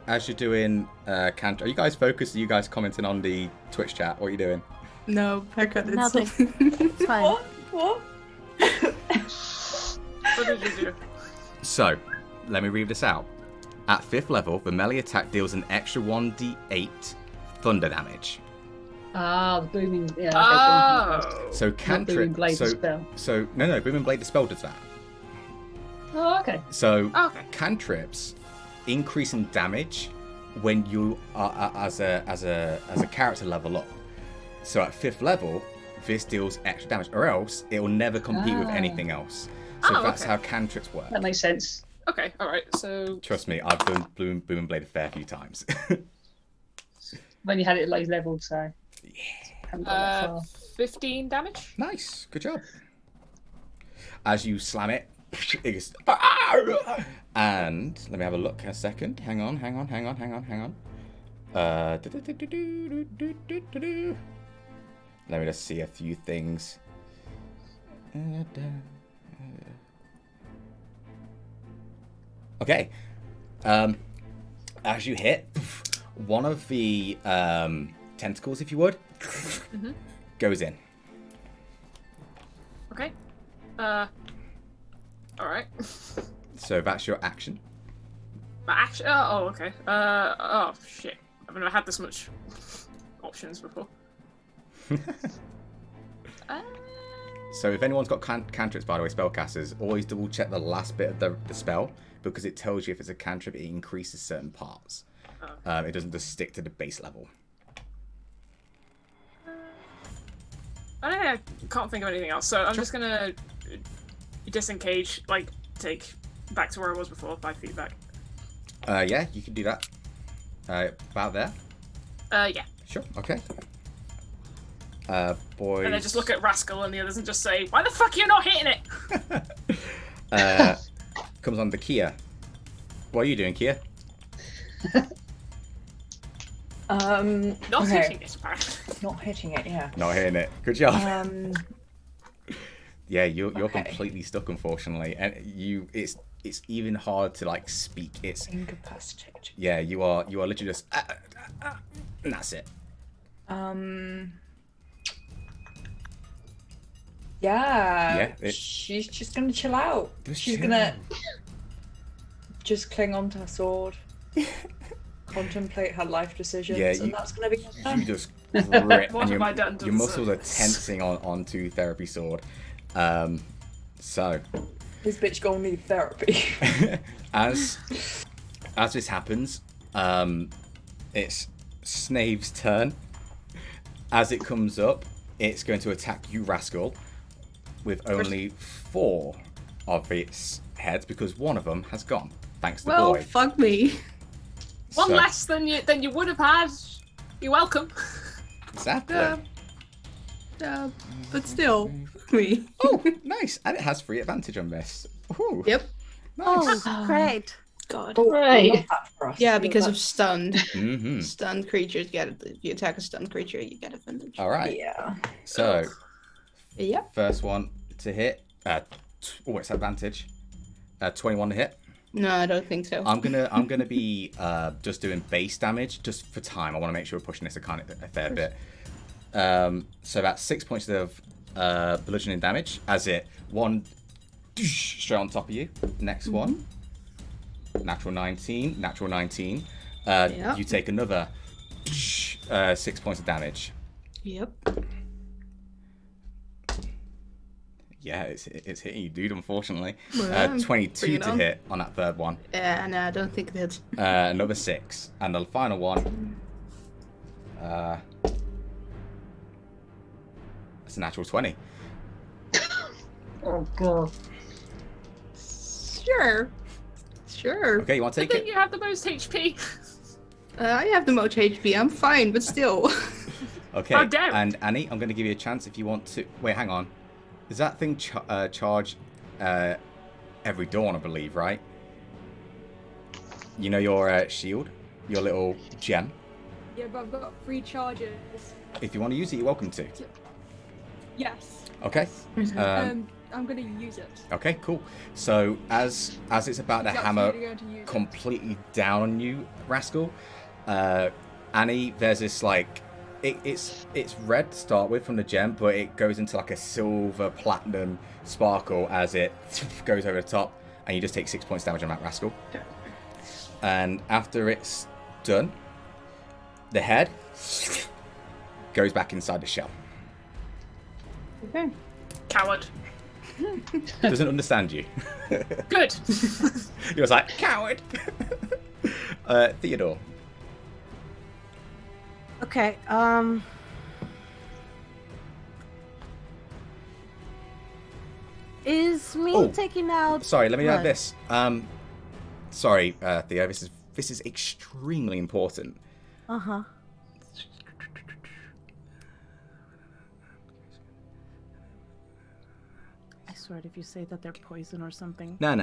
Speaker 1: as you're doing are you guys focused? Are you guys commenting on the Twitch chat? What are you doing?
Speaker 9: No, haircut.
Speaker 6: Nothing. It's fine.
Speaker 8: What?
Speaker 3: What did you do?
Speaker 1: So, let me read this out. At 5th level, the melee attack deals an extra 1d8 thunder damage.
Speaker 4: The booming. Yeah.
Speaker 3: Oh.
Speaker 1: So cantrip.
Speaker 4: Booming Blade spell.
Speaker 1: So no, Booming Blade the spell does that.
Speaker 4: Oh, okay.
Speaker 1: So cantrips increase in damage when you are as a character level up. So at 5th level, this deals extra damage, or else it will never compete with anything else. So that's how cantrips work.
Speaker 4: That makes sense.
Speaker 3: Okay, alright, so...
Speaker 1: Trust me, I've done Booming Blade a fair few times.
Speaker 4: When you had it at low level, so...
Speaker 3: Yeah. 15 damage?
Speaker 1: Nice, good job. As you slam it, it goes... And, let me have a look a second. Hang on. Let me just see a few things. Okay. As you hit, one of the tentacles, if you would, goes in.
Speaker 3: Okay. All right.
Speaker 1: So that's your action.
Speaker 3: Actually, oh, okay. Oh shit. I've never had this much options before.
Speaker 1: So if anyone's got cantrips, by the way, spellcasters, always double check the last bit of the spell, because it tells you if it's a cantrip, it increases certain parts. It doesn't just stick to the base level.
Speaker 3: I can't think of anything else, so I'm just gonna disengage, like, take back to where I was before, 5 feet back.
Speaker 1: Yeah, you can do that. About there?
Speaker 3: Yeah.
Speaker 1: Sure, okay. Boys...
Speaker 3: And then just look at Rascal and the others and just say, why the fuck are you not hitting it?
Speaker 1: Comes on the Kia. What are you doing, Kia?
Speaker 3: Not
Speaker 8: okay.
Speaker 3: hitting it, apparently.
Speaker 8: Not hitting it, yeah.
Speaker 1: Not hitting it. Good job. Yeah, you're
Speaker 8: Okay.
Speaker 1: completely stuck, unfortunately, and it's even hard to like speak. It's
Speaker 8: Incapacitated.
Speaker 1: yeah, you are literally just and that's it.
Speaker 8: Yeah.
Speaker 1: Yeah,
Speaker 8: She's just gonna chill out.
Speaker 1: Just
Speaker 8: She's
Speaker 1: chill.
Speaker 8: gonna just cling on to her sword, contemplate her life decisions,
Speaker 1: Yeah,
Speaker 8: and that's gonna be her turn.
Speaker 1: You just grip,
Speaker 3: What
Speaker 1: and
Speaker 3: have I done to
Speaker 1: your muscles are
Speaker 3: deserve this?
Speaker 1: tensing onto therapy sword. So
Speaker 8: This bitch gonna need therapy.
Speaker 1: as this happens, it's Snave's turn. As it comes up, it's going to attack you, Rascal, with only 4 of its heads because one of them has gone, thanks to
Speaker 9: Well,
Speaker 1: Boyd.
Speaker 9: fuck me.
Speaker 3: One
Speaker 1: So-
Speaker 3: less than you would have had. You're welcome.
Speaker 1: Exactly.
Speaker 9: But still, fuck me.
Speaker 1: Oh, nice. And it has free advantage on this. Ooh,
Speaker 9: Yep.
Speaker 1: nice.
Speaker 6: Oh, great.
Speaker 7: God.
Speaker 8: Oh,
Speaker 4: Right.
Speaker 8: I love that for us.
Speaker 9: Yeah,
Speaker 8: I love
Speaker 9: because
Speaker 8: that.
Speaker 9: of stunned.
Speaker 1: Mm-hmm.
Speaker 9: Stunned creatures get it. If you attack a stunned creature, you get advantage.
Speaker 1: All right.
Speaker 8: Yeah.
Speaker 1: So,
Speaker 9: Yep.
Speaker 1: first one to hit. It's advantage. 21 to hit.
Speaker 9: No, I don't think so.
Speaker 1: I'm gonna be just doing base damage just for time. I want to make sure we're pushing this a fair bit. So that's 6 points of bludgeoning damage as it one straight on top of you. Next one, natural 19.
Speaker 9: Yeah.
Speaker 1: You take another 6 points of damage.
Speaker 9: Yep.
Speaker 1: Yeah, it's hitting you, dude. Unfortunately,
Speaker 9: Well,
Speaker 1: 22
Speaker 9: bring it
Speaker 1: to
Speaker 9: on.
Speaker 1: hit on that third one.
Speaker 9: Yeah, no, I don't think that.
Speaker 1: Another 6, and the final one. It's a natural 20.
Speaker 4: Oh god.
Speaker 9: Sure.
Speaker 1: Okay, you want to
Speaker 3: I
Speaker 1: take
Speaker 3: think
Speaker 1: it?
Speaker 3: you have the most HP.
Speaker 9: I have the most HP. I'm fine, but still.
Speaker 1: Okay,
Speaker 3: How dare it.
Speaker 1: and Annie, I'm going to give you a chance if you want to. Wait, hang on. Does that thing charge every dawn, I believe, right? You know your shield? Your little gem?
Speaker 7: Yeah, but I've got 3 charges.
Speaker 1: If you want to use it, you're welcome to.
Speaker 7: Yes.
Speaker 1: Okay.
Speaker 7: I'm gonna use it.
Speaker 1: Okay, cool. So as it's about to
Speaker 7: He's
Speaker 1: hammer
Speaker 7: absolutely going to use it.
Speaker 1: completely down on you, Rascal, Annie, there's this like it's red to start with from the gem, but it goes into like a silver platinum sparkle as it goes over the top, and you just take 6 points damage on that, Rascal. And after it's done, the head goes back inside the shell.
Speaker 9: Okay.
Speaker 3: Coward.
Speaker 1: Doesn't understand you.
Speaker 3: Good.
Speaker 1: He was like, coward. Theodore.
Speaker 6: Okay, is me
Speaker 1: Oh,
Speaker 6: taking out...
Speaker 1: Sorry, let me add
Speaker 6: What?
Speaker 1: this. Sorry, Theo. This is extremely important.
Speaker 6: Uh-huh. I swear, if you say that they're poison or something...
Speaker 1: No.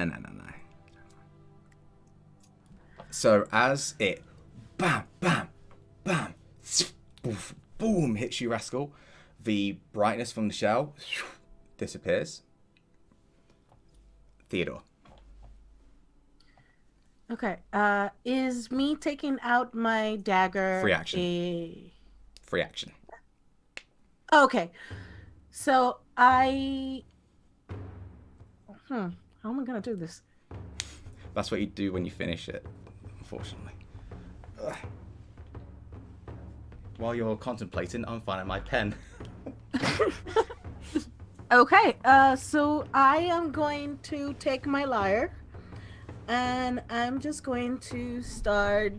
Speaker 1: So as it bam, bam, bam, boof, boom hits you, Rascal, the brightness from the shell disappears. Theodore.
Speaker 6: Okay. Is me taking out my dagger
Speaker 1: Free action.
Speaker 6: a...
Speaker 1: Free action.
Speaker 6: Okay. So I... How am I gonna do this?
Speaker 1: That's what you do when you finish it, unfortunately. Ugh. While you're contemplating, I'm finding my pen.
Speaker 6: Okay, so I am going to take my lyre and I'm just going to start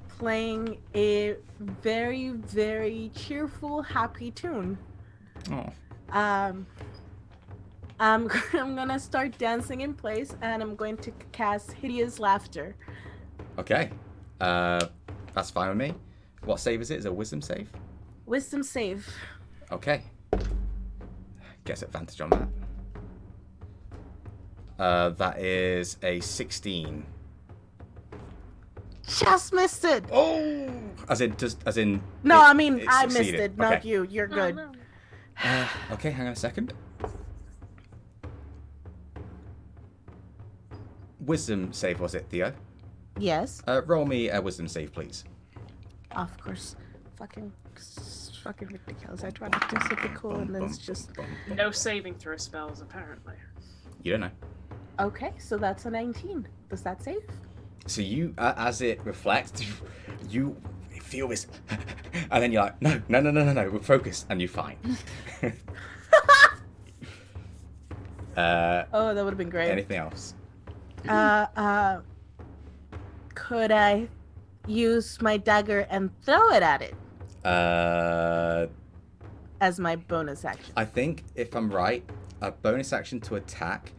Speaker 6: playing a very, very cheerful, happy tune.
Speaker 1: Oh.
Speaker 6: I'm gonna start dancing in place and I'm going to cast Hideous Laughter.
Speaker 1: Okay. That's fine with me. What save is it? Is it a wisdom save?
Speaker 6: Wisdom save.
Speaker 1: Okay. Gets advantage on that. That is a 16.
Speaker 6: Just missed it.
Speaker 1: Oh! As in.
Speaker 6: No, I mean
Speaker 1: it
Speaker 6: I missed
Speaker 1: succeeded.
Speaker 6: it, not
Speaker 1: Okay.
Speaker 6: you. You're good.
Speaker 5: No.
Speaker 1: Okay, hang on a second. Wisdom save, was it, Theo?
Speaker 6: Yes.
Speaker 1: Roll me a wisdom save, please.
Speaker 6: Of course. Fucking ridiculous. I try to do something cool and then it's just...
Speaker 3: No saving throw spells, apparently.
Speaker 1: You don't know.
Speaker 6: Okay, so that's a 19. Does that save?
Speaker 1: So you, as it reflects, you feel this, and then you're like, no, we're focused, and you're fine.
Speaker 6: Oh, that would have been great.
Speaker 1: Anything else?
Speaker 6: Could I use my dagger and throw it at it as my bonus action?
Speaker 1: I think, if I'm right, a bonus action to attack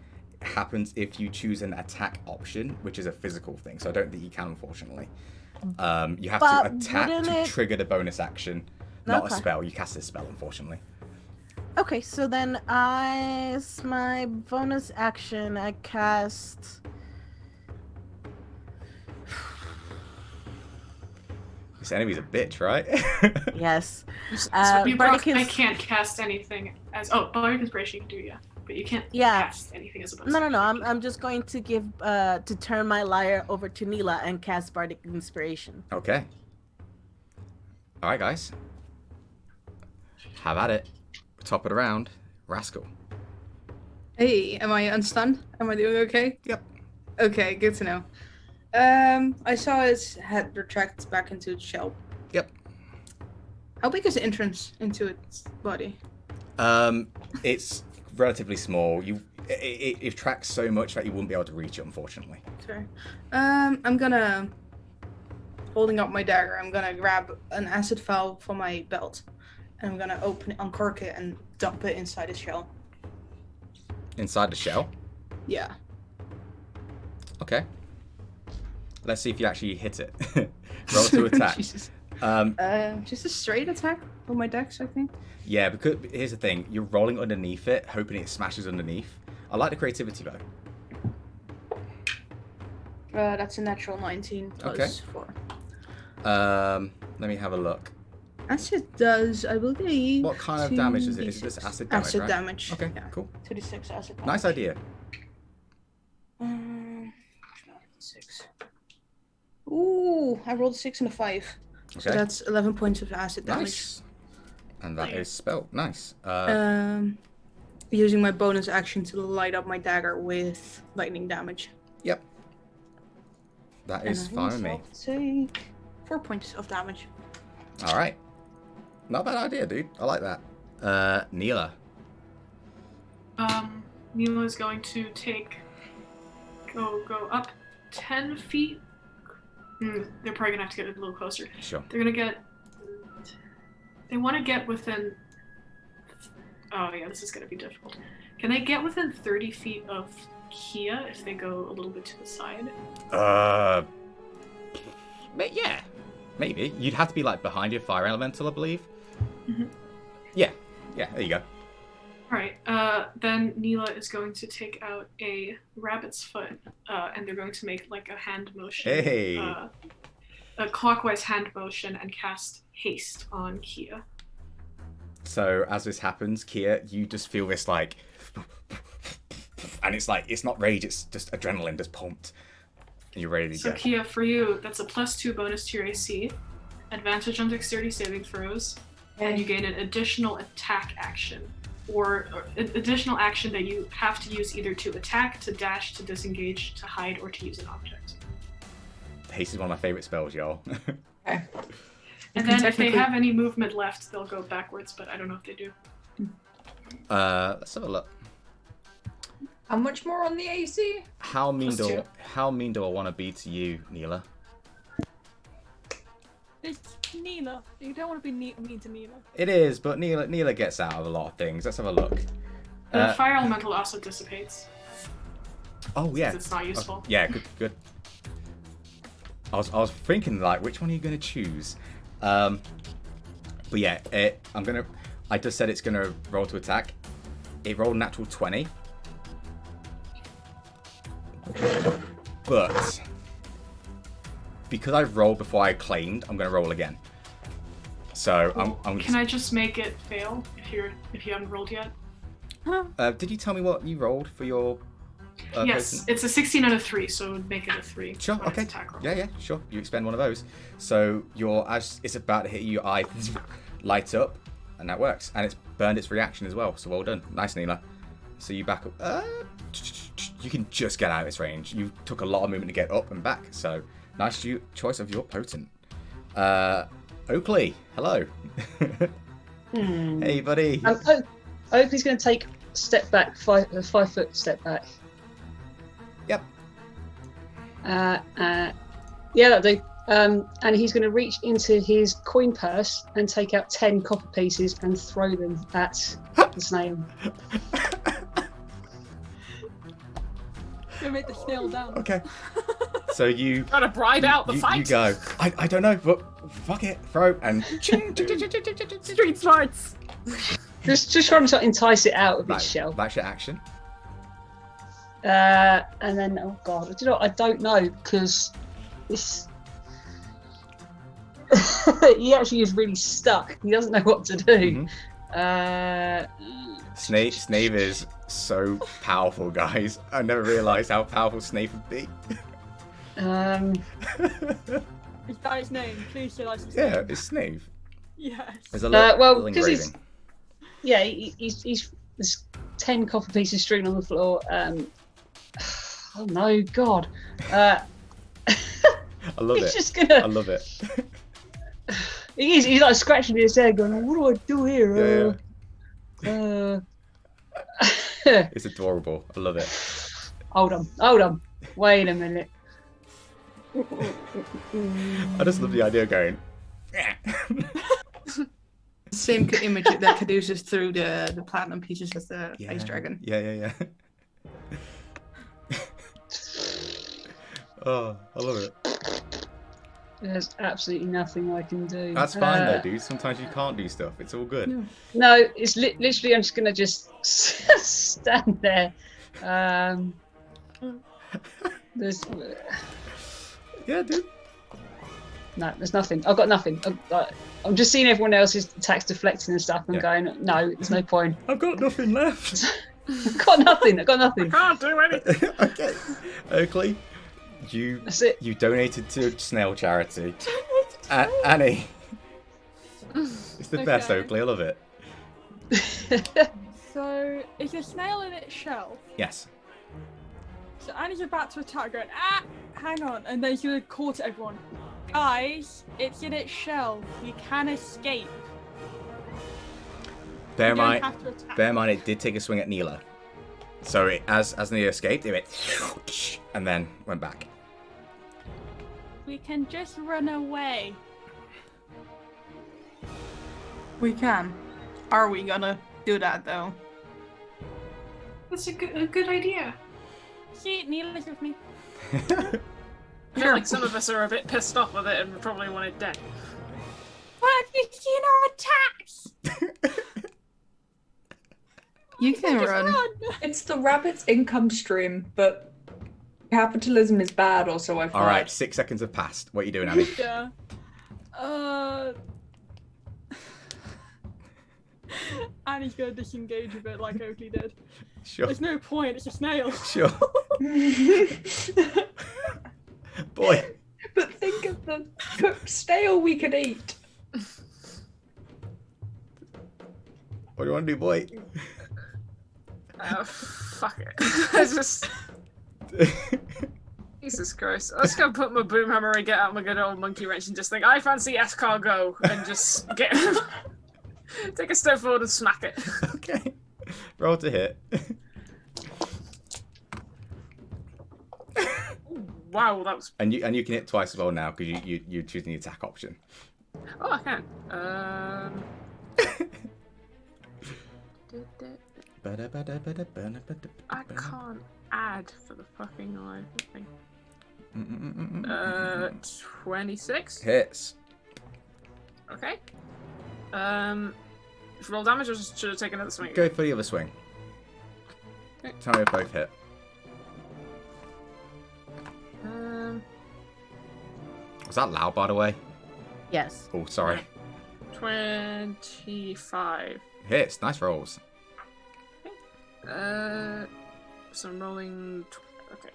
Speaker 1: happens if you choose an attack option, which is a physical thing. So I don't think you can, unfortunately. You have to attack to trigger the bonus action, not a spell. You cast a spell, unfortunately.
Speaker 6: Okay, so then as my bonus action, I cast...
Speaker 1: This enemy's a bitch, right?
Speaker 6: Yes.
Speaker 5: I can't cast anything as... Oh, Bardic Inspiration you can do, yeah. But you can't cast anything as a bonus.
Speaker 6: No. I'm just going to give to turn my lyre over to Neela and cast Bardic Inspiration.
Speaker 1: Okay. All right, guys. Have at it. Top of the round, Rascal.
Speaker 2: Hey, am I unstunned? Am I doing okay?
Speaker 1: Yep.
Speaker 2: Okay, good to know. I saw his head retract back into its shell.
Speaker 1: Yep.
Speaker 2: How big is the entrance into its body?
Speaker 1: It's relatively small. It tracks so much that you wouldn't be able to reach it, unfortunately.
Speaker 2: Sorry. I'm gonna, holding up my dagger, I'm gonna grab an acid vial from my belt, and I'm gonna uncork it and dump it inside the shell.
Speaker 1: Inside the shell?
Speaker 2: Yeah.
Speaker 1: Okay. Let's see if you actually hit it. Roll to attack.
Speaker 2: Jesus. Just a straight attack with my dex, I think.
Speaker 1: Yeah, because here's the thing. You're rolling underneath it, hoping it smashes underneath. I like the creativity, though.
Speaker 2: That's a natural 19 plus 4.
Speaker 1: Let me have a look.
Speaker 2: Acid does, I believe...
Speaker 1: What kind of damage is it? Is it just acid damage,
Speaker 2: Acid
Speaker 1: right?
Speaker 2: damage.
Speaker 1: Okay,
Speaker 2: yeah.
Speaker 1: cool.
Speaker 2: 2d6 acid damage.
Speaker 1: Nice idea.
Speaker 2: 6. Ooh, I rolled a 6 and a 5.
Speaker 1: Okay.
Speaker 2: So that's 11 points of acid damage.
Speaker 1: Nice. And that is spelled. Nice.
Speaker 2: Using my bonus action to light up my dagger with lightning damage.
Speaker 1: Yep. That is fine with me.
Speaker 2: Take 4 points of damage.
Speaker 1: All right. Not a bad idea, dude. I like that. Neela.
Speaker 5: Neela is going to go up 10 feet. They're probably gonna have to get a little closer.
Speaker 1: Sure.
Speaker 5: They're gonna get. They want to get within. Oh yeah, this is gonna be difficult. Can they get within 30 feet of Kia if they go a little bit to the side?
Speaker 1: Yeah, maybe. You'd have to be like behind your fire elemental, I believe.
Speaker 5: Mm-hmm.
Speaker 1: Yeah, there you go.
Speaker 5: Alright, then Neela is going to take out a rabbit's foot, and they're going to make like a hand motion.
Speaker 1: Hey!
Speaker 5: A clockwise hand motion and cast haste on Kia.
Speaker 1: So as this happens, Kia, you just feel this like... And it's like, it's not rage, it's just adrenaline just pumped. and you're ready to
Speaker 5: So
Speaker 1: go.
Speaker 5: Kia, for you, that's a +2 bonus to your AC, advantage on dexterity saving throws, and you gain an additional attack action, or an additional action that you have to use either to attack, to dash, to disengage, to hide, or to use an object.
Speaker 1: Haste is one of my favorite spells, y'all.
Speaker 8: Okay.
Speaker 5: And then if they have any movement left, they'll go backwards, but I don't know if they do.
Speaker 1: Let's have a look.
Speaker 8: How much more on the AC?
Speaker 1: How mean
Speaker 5: +2.
Speaker 1: do I want to be to you, Neela?
Speaker 7: It's Neela. You don't want to be mean to Neela.
Speaker 1: It is, but Neela gets out of a lot of things. Let's have a look.
Speaker 5: The fire elemental also dissipates.
Speaker 1: Oh yeah.
Speaker 5: It's not useful.
Speaker 1: Yeah, good. I was thinking like, which one are you gonna choose? But yeah, I just said it's gonna roll to attack. It rolled natural 20. But because I rolled before I claimed, I'm gonna roll again. So I'm
Speaker 5: Can I just make it fail if you haven't rolled yet?
Speaker 1: did you tell me what you rolled for your
Speaker 5: Yes,
Speaker 1: potion?
Speaker 5: it's a 16 out of 3, so make it a 3.
Speaker 1: Sure,
Speaker 5: on its
Speaker 1: okay.
Speaker 5: attack roll.
Speaker 1: Yeah, sure. You expend one of those. So as it's about to hit you, your eye lights up, and that works. And it's burned its reaction as well, so well done. Nice, Neela. So you back up. You can just get out of its range. You took a lot of movement to get up and back, so nice choice of your potent. Oakley, hello. Hey, buddy.
Speaker 4: Oakley's going to take a step back, 5 foot step back.
Speaker 1: Yep.
Speaker 4: Yeah, that'll do. And he's going to reach into his coin purse and take out 10 copper pieces and throw them at the snail.
Speaker 7: Gonna make the snail down.
Speaker 1: Okay. So you
Speaker 3: Gotta bribe out the fight.
Speaker 1: You go. I don't know, but fuck it, throw and
Speaker 7: Street smarts.
Speaker 4: Just trying to entice it out of its shell.
Speaker 1: That's your action.
Speaker 4: And then, oh god, I don't know, because this. He actually is really stuck. He doesn't know what to do.
Speaker 1: Snave is so powerful, guys. I never realised how powerful Snave would be.
Speaker 7: Is that his name? Please say that's his
Speaker 1: Yeah,
Speaker 7: name.
Speaker 1: it's Snave.
Speaker 7: Yes.
Speaker 1: There's a little,
Speaker 4: well,
Speaker 1: little
Speaker 4: because
Speaker 1: engraving.
Speaker 4: he's there's 10 copper pieces strewn on the floor. Oh no, God.
Speaker 1: I love
Speaker 4: He's
Speaker 1: it.
Speaker 4: just gonna.
Speaker 1: I love it.
Speaker 4: He's like scratching his head, going, "What do I do here?"
Speaker 1: It's adorable. I love it.
Speaker 4: Hold on. Wait a minute.
Speaker 1: I just love the idea of going.
Speaker 9: Same image that caduces through the platinum pieces as the ice dragon.
Speaker 1: Yeah. Oh, I love it.
Speaker 4: There's absolutely nothing I can do.
Speaker 1: That's fine though, dude. Sometimes you can't do stuff. It's all good.
Speaker 4: No, it's literally I'm just gonna just stand there. There's
Speaker 1: Yeah, dude.
Speaker 4: no, there's nothing. I've got nothing. I'm just seeing everyone else's attacks deflecting and stuff. And going, no, there's no point.
Speaker 1: I've got nothing left.
Speaker 4: I've got nothing.
Speaker 3: Can't do anything.
Speaker 1: Okay. Oakley,
Speaker 4: That's it.
Speaker 1: you donated to snail charity. Annie. It's the best,
Speaker 7: Okay.
Speaker 1: Oakley. I love it.
Speaker 7: So, is a snail in its shell?
Speaker 1: Yes.
Speaker 7: So Annie's about to attack, going, hang on, and then she's gonna call to everyone, guys, it's in its shell. You can escape.
Speaker 1: Bear
Speaker 7: You
Speaker 1: in
Speaker 7: don't
Speaker 1: mind,
Speaker 7: have to attack.
Speaker 1: it did take a swing at Neela. So as Neela escaped, it went and then went back.
Speaker 7: We can just run away.
Speaker 9: We can. Are we gonna do that though?
Speaker 5: That's a good idea.
Speaker 7: See, Neela's with me.
Speaker 3: I feel like some of us are a bit pissed off with it and probably want it dead.
Speaker 7: What have you seen our attacks?
Speaker 9: You can
Speaker 7: Just
Speaker 9: run.
Speaker 8: It's the rabbit's income stream, but capitalism is bad also, I've heard.
Speaker 1: All right, 6 seconds have passed. What are you doing, Annie?
Speaker 7: Yeah. Annie's gonna disengage a bit like Oakley did.
Speaker 1: Sure.
Speaker 7: There's no point, it's a snail.
Speaker 1: Sure. Boy.
Speaker 8: But think of the cooked snail we could eat.
Speaker 1: What do you want to do, boy?
Speaker 3: Fuck it. I just... Jesus Christ. I was gonna put my boom hammer and get out my good old monkey wrench and just think, I fancy escargot, and just get take a step forward and smack it.
Speaker 1: Okay. Roll to hit.
Speaker 3: Wow, that was...
Speaker 1: And you can hit twice as well now, because you're choosing the attack option.
Speaker 3: Oh, I can. I can't add for the fucking life thing. 26?
Speaker 1: Hits.
Speaker 3: Okay. Roll damage or should I take another swing?
Speaker 1: Go for the other swing.
Speaker 3: Okay.
Speaker 1: Tell me if both hit. Was that loud, by the way?
Speaker 6: Yes.
Speaker 1: Oh, sorry.
Speaker 3: 25.
Speaker 1: Hits. Nice rolls.
Speaker 3: So I'm rolling... Okay.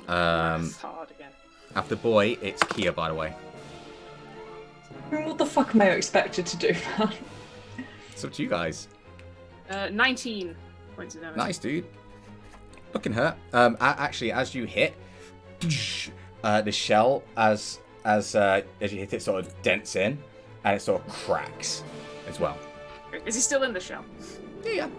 Speaker 1: That's
Speaker 3: hard again.
Speaker 1: After boy, it's Kia, by the way.
Speaker 8: What the fuck am I expected to do, man?
Speaker 1: It's up to you guys.
Speaker 3: 19 points of damage.
Speaker 1: Nice, dude. Looking hurt. Actually, as you hit, the shell, as you hit it, sort of dents in, and it sort of cracks as well.
Speaker 3: Is he still in the shell?
Speaker 1: Yeah.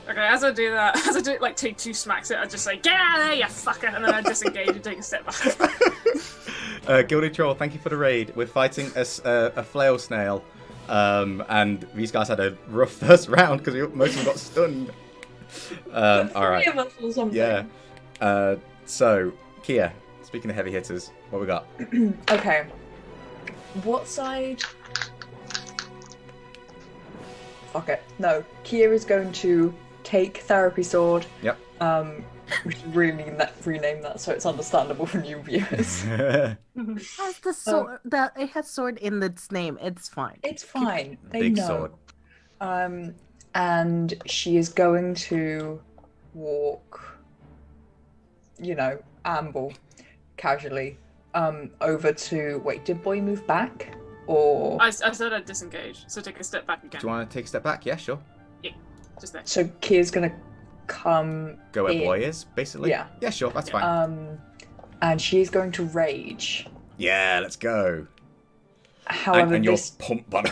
Speaker 3: Okay, as I do that, as I do it, like, take 2 smacks it, I just say, get out of there, you fucker! And then I disengage and take a step back.
Speaker 1: Gilded Troll, thank you for the raid. We're fighting a flail snail, and these guys had a rough first round because most of them got stunned. All right. Yeah. So, Kia, speaking of heavy hitters, what we got?
Speaker 8: Okay. What side? Fuck it. No. Kia is going to take Therapy Sword.
Speaker 1: Yep.
Speaker 8: We should rename that so it's understandable for new viewers.
Speaker 6: Has the sword? It has sword in its name. It's fine.
Speaker 8: It's fine. They
Speaker 1: Big
Speaker 8: know.
Speaker 1: sword.
Speaker 8: And she is going to walk, amble casually over to... Wait, did boy move back? Or...
Speaker 3: I said I'd disengage, so take a step back again.
Speaker 1: Do you want to take a step back? Yeah, sure.
Speaker 3: Yeah, just there.
Speaker 8: So Kia's going to come
Speaker 1: Go where
Speaker 8: in.
Speaker 1: boy is, basically?
Speaker 8: Yeah.
Speaker 1: Yeah, sure, that's fine.
Speaker 8: And she's going to rage.
Speaker 1: Yeah, let's go.
Speaker 8: However,
Speaker 1: and
Speaker 8: this...
Speaker 1: you're pumped by the...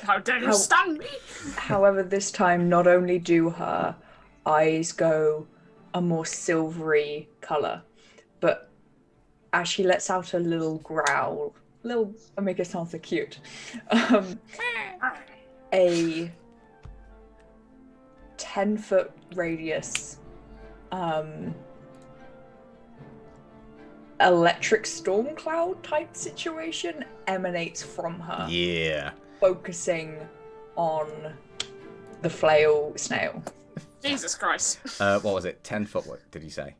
Speaker 3: How dare you stand me?
Speaker 8: However, this time, not only do her eyes go a more silvery colour, but as she lets out a little growl, I make it sound so cute, a 10-foot radius electric storm cloud type situation emanates from her.
Speaker 1: Yeah.
Speaker 8: Focusing on the flail snail.
Speaker 3: Jesus Christ.
Speaker 1: What was it? 10 foot, what did you say?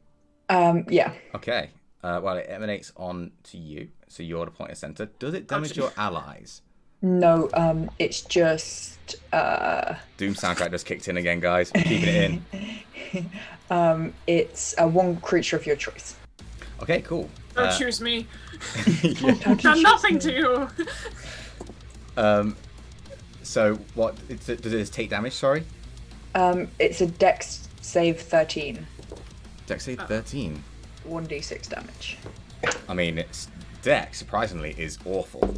Speaker 8: Yeah.
Speaker 1: Okay. Well, it emanates on to you, so you're the point of center. Does it damage your allies?
Speaker 8: No, it's just...
Speaker 1: Doom soundtrack just kicked in again, guys. I'm keeping it in.
Speaker 8: It's one creature of your choice.
Speaker 1: Okay, cool.
Speaker 3: Don't choose me.
Speaker 1: Yeah.
Speaker 3: I've done nothing to you.
Speaker 1: So, what does it take damage? Sorry.
Speaker 8: It's a Dex save 13.
Speaker 1: Dex save 13.
Speaker 8: 1d6 damage.
Speaker 1: I mean, its Dex surprisingly is awful.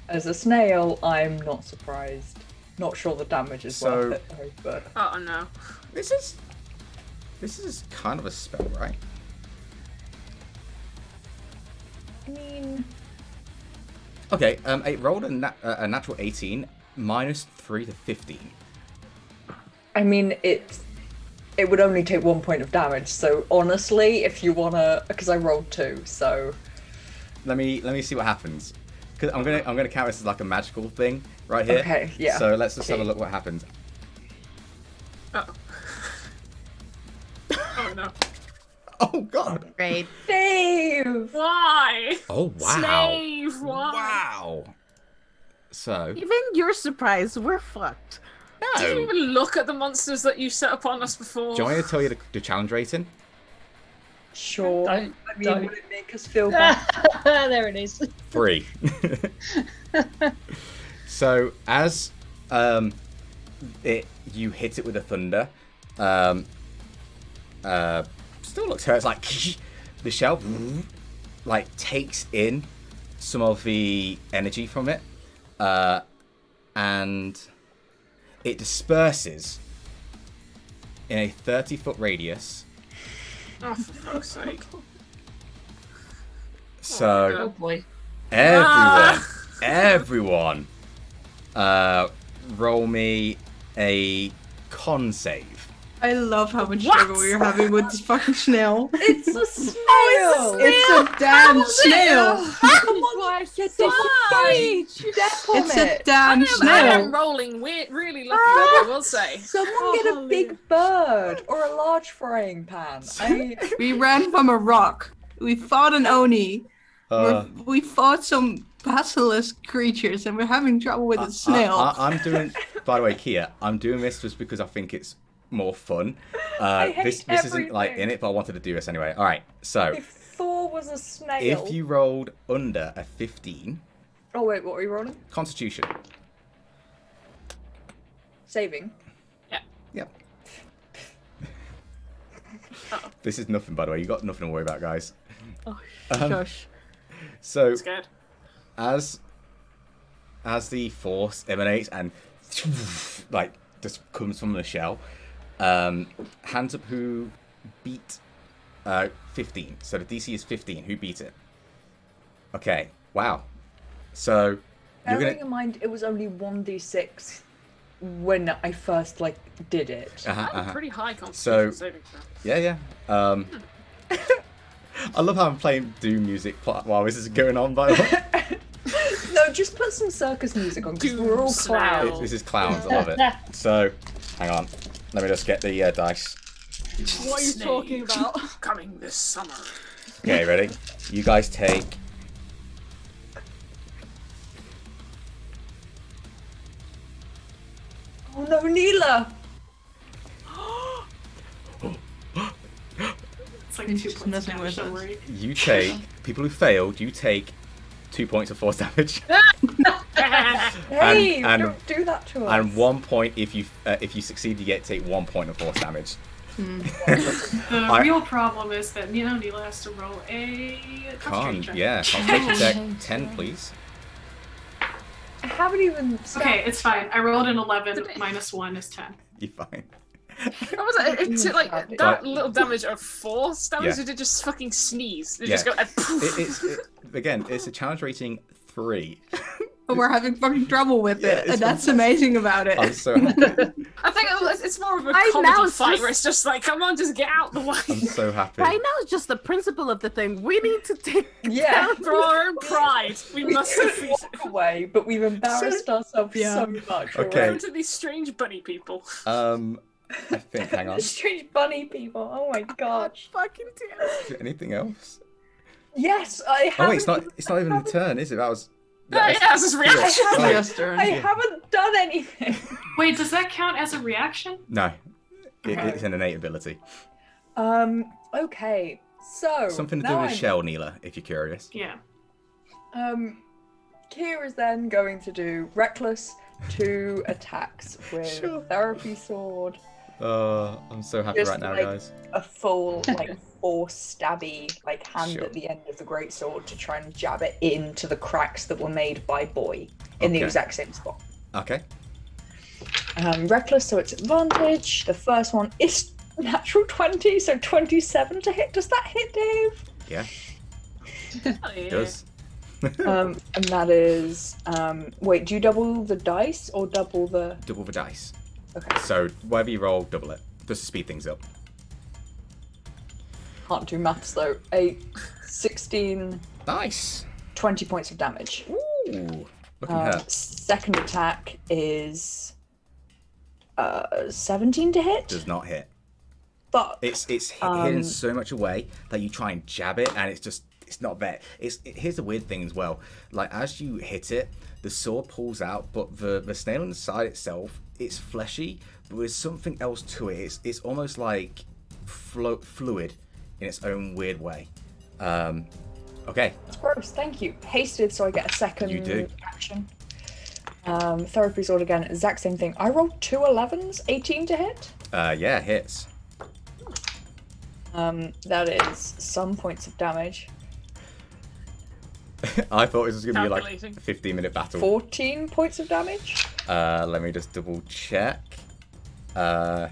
Speaker 8: As a snail, I'm not surprised. Not sure the damage is worth it though, but...
Speaker 3: Oh no.
Speaker 1: This is kind of a spell, right?
Speaker 8: I mean...
Speaker 1: Okay, it rolled a natural 18, minus 3 to 15.
Speaker 8: I mean, it would only take 1 point of damage, so honestly, if you wanna... Because I rolled 2, so...
Speaker 1: Let me see what happens. Because I'm gonna count this as like a magical thing right here.
Speaker 8: Okay, yeah.
Speaker 1: So let's just have a look what happens.
Speaker 3: Uh-oh. Oh no.
Speaker 1: Oh god.
Speaker 6: Great.
Speaker 8: Dave!
Speaker 3: Why?
Speaker 1: Oh wow.
Speaker 3: Slave, why?
Speaker 1: Wow. So.
Speaker 6: Even you're surprised. We're fucked.
Speaker 3: Did you even look at the monsters that you set upon us before?
Speaker 1: Do you want me to tell you the challenge rating?
Speaker 8: Sure.
Speaker 4: Don't-
Speaker 8: I mean,
Speaker 4: don't.
Speaker 8: would it make us feel better?
Speaker 4: There it is.
Speaker 1: 3. So as you hit it with a thunder, still looks hurt. It's like the shell like takes in some of the energy from it, and it disperses in a 30-foot radius.
Speaker 3: Oh, for fuck's sake.
Speaker 1: So
Speaker 4: Oh boy.
Speaker 1: everyone, roll me a con save.
Speaker 9: I love how much struggle we're having with this fucking snail.
Speaker 8: It's a snail!
Speaker 9: It's a damn snail. It's a damn
Speaker 3: I
Speaker 9: snail.
Speaker 3: am rolling really lucky, I will say.
Speaker 8: Someone get a big bird or a large frying pan.
Speaker 9: We ran from a rock. We fought an oni. We fought some basilisk creatures, and we're having trouble with a snail.
Speaker 1: I'm doing. By the way, Kia, I'm doing this just because I think it's more fun. This isn't like in it, but I wanted to do this anyway. All right, so
Speaker 8: If Thor was a snail.
Speaker 1: if you rolled under a 15
Speaker 8: Oh wait, what are you rolling?
Speaker 1: Constitution,
Speaker 8: Saving.
Speaker 1: yep. This is nothing, by the way. You got nothing to worry about, guys.
Speaker 9: Shush.
Speaker 1: So
Speaker 3: Scared.
Speaker 1: as the force emanates and like just comes from the shell, hands up who beat 15. So the DC is 15. Who beat it? Okay. Wow. So you're
Speaker 8: Bearing
Speaker 1: gonna.
Speaker 8: in mind, it was only 1d6 when I first did it.
Speaker 3: I'm pretty high constitution saving throw.
Speaker 1: Yeah. I love how I'm playing Doom music while this is going on. By the way,
Speaker 8: No, just put some circus music on because we're all
Speaker 3: Snail.
Speaker 8: clowns.
Speaker 1: this is clowns. I love it. So, hang on. Let me just get the dice.
Speaker 7: What are you talking about?
Speaker 3: Coming this summer.
Speaker 1: Okay, ready? You guys take.
Speaker 8: Oh no, Neela!
Speaker 5: It's like
Speaker 9: He's
Speaker 5: 2
Speaker 9: just
Speaker 5: points of
Speaker 9: messing
Speaker 5: damage,
Speaker 9: with
Speaker 5: don't
Speaker 9: us.
Speaker 5: worry.
Speaker 1: You take people who failed. You take 2 points of force damage,
Speaker 8: Hey,
Speaker 1: and-
Speaker 8: don't do that to us.
Speaker 1: and 1 point if you succeed. You get to take 1 point of force damage.
Speaker 5: The real problem is that Neela has to roll a concentration check.
Speaker 1: Yeah, concentration check 10, please.
Speaker 8: I haven't even.
Speaker 5: Okay, it's fine. I rolled an 11 minus 1 is 10.
Speaker 1: You're fine.
Speaker 3: What was it? It's like
Speaker 8: Right.
Speaker 3: that little damage of force damage,
Speaker 1: Yeah.
Speaker 3: or did it just fucking sneeze? Did it
Speaker 1: Yeah.
Speaker 3: just go and poof?
Speaker 1: Again, it's a challenge rating 3.
Speaker 9: But we're having fucking trouble with
Speaker 1: Yeah,
Speaker 9: it,
Speaker 1: it's
Speaker 9: and that's amazing about it.
Speaker 1: I'm so happy.
Speaker 3: I think it's more of a
Speaker 6: Right now
Speaker 3: comedy
Speaker 6: it's
Speaker 3: fight
Speaker 6: just-
Speaker 3: where it's just like, come on, just get out the way.
Speaker 1: I'm so happy.
Speaker 6: Right now, it's just the principle of the thing. We need to take.
Speaker 8: Yeah.
Speaker 3: For our own pride, we must
Speaker 8: could
Speaker 3: defeat it.
Speaker 8: walk away, but we've embarrassed ourselves so much.
Speaker 1: Okay.
Speaker 3: Go to these strange bunny people.
Speaker 1: I think. Hang on.
Speaker 8: The strange bunny people. Oh my gosh.
Speaker 6: Fucking damn.
Speaker 1: Is there anything else?
Speaker 8: Yes, I
Speaker 1: Oh
Speaker 8: haven't.
Speaker 1: wait, it's not even the turn, is it? That was.
Speaker 3: Yeah, that's his reaction.
Speaker 1: Oh,
Speaker 9: Yes, turn.
Speaker 8: I haven't done anything.
Speaker 5: Wait, does that count as a reaction?
Speaker 1: No, it's an innate ability.
Speaker 8: Okay. So
Speaker 1: Something to do
Speaker 8: now
Speaker 1: with
Speaker 8: I-
Speaker 1: shell, Neela, if you're curious.
Speaker 5: Yeah.
Speaker 8: Kier is then going to do reckless 2 attacks with
Speaker 1: Sure.
Speaker 8: therapy sword,
Speaker 1: I'm so happy
Speaker 8: Just
Speaker 1: right now,
Speaker 8: like-
Speaker 1: guys.
Speaker 8: a full force stabby hand
Speaker 1: Sure.
Speaker 8: at the end of the great sword to try and jab it into the cracks that were made by Boy in the
Speaker 1: Okay.
Speaker 8: exact same spot.
Speaker 1: Okay.
Speaker 8: Reckless, so it's advantage. The first one is natural 20, so 27 to hit. Does that hit, Dave?
Speaker 1: Yeah,
Speaker 3: Oh, yeah.
Speaker 1: it does.
Speaker 8: And that is wait, do you double the dice or double the
Speaker 1: Double the dice.
Speaker 8: okay.
Speaker 1: So whatever you roll, double it. Just to speed things up.
Speaker 8: Can't do maths though. 8, 16,
Speaker 1: Nice.
Speaker 8: 20 points of damage.
Speaker 1: Ooh, looking hurt.
Speaker 8: Second attack is 17 to hit.
Speaker 1: Does not hit.
Speaker 8: But
Speaker 1: It's hidden so much away that you try and jab it, and it's not there. Here's the weird thing as well. Like as you hit it, the sword pulls out, but the snail inside itself, it's fleshy, but there's something else to it. It's almost like fluid in its own weird way. Okay.
Speaker 8: It's gross. Thank you. Hasted, so I get a second
Speaker 1: You do.
Speaker 8: action. Therapy sword again, exact same thing. I rolled 2 11s, 18 to hit.
Speaker 1: Yeah, hits.
Speaker 8: That is some points of damage.
Speaker 1: I thought it was going to be like a
Speaker 3: Calculating.
Speaker 1: 15-minute battle.
Speaker 8: 14 points of damage.
Speaker 1: Let me just double check.
Speaker 8: Look,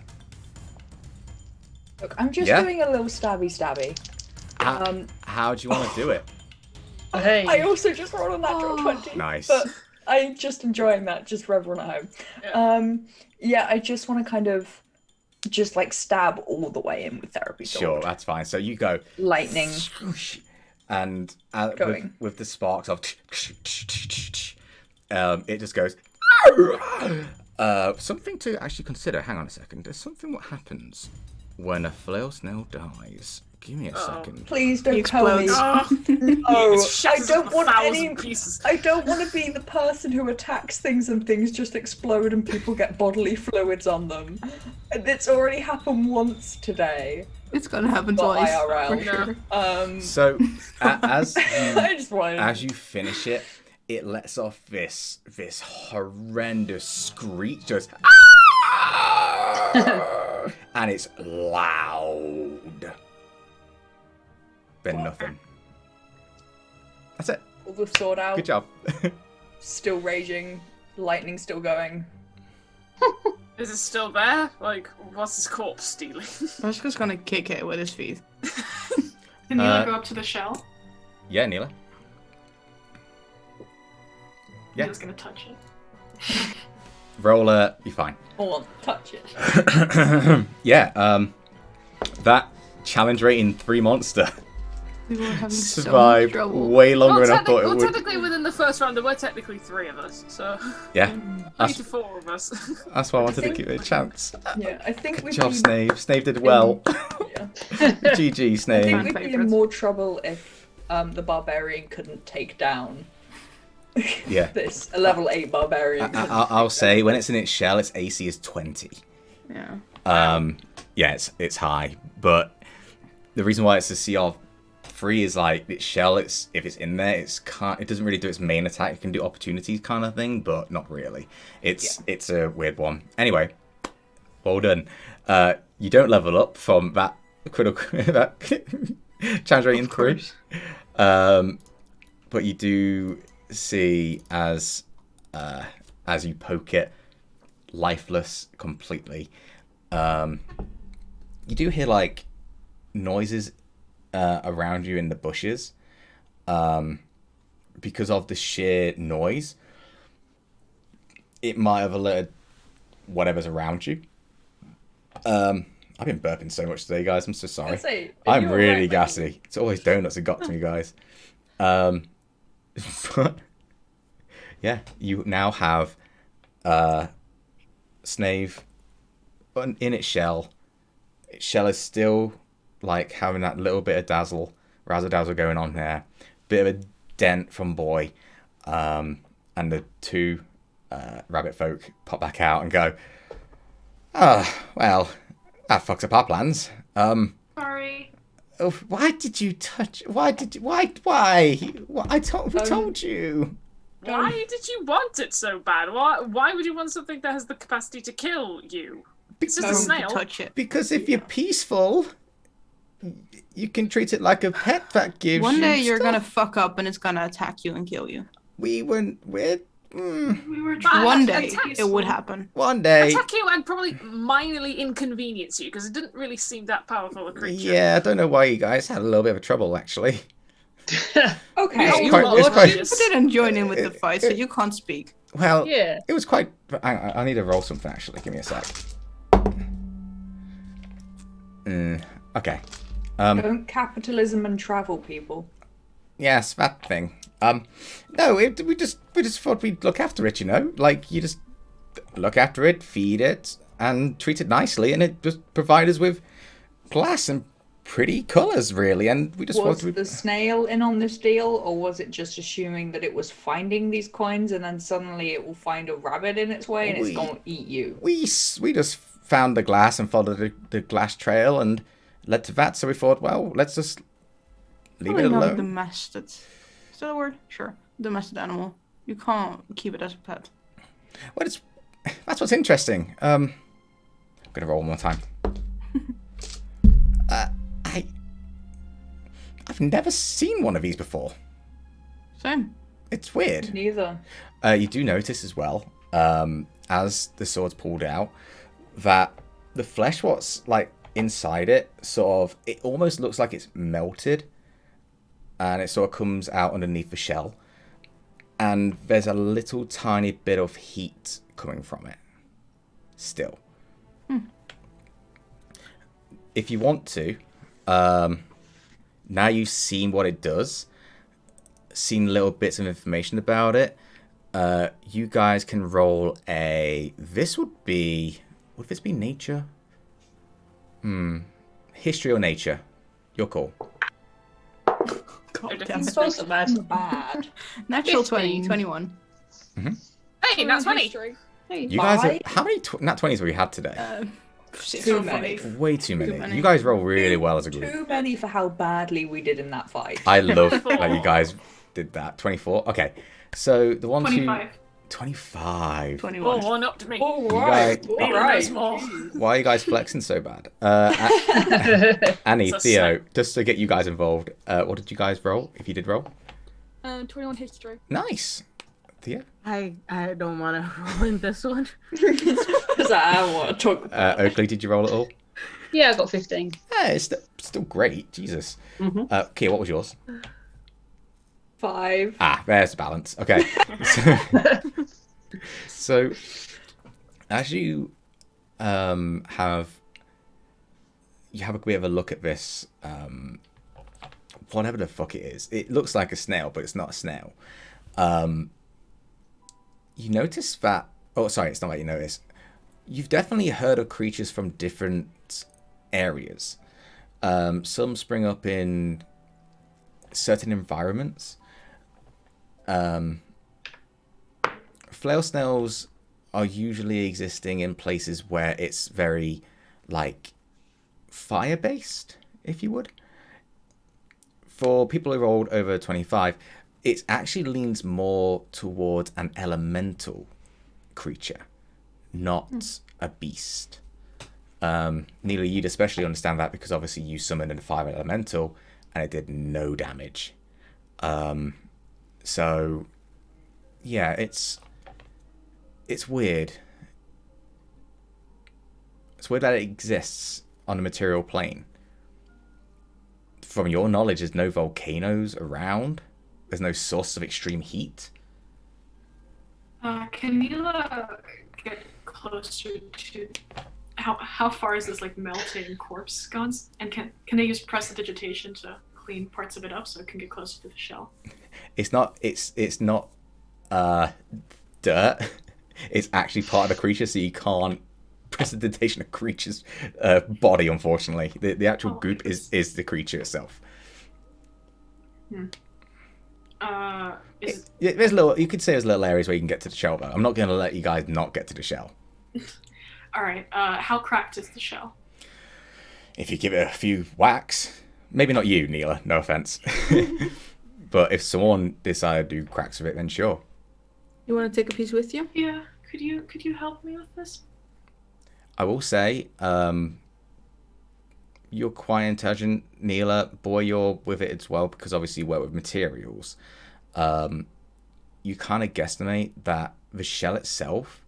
Speaker 8: I'm just
Speaker 1: Yeah.
Speaker 8: doing a little stabby.
Speaker 1: How do you want to do it?
Speaker 4: Hey.
Speaker 8: I also just rolled a natural 20.
Speaker 1: Nice.
Speaker 8: But I'm just enjoying that, just for everyone at home. Yeah, I just want to kind of just like stab all the way in with therapy sword.
Speaker 1: Sure, that's fine. So you go
Speaker 8: Lightning.
Speaker 1: and
Speaker 8: Going.
Speaker 1: with the sparks of it just goes. Something to actually consider. Hang on a second. There's something what happens when a flail snail dies. Give me a second.
Speaker 8: Please don't
Speaker 9: He
Speaker 8: tell me.
Speaker 9: explodes.
Speaker 8: No,
Speaker 3: It
Speaker 8: I
Speaker 3: shatters
Speaker 8: don't
Speaker 3: into
Speaker 8: want
Speaker 3: 1,000
Speaker 8: any.
Speaker 3: pieces.
Speaker 8: I don't want to be the person who attacks things and things just explode and people get bodily fluids on them. And it's already happened once today.
Speaker 9: It's gonna happen
Speaker 8: Not
Speaker 9: twice.
Speaker 8: IRL.
Speaker 9: For sure.
Speaker 1: So as
Speaker 8: I just wanted.
Speaker 1: as you finish it, it lets off this horrendous screech, just and it's loud. Then nothing. That's it.
Speaker 8: Pull the sword out.
Speaker 1: Good job.
Speaker 8: Still raging. Lightning still going.
Speaker 3: Is it still there? Like, what's his corpse stealing?
Speaker 9: I'm just gonna kick it with his feet.
Speaker 5: Can Neela go up to the shell?
Speaker 1: Yeah, Neela. Yeah.
Speaker 5: Neela's gonna touch it.
Speaker 1: Roller, you're fine.
Speaker 8: Hold on, touch it.
Speaker 1: Yeah, that challenge rating 3 monster
Speaker 9: We were having so much
Speaker 1: survived
Speaker 9: trouble.
Speaker 1: way longer than I thought it would.
Speaker 3: Technically within the first round, there were technically 3 of us, so
Speaker 1: Yeah,
Speaker 3: 3 to 4 of us.
Speaker 1: that's why I wanted to
Speaker 8: think-
Speaker 1: give it a chance.
Speaker 8: Yeah, I think
Speaker 1: Good
Speaker 8: we'd
Speaker 1: job,
Speaker 8: be.
Speaker 1: Snave. Snave did well.
Speaker 8: Yeah.
Speaker 1: GG,
Speaker 8: I think
Speaker 1: Snave.
Speaker 8: we'd be in
Speaker 9: Favourites.
Speaker 8: more trouble if the barbarian couldn't take down
Speaker 1: Yeah.
Speaker 8: this. A level 8 barbarian. couldn't
Speaker 1: I'll
Speaker 8: take
Speaker 1: say
Speaker 8: down
Speaker 1: when it's in its shell, its AC is 20.
Speaker 9: Yeah.
Speaker 1: Yeah, it's high, but the reason why it's a CR 3 is like its shell. If it's in there, it doesn't really do its main attack. It can do opportunities kind of thing, but not really. It's a weird one. Anyway, well done. You don't level up from that critical that challenge rating 3, but you do see as you poke it, lifeless completely. You do hear like noises around you in the bushes, because of the sheer noise. It might have alerted whatever's around you. I've been burping so much today, guys. I'm so sorry.
Speaker 8: say, are
Speaker 1: I'm
Speaker 8: you
Speaker 1: really
Speaker 8: alright,
Speaker 1: gassy. It's always donuts that got to me, guys. But yeah, you now have Snave in its shell. Its shell is still like having that little bit of razzle dazzle going on there. Bit of a dent from Boy, and the 2 rabbit folk pop back out and go, well, that fucks up our plans.
Speaker 5: Sorry.
Speaker 1: Oh, why did you touch? Why? We told you.
Speaker 3: Why did you want it so bad? Why would you want something that has the capacity to kill you? It's just a
Speaker 1: Because-
Speaker 3: snail.
Speaker 9: Touch it.
Speaker 1: Because if you're peaceful, you can treat it like a pet that gives
Speaker 9: One
Speaker 1: you
Speaker 9: day you're
Speaker 1: stuff.
Speaker 9: gonna fuck up and it's gonna attack you and kill you.
Speaker 5: We were
Speaker 3: But
Speaker 5: trying
Speaker 9: One
Speaker 5: to be
Speaker 9: day it
Speaker 5: peaceful.
Speaker 9: would happen.
Speaker 1: one day.
Speaker 3: Attack you and probably minorly inconvenience you because it didn't really seem that powerful a creature.
Speaker 1: Yeah, I don't know why you guys had a little bit of trouble actually.
Speaker 8: Okay.
Speaker 1: It's quite-
Speaker 9: You didn't join in with the fight, so you can't speak.
Speaker 1: Well,
Speaker 4: Yeah.
Speaker 1: it was quite. I need to roll something actually. Give me a sec. Okay.
Speaker 8: Don't capitalism and travel, people.
Speaker 1: Yes, that thing. No, we just thought we'd look after it. You know, like you just look after it, feed it, and treat it nicely, and it just provide us with glass and pretty colours, really. And we just
Speaker 8: Was
Speaker 1: wanted
Speaker 8: the snail in on this deal, or was it just assuming that it was finding these coins and then suddenly it will find a rabbit in its way and it's
Speaker 1: We-
Speaker 8: going to eat you?
Speaker 1: we just found the glass and followed the glass trail, and led to that. So we thought, well, let's just leave
Speaker 2: Probably
Speaker 1: it
Speaker 2: not a
Speaker 1: alone.
Speaker 2: domestic. Is that a word? Sure. Domestic animal. You can't keep it as a pet.
Speaker 1: Well, that's what's interesting. I'm gonna roll one more time. I've never seen one of these before.
Speaker 2: Same.
Speaker 1: It's weird.
Speaker 8: Neither.
Speaker 1: You do notice as well, as the sword's pulled out, that the flesh, what's like inside it, sort of, it almost looks like it's melted, and it sort of comes out underneath the shell, and there's a little tiny bit of heat coming from it. Still. If you want to, now you've seen what it does, seen little bits of information about it, you guys can roll a... would this be nature? History or nature? Your call.
Speaker 2: God
Speaker 4: It's
Speaker 2: damn it.
Speaker 4: supposed to matter.
Speaker 8: Bad.
Speaker 9: Natural
Speaker 4: 15.
Speaker 9: 20, 21.
Speaker 3: Hey, that's funny.
Speaker 7: History.
Speaker 9: Hey,
Speaker 1: You guys have... How many nat 20s have we had today?
Speaker 8: Too many.
Speaker 1: Way too many.
Speaker 2: many.
Speaker 1: You guys roll really well as a group.
Speaker 8: Too many for how badly we did in that fight.
Speaker 1: I love that you guys did that. 24? Okay. So the one
Speaker 5: 25.
Speaker 1: 25.
Speaker 2: 21.
Speaker 3: Oh, one up to me.
Speaker 8: All
Speaker 1: right.
Speaker 8: All
Speaker 3: Neither
Speaker 8: right.
Speaker 3: knows more.
Speaker 1: Why are you guys flexing so bad? Annie,
Speaker 3: It's a
Speaker 1: Theo, just to get you guys involved, what did you guys roll, if you did roll?
Speaker 7: 21 history.
Speaker 1: Nice. Theo?
Speaker 6: I don't want to roll in this one.
Speaker 8: Because I want to talk about
Speaker 1: Oakley, did you roll at all?
Speaker 4: Yeah, I got 15.
Speaker 1: Yeah, it's still great. Jesus. Kia, what was yours?
Speaker 8: 5.
Speaker 1: There's the balance. Okay. So as you have a bit of a look at this, whatever the fuck it is. It looks like a snail, but it's not a snail. You notice that... Oh, sorry, it's not what you notice. You've definitely heard of creatures from different areas. Some spring up in certain environments. Flail snails are usually existing in places where it's very, like, fire-based, if you would. For people who rolled over 25, it actually leans more towards an elemental creature, not a beast. Neela, you'd especially understand that because obviously you summoned a fire elemental and it did no damage. So, yeah, it's weird. It's weird that it exists on a material plane. From your knowledge, there's no volcanoes around. There's no source of extreme heat.
Speaker 5: Can Neela get closer to how far is this like melting corpse gone? And can they use prestidigitation to clean parts of it up so it can get closer to the shell?
Speaker 1: It's not dirt. It's actually part of the creature, so you can't prestidigitation a creature's body, unfortunately. The actual goop is the creature itself. There's you could say there's little areas where you can get to the shell, though. I'm not going to let you guys not get to the shell.
Speaker 5: All right. How cracked is the shell?
Speaker 1: If you give it a few whacks, maybe not you, Neela, no offense. But if someone decided to do cracks of it, then sure.
Speaker 2: You want to take a piece with you?
Speaker 5: Yeah. Could you help me with this?
Speaker 1: I will say, you're quite intelligent, Neela. Boy, you're with it as well, because obviously you work with materials. You kind of guesstimate that the shell itself,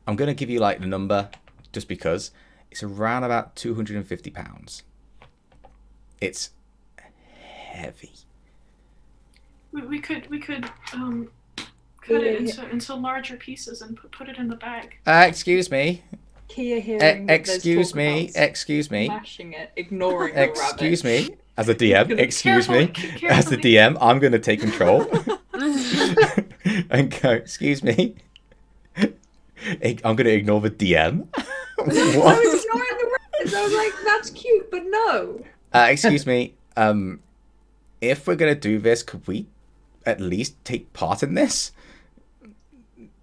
Speaker 1: I'm going to give you like the number just because it's around about 250 pounds. It's heavy.
Speaker 5: We could cut it into larger pieces and put it in the bag.
Speaker 1: Excuse me.
Speaker 8: Kia hearing that there's
Speaker 1: Excuse
Speaker 8: talk
Speaker 1: me.
Speaker 8: about
Speaker 1: Excuse me.
Speaker 8: smashing it, ignoring the
Speaker 1: Excuse
Speaker 8: rabbit.
Speaker 1: me. As a DM, excuse me.
Speaker 5: Carefully.
Speaker 1: As the DM, I'm going to take control and go, excuse me. I'm going to ignore the DM.
Speaker 8: I was ignoring the rabbits. I was like, that's cute, but no.
Speaker 1: Excuse me. If we're going to do this, could we at least take part in this?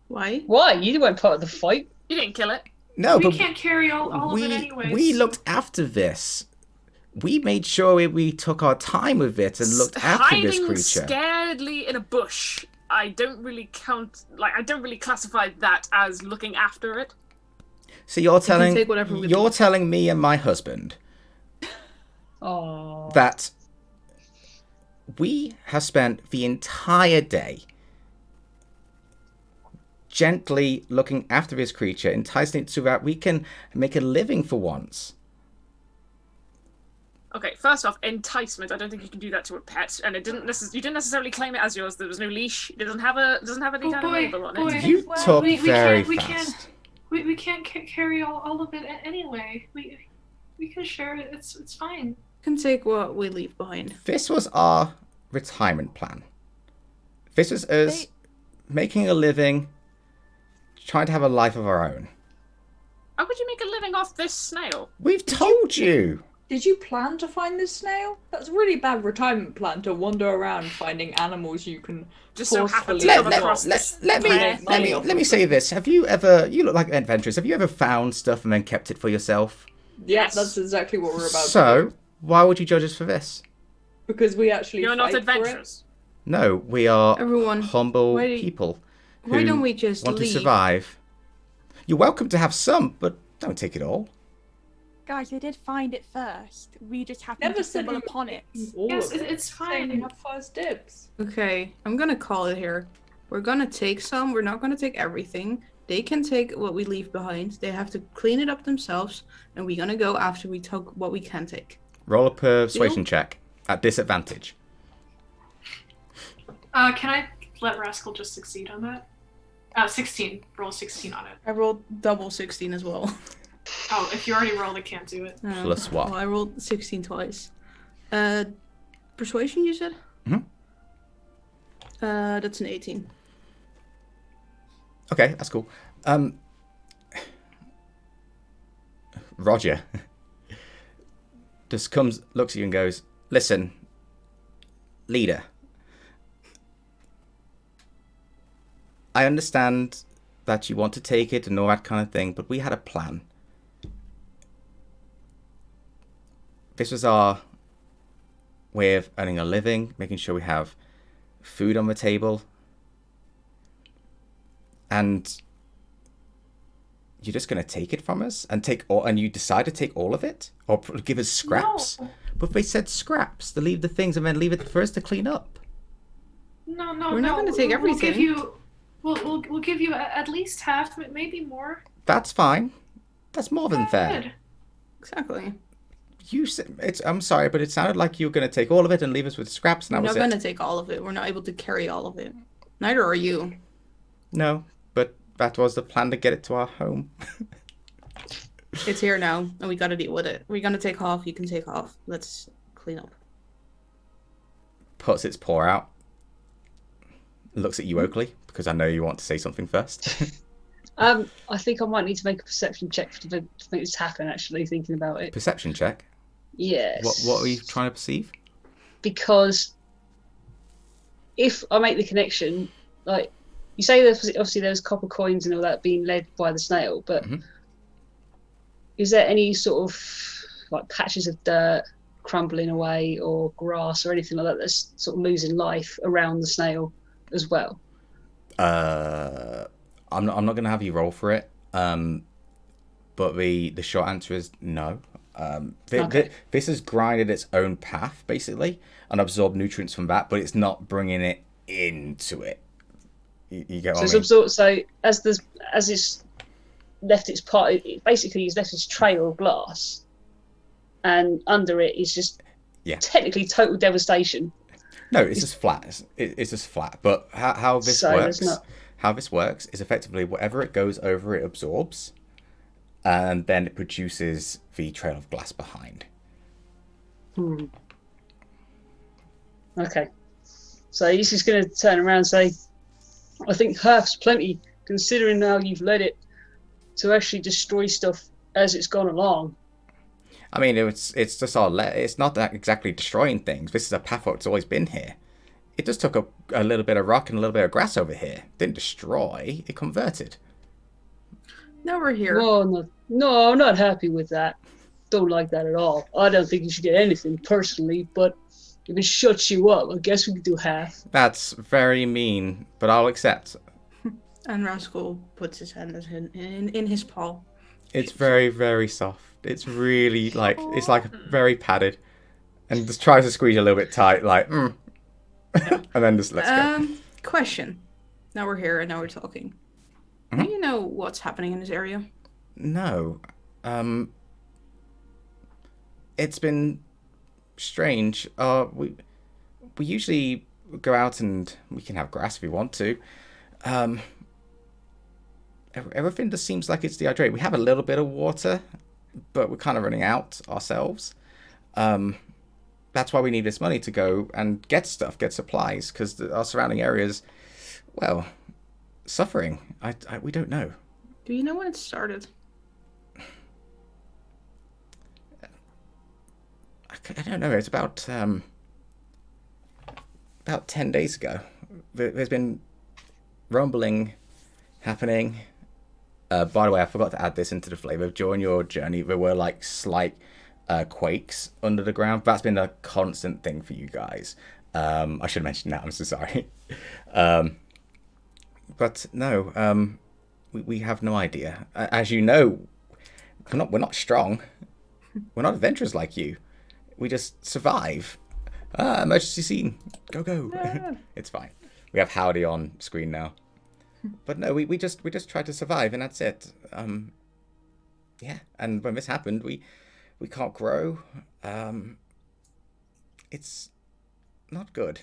Speaker 2: Why?
Speaker 4: Why? You weren't part of the fight.
Speaker 3: You didn't kill it.
Speaker 1: No,
Speaker 5: we
Speaker 1: but
Speaker 5: can't carry all of it anyways.
Speaker 1: we looked after this. We made sure we took our time with it and looked after this creature.
Speaker 3: Hiding scaredly in a bush. I don't really classify that as looking after it.
Speaker 1: So you're telling me and my husband that we have spent the entire day gently looking after this creature, enticing it so that we can make a living for once.
Speaker 3: Okay, first off, enticement. I don't think you can do that to a pet, and you didn't necessarily claim it as yours. There was no leash. It doesn't have any kind of label on it.
Speaker 1: You talk very fast.
Speaker 5: We can't carry all of it anyway. We can share it. It's fine.
Speaker 2: Can take what we leave behind.
Speaker 1: This was our retirement plan. This was us making a living, trying to have a life of our own.
Speaker 3: How could you make a living off this snail?
Speaker 1: We've told you.
Speaker 8: Did you plan to find this snail? That's a really bad retirement plan, to wander around finding animals you can
Speaker 3: just so happen to
Speaker 1: let me say this. Have you ever, you look like adventurers, have you ever found stuff and then kept it for yourself?
Speaker 8: Yes, that's exactly what we're about to do.
Speaker 1: So, why would you judge us for this?
Speaker 8: Because we actually
Speaker 3: You're
Speaker 8: fight
Speaker 3: not adventurers.
Speaker 1: No, we are
Speaker 2: Everyone,
Speaker 1: humble people
Speaker 2: why don't we just
Speaker 1: want
Speaker 2: leave?
Speaker 1: to survive. You're welcome to have some, but don't take it all.
Speaker 7: Guys, they did find it first. We just happened
Speaker 8: Never
Speaker 7: to
Speaker 8: said
Speaker 7: stumble
Speaker 8: we-
Speaker 7: upon it.
Speaker 5: Yes, it's fine.
Speaker 8: You have first dibs.
Speaker 2: Okay, I'm gonna call it here. We're gonna take some. We're not gonna take everything. They can take what we leave behind. They have to clean it up themselves, and we're gonna go after we took what we can take.
Speaker 1: Roll a persuasion check at disadvantage.
Speaker 5: Can I let Rascal just succeed on that? 16. Roll 16 on it.
Speaker 2: I rolled double 16 as well.
Speaker 5: Oh, if you already rolled, it can't do it.
Speaker 1: Plus what?
Speaker 2: Well, I rolled 16 twice. Persuasion, you said?
Speaker 1: Mm-hmm.
Speaker 2: That's an 18.
Speaker 1: Okay, that's cool. Roger just comes, looks at you and goes, "Listen, leader, I understand that you want to take it and all that kind of thing, but we had a plan. This was our way of earning a living, making sure we have food on the table. And you're just going to take it from us and and you decide to take all of it or give us scraps?
Speaker 5: No.
Speaker 2: But they said scraps to leave the things and then leave it for us to clean up.
Speaker 5: No,
Speaker 2: We're not going to take everything.
Speaker 5: We'll give you at least half, maybe more.
Speaker 1: That's fine. That's more than fair.
Speaker 5: Good.
Speaker 2: Exactly.
Speaker 1: I'm sorry, but it sounded like you were going to take all of it and leave us with scraps. And
Speaker 2: We're
Speaker 1: that
Speaker 2: not
Speaker 1: was
Speaker 2: going
Speaker 1: it.
Speaker 2: to take all of it. We're not able to carry all of it. Neither are you.
Speaker 1: No, but that was the plan, to get it to our home.
Speaker 2: It's here now, and we got to deal with it. We're going to take half. You can take half. Let's clean up.
Speaker 1: Puts its paw out. Looks at you, Oakley, because I know you want to say something first.
Speaker 4: I think I might need to make a perception check to make this happen, actually, thinking about it.
Speaker 1: Perception check.
Speaker 4: Yes.
Speaker 1: What are you trying to perceive?
Speaker 4: Because if I make the connection, like, you say there's obviously there's copper coins and all that being led by the snail, but is there any sort of like patches of dirt crumbling away or grass or anything like that that's sort of losing life around the snail as well?
Speaker 1: I'm not going to have you roll for it. But the short answer is no. This has grinded its own path basically and absorbed nutrients from that, but it's not bringing it into it. You get what I mean?
Speaker 4: So as it's left its part, basically it's left its trail of glass, and under it is just technically total devastation.
Speaker 1: No, it's just flat. It's just flat. But how this works is effectively whatever it goes over, it absorbs, and then it produces the trail of glass behind.
Speaker 4: Okay. So he's just going to turn around and say, I think half's plenty, considering how you've led it to actually destroy stuff as it's gone along.
Speaker 1: I mean, it's just it's not that exactly destroying things. This is a path that's always been here. It just took a little bit of rock and a little bit of grass over here. Didn't destroy, it converted.
Speaker 2: Now we're here.
Speaker 4: No, I'm not happy with that. Don't like that at all. I don't think you should get anything personally, but if it shuts you up, I guess we could do half.
Speaker 1: That's very mean, but I'll accept.
Speaker 2: And Rascal puts his hand in his paw.
Speaker 1: It's very, very soft. It's really it's like very padded, and just tries to squeeze a little bit tight, like, and then just lets go.
Speaker 2: Question. Now we're here and now we're talking. Do you know what's happening in this area?
Speaker 1: No. It's been strange. We usually go out and we can have grass if we want to. Everything just seems like it's dehydrated. We have a little bit of water, but we're kind of running out ourselves. That's why we need this money to go and get supplies, because our surrounding areas, well, suffering. We don't know.
Speaker 2: Do you know when it started?
Speaker 1: I don't know. It's about 10 days ago. There's been rumbling happening. By the way, I forgot to add this into the flavor. During your journey, there were like slight quakes under the ground. That's been a constant thing for you guys. I should have mentioned that. I'm so sorry. But no, we have no idea. As you know, we're not strong. We're not adventurers like you. We just survive. Emergency scene. Go. Yeah. It's fine. We have Howdy on screen now. But no, we just try to survive, and that's it. Yeah, and when this happened, we can't grow. It's not good.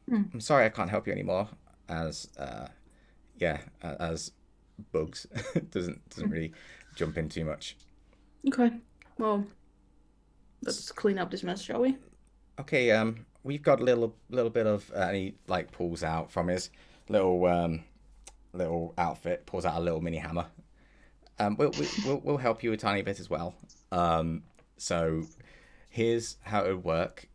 Speaker 1: I'm sorry I can't help you anymore, as bugs doesn't really jump in too much.
Speaker 2: Okay. Well, let's clean up this mess, shall we?
Speaker 1: Okay. We've got a little bit of, and he like pulls out from his little outfit, pulls out a little mini hammer. We'll help you a tiny bit as well. So here's how it would work.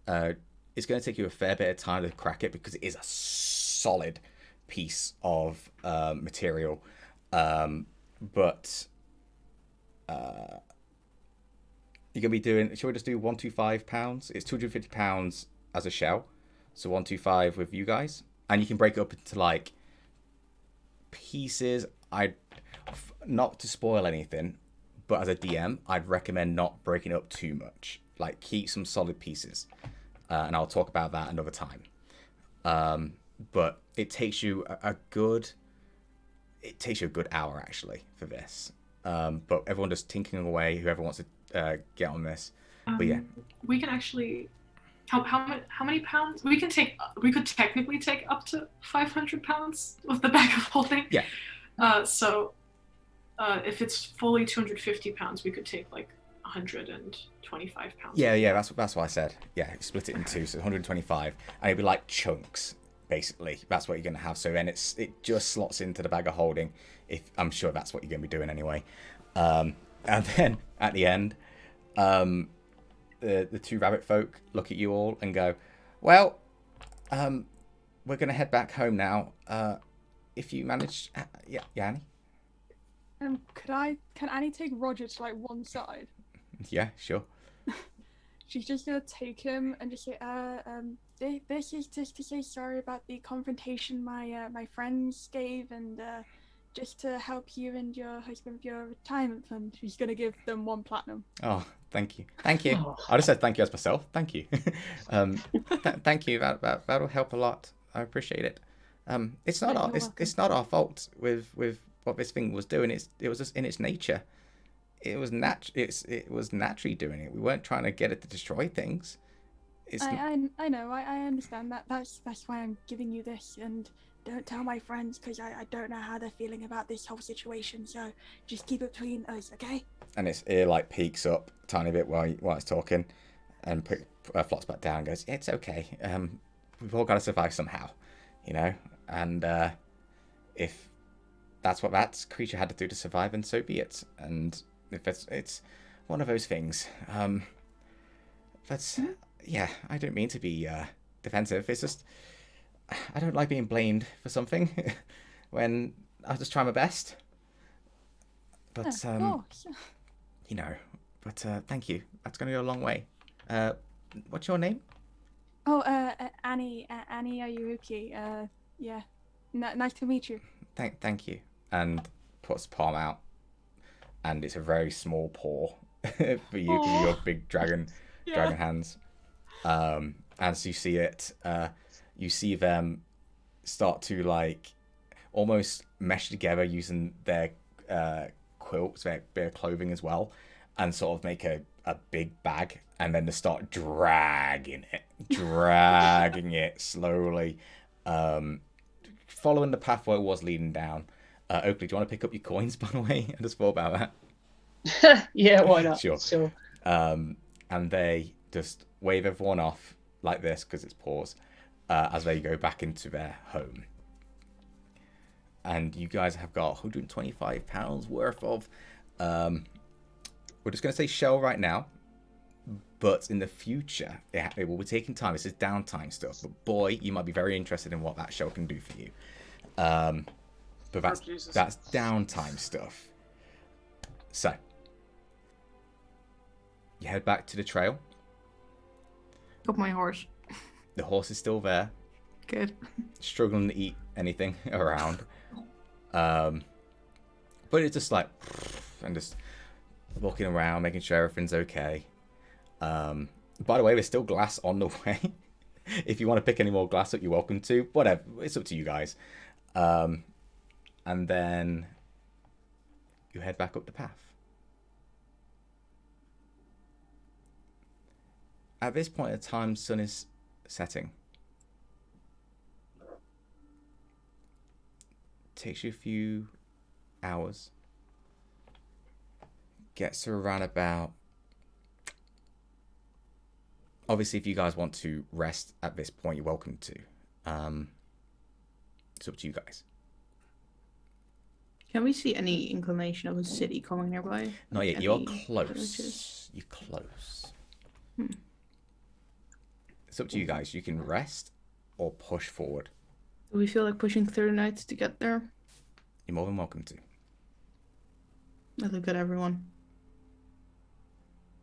Speaker 1: It's going to take you a fair bit of time to crack it, because it is a solid piece of material. But you're going to be doing, shall we just do 125 pounds? It's 250 pounds as a shell. So 125 with you guys. And you can break it up into like pieces. Not to spoil anything, but as a DM, I'd recommend not breaking it up too much. Like, keep some solid pieces. And I'll talk about that another time. But it takes you a good hour actually for this. But everyone just tinkering away, whoever wants to get on this. But yeah,
Speaker 5: we can actually. How many pounds? We could technically take up to 500 pounds with the bag of holding.
Speaker 1: Yeah.
Speaker 5: So if it's fully 250 pounds, we could take like 125 pounds.
Speaker 1: Yeah. That's what I said. Yeah, split it in two, so 125, and it'd be like chunks. Basically, that's what you're going to have. So then it just slots into the bag of holding. If I'm sure that's what you're going to be doing anyway. And then at the end, the two rabbit folk look at you all and go, "Well, we're going to head back home now. If you manage, yeah, Annie."
Speaker 7: Can Annie take Roger to like one side?
Speaker 1: Yeah, sure.
Speaker 7: She's just gonna take him and just say, this is just to say sorry about the confrontation my friends gave, and just to help you and your husband with your retirement fund. She's gonna give them 1 platinum.
Speaker 1: Oh, thank you. Oh. I just said thank you as myself. Thank you. Thank you. That'll help a lot. I appreciate it. It's not our fault with what this thing was doing. It was just in its nature. It was naturally doing it. We weren't trying to get it to destroy things.
Speaker 7: I know. I understand that. That's why I'm giving you this, and don't tell my friends, because I don't know how they're feeling about this whole situation. So just keep it between us, okay?
Speaker 1: And its ear like peeks up a tiny bit while it's talking, and flops back down and goes, "It's okay. We've all got to survive somehow, you know. And if that's what that creature had to do to survive, then so be it. And if it's one of those things. Yeah, I don't mean to be defensive. It's just I don't like being blamed for something when I'll just try my best. But
Speaker 7: Of course.
Speaker 1: you know, but thank you. That's gonna go a long way. What's your name?
Speaker 7: Oh, Annie Ayuruki. Yeah. Nice to meet you.
Speaker 1: Thank you. And puts palm out, and it's a very small paw for you because you got big dragon hands. As you see it, you see them start to like almost mesh together using their quilts, their clothing as well, and sort of make a big bag, and then to start dragging it slowly, following the pathway it was leading down. Oakley, do you want to pick up your coins, by the way? I just thought about
Speaker 4: that. Yeah, why not?
Speaker 1: Sure. And they just wave everyone off like this because it's paws as they go back into their home. And you guys have got £125 worth of, we're just going to say shell right now, but in the future, it will be taking time. This is downtime stuff, but boy, you might be very interested in what that shell can do for you. But that's downtime stuff. So, you head back to the trail.
Speaker 9: Got my horse.
Speaker 1: The horse is still there.
Speaker 9: Good.
Speaker 1: Struggling to eat anything around. But it's just like, and just walking around, making sure everything's okay. By the way, there's still glass on the way. If you want to pick any more glass up, you're welcome to. Whatever, it's up to you guys. And then you head back up the path. At this point in time, sun is setting. Takes you a few hours. Gets to around about... Obviously, if you guys want to rest at this point, you're welcome to. It's up to you guys.
Speaker 2: Can we see any inclination of a city coming nearby?
Speaker 1: Not yet.
Speaker 2: Any
Speaker 1: You're close.
Speaker 2: villages?
Speaker 1: You're close. It's up to you guys. You can rest or push forward.
Speaker 2: Do we feel like pushing through the night to get there?
Speaker 1: You're more than welcome to.
Speaker 2: I look at everyone.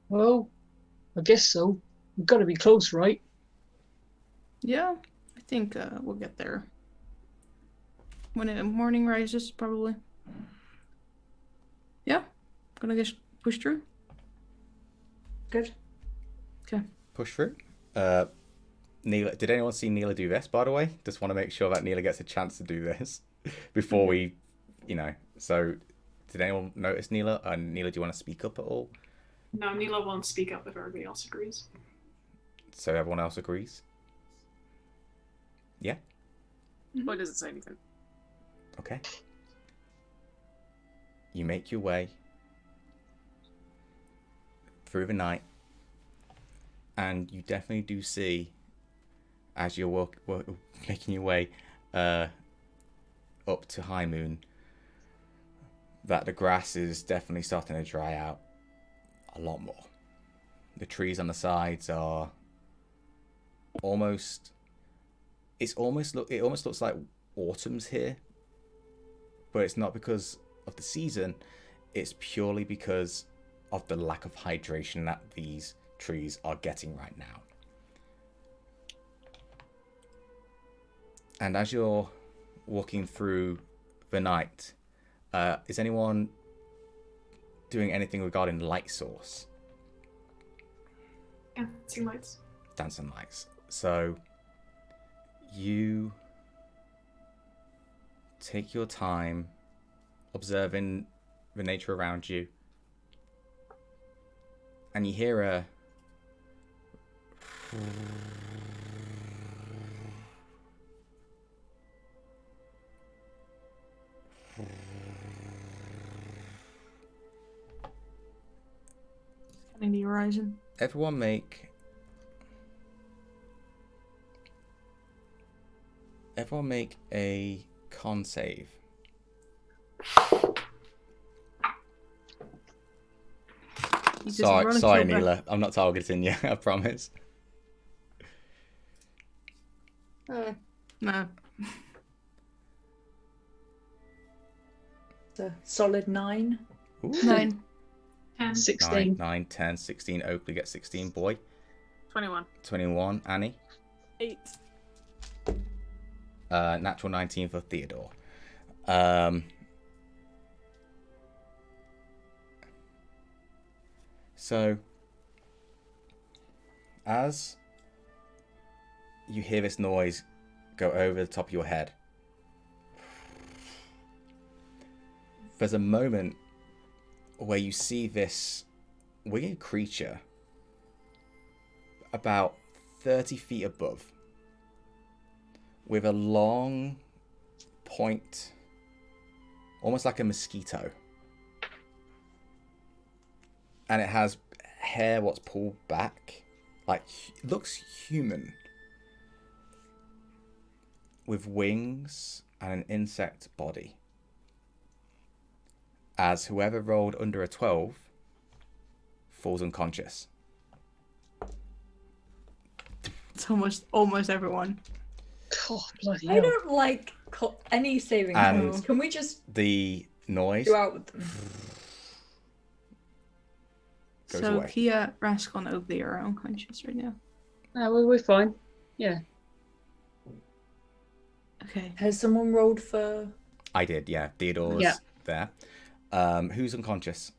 Speaker 4: Well, I guess so. We've got to be close, right?
Speaker 2: Yeah, I think we'll get there. When the morning rises, probably. Yeah, gonna just push through.
Speaker 8: Good.
Speaker 2: Okay.
Speaker 1: Push through. Neela, did anyone see Neela do this, by the way? Just want to make sure that Neela gets a chance to do this before we, So, did anyone notice Neela? Neela, do you want to speak up at all?
Speaker 5: No, Neela won't speak up if everybody else agrees.
Speaker 1: So everyone else agrees? Yeah?
Speaker 3: Why does it say anything?
Speaker 1: Okay. You make your way through the night, and you definitely do see, as you're making your way up to Highmoon, that the grass is definitely starting to dry out a lot more. The trees on the sides are it almost looks like autumn's here, but it's not because of the season. It's purely because of the lack of hydration that these trees are getting right now. And as you're walking through the night, is anyone doing anything regarding light source?
Speaker 5: Dancing lights.
Speaker 1: Dancing lights. So you take your time observing the nature around you, and you hear a
Speaker 2: In the horizon.
Speaker 1: Everyone make a con save. Sorry, Neela. I'm not targeting you, I promise.
Speaker 2: No.
Speaker 8: a solid 9.
Speaker 1: Ooh.
Speaker 9: 9.
Speaker 5: 10.
Speaker 4: 16.
Speaker 1: 9, 10, 16. Oakley gets 16. Boy.
Speaker 3: 21.
Speaker 1: 21. Annie.
Speaker 7: 8.
Speaker 1: Natural 19 for Theodore. So, as you hear this noise go over the top of your head, there's a moment where you see this winged creature about 30 feet above with a long point, almost like a mosquito. And it has hair what's pulled back, like looks human, with wings and an insect body. As whoever rolled under a 12 falls unconscious.
Speaker 9: It's almost everyone.
Speaker 4: Oh, bloody
Speaker 8: I
Speaker 4: hell.
Speaker 8: don't like any saving
Speaker 1: And
Speaker 8: throws. Can we just
Speaker 1: the noise
Speaker 8: go out with them?
Speaker 1: goes
Speaker 9: So So
Speaker 1: away.
Speaker 9: Kia, Rascal, and Oakley are unconscious right now.
Speaker 4: We're fine. Yeah.
Speaker 9: Okay.
Speaker 8: Has someone rolled for...
Speaker 1: I did, yeah. Theodore's
Speaker 4: Yeah.
Speaker 1: there. Who's unconscious?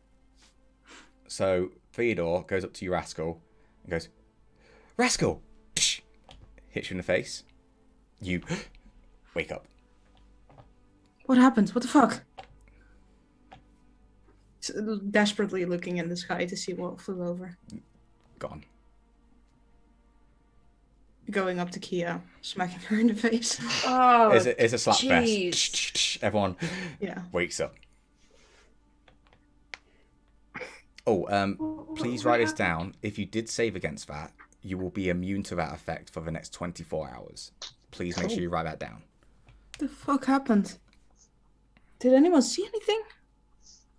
Speaker 1: So Theodore goes up to you, Rascal, and goes, Rascal! Psh! Hits you in the face. You wake up.
Speaker 9: What happened? What the fuck? Desperately looking in the sky to see what flew over.
Speaker 1: Gone.
Speaker 9: Going up to Kia, smacking her in the face.
Speaker 8: Oh,
Speaker 1: It's a slap
Speaker 8: jeez.
Speaker 1: fest. Everyone
Speaker 9: Yeah.
Speaker 1: wakes up. Oh, please write this down. If you did save against that, you will be immune to that effect for the next 24 hours. Please make sure you write that down.
Speaker 9: What the fuck happened? Did anyone see anything?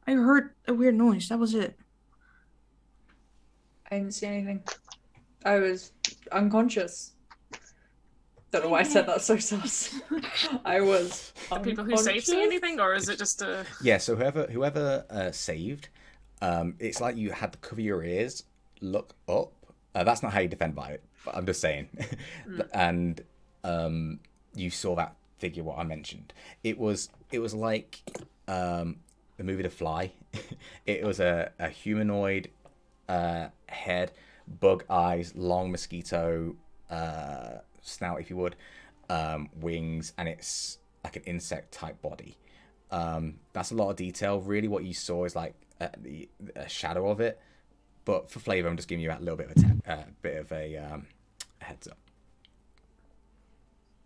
Speaker 9: I heard a weird noise. That was it.
Speaker 8: I didn't see anything. I was unconscious. Don't know why I said that so sus. I was
Speaker 3: The people who saved see
Speaker 8: unconscious.
Speaker 3: anything, or is it just a...
Speaker 1: Yeah, so whoever saved, it's like you had to cover your ears, look up. That's not how you defend by it, but I'm just saying. And you saw that figure, what I mentioned. It was like the movie The Fly. It was a humanoid head, bug eyes, long mosquito snout, if you would, wings, and it's like an insect type body. That's a lot of detail. Really, what you saw is like a shadow of it, but for flavor, I'm just giving you a little bit of a heads up.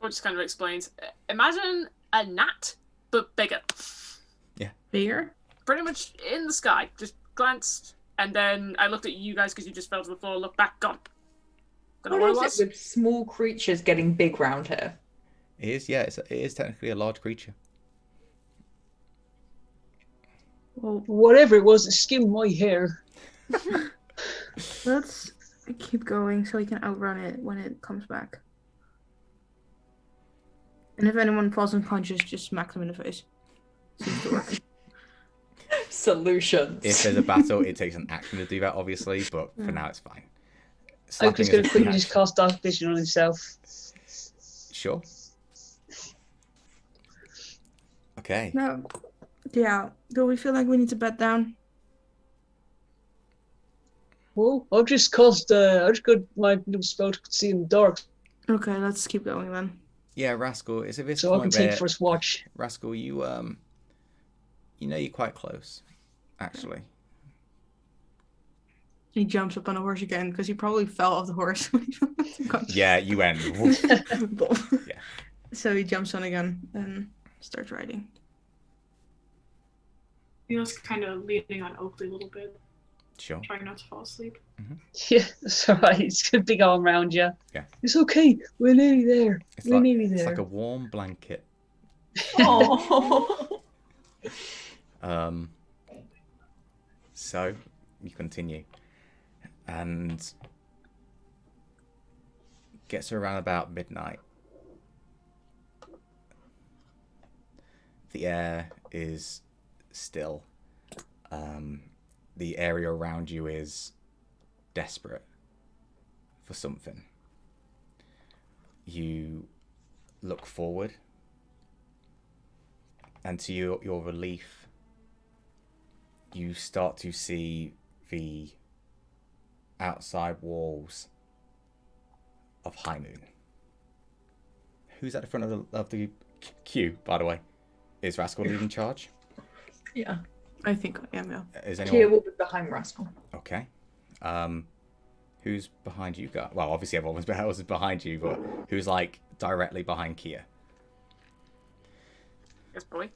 Speaker 3: Or just kind of explains. Imagine a gnat, but bigger.
Speaker 9: Bigger?
Speaker 3: Pretty much in the sky. Just glanced, and then I looked at you guys because you just fell to the floor, looked back, gone. Don't know
Speaker 8: What
Speaker 3: what it
Speaker 8: is it
Speaker 3: was.
Speaker 8: with small creatures getting big round here?
Speaker 1: It is, yeah, it is technically a large creature.
Speaker 9: Well,
Speaker 4: Whatever it was, it skimmed my hair.
Speaker 9: let's keep going so we can outrun it when it comes back. And if anyone falls unconscious, just smack them in the face. Seems to work.
Speaker 8: Solutions.
Speaker 1: If there's a battle, it takes an action to do that, obviously, but for now it's fine.
Speaker 4: I'm just
Speaker 1: Slapping
Speaker 4: going
Speaker 1: is
Speaker 4: to
Speaker 1: a free
Speaker 4: quickly just
Speaker 1: action.
Speaker 4: cast Dark Vision on himself.
Speaker 1: Sure. Okay.
Speaker 9: No. Yeah. Do we feel like we need to bed down?
Speaker 4: Well, I'll just cast, I just got my little spell to see in the dark,
Speaker 9: Okay, let's keep going then.
Speaker 1: Yeah, Rascal, it's at this
Speaker 4: so I can
Speaker 1: point
Speaker 4: take
Speaker 1: where
Speaker 4: first watch.
Speaker 1: Rascal, you know you're quite close, actually.
Speaker 9: He jumps up on a horse again because he probably fell off the horse when he fell unconscious.
Speaker 1: Yeah, you went. woof. Yeah.
Speaker 9: So he jumps on again and starts riding.
Speaker 5: Neil's kind of leaning on Oakley a little bit,
Speaker 1: Sure.
Speaker 5: trying not to fall asleep.
Speaker 4: Yeah, that's alright. It's got a big arm around you.
Speaker 1: Yeah.
Speaker 4: It's okay. We're nearly there.
Speaker 1: It's
Speaker 4: We're
Speaker 1: like
Speaker 4: nearly
Speaker 1: it's
Speaker 4: there.
Speaker 1: like a warm blanket.
Speaker 8: Oh.
Speaker 1: So you continue, and gets around about midnight. The air is still. The area around you is desperate for something. You look forward, and to your relief, you start to see the outside walls of Highmoon. Who's at the front of the queue, by the way? Is Rascal leading charge?
Speaker 8: Yeah.
Speaker 9: I think I am, yeah.
Speaker 1: Is
Speaker 8: Kia
Speaker 1: anyone...
Speaker 8: will be behind Rascal.
Speaker 1: Okay. Who's behind you guys? Well, obviously everyone else is behind you, but who's like directly behind Kia?
Speaker 3: Yes, boy.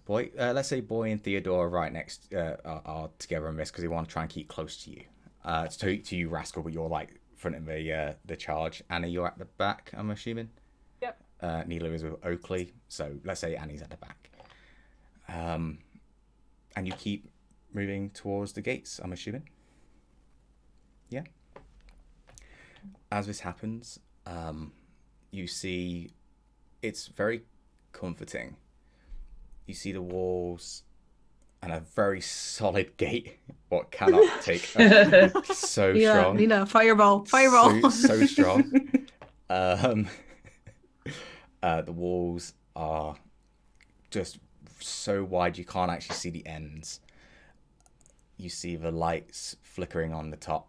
Speaker 1: Boy, let's say Boy and Theodore are right next, are together in this because they want to try and keep close to you. To you, Rascal, but you're like front of the charge. Anna, you're at the back, I'm assuming.
Speaker 7: Yep.
Speaker 1: Neela is with Oakley, so let's say Annie's at the back. And you keep moving towards the gates, I'm assuming. Yeah. As this happens, you see it's very comforting. You see the walls and a very solid gate. What cannot take so strong.
Speaker 9: Nina, fireball.
Speaker 1: So strong. The walls are just so wide you can't actually see the ends. You see the lights flickering on the top.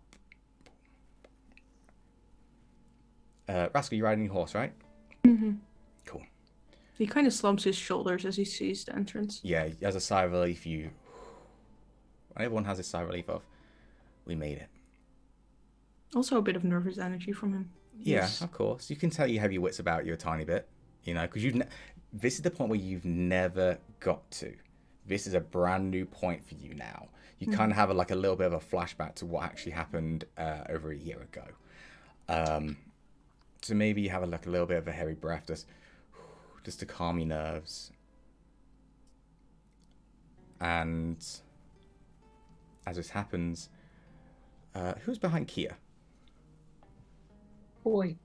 Speaker 1: Rascal, you're riding your horse, right?
Speaker 9: Mm-hmm.
Speaker 1: Cool.
Speaker 9: He kind of slumps his shoulders as he sees the entrance.
Speaker 1: Yeah, as a sigh of relief, everyone has a sigh of relief of, we made it.
Speaker 9: Also a bit of nervous energy from him.
Speaker 1: Yeah, of course. You can tell you have your wits about you a tiny bit, because this is the point where you've never got to. This is a brand new point for you now. You kind of have a little bit of a flashback to what actually happened over a year ago. So maybe you have a little bit of a heavy breath, just to calm your nerves. And as this happens, who's behind Kia?
Speaker 4: Boy.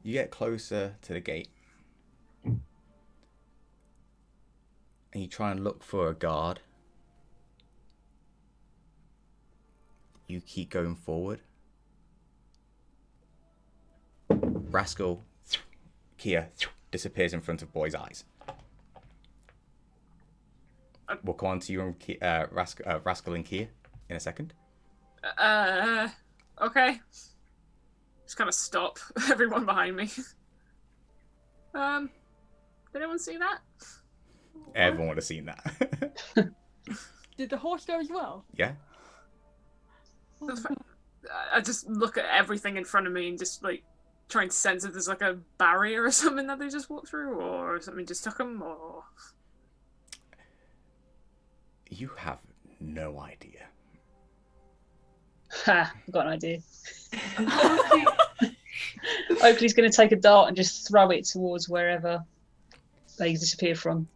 Speaker 1: You get closer to the gate. And you try and look for a guard. You keep going forward. Rascal, Kia, disappears in front of Boy's eyes. We'll come on to you and Rascal and Kia in a second.
Speaker 3: Okay. Just kind of stop everyone behind me. Did anyone see that?
Speaker 1: Everyone would have seen that.
Speaker 7: Did the horse go as well?
Speaker 1: Yeah.
Speaker 3: I just look at everything in front of me and just try and sense if there's a barrier or something that they just walked through, or something just took them, or...
Speaker 1: You have no idea.
Speaker 4: Ha! I've got an idea. Oakley's going to take a dart and just throw it towards wherever they disappear from.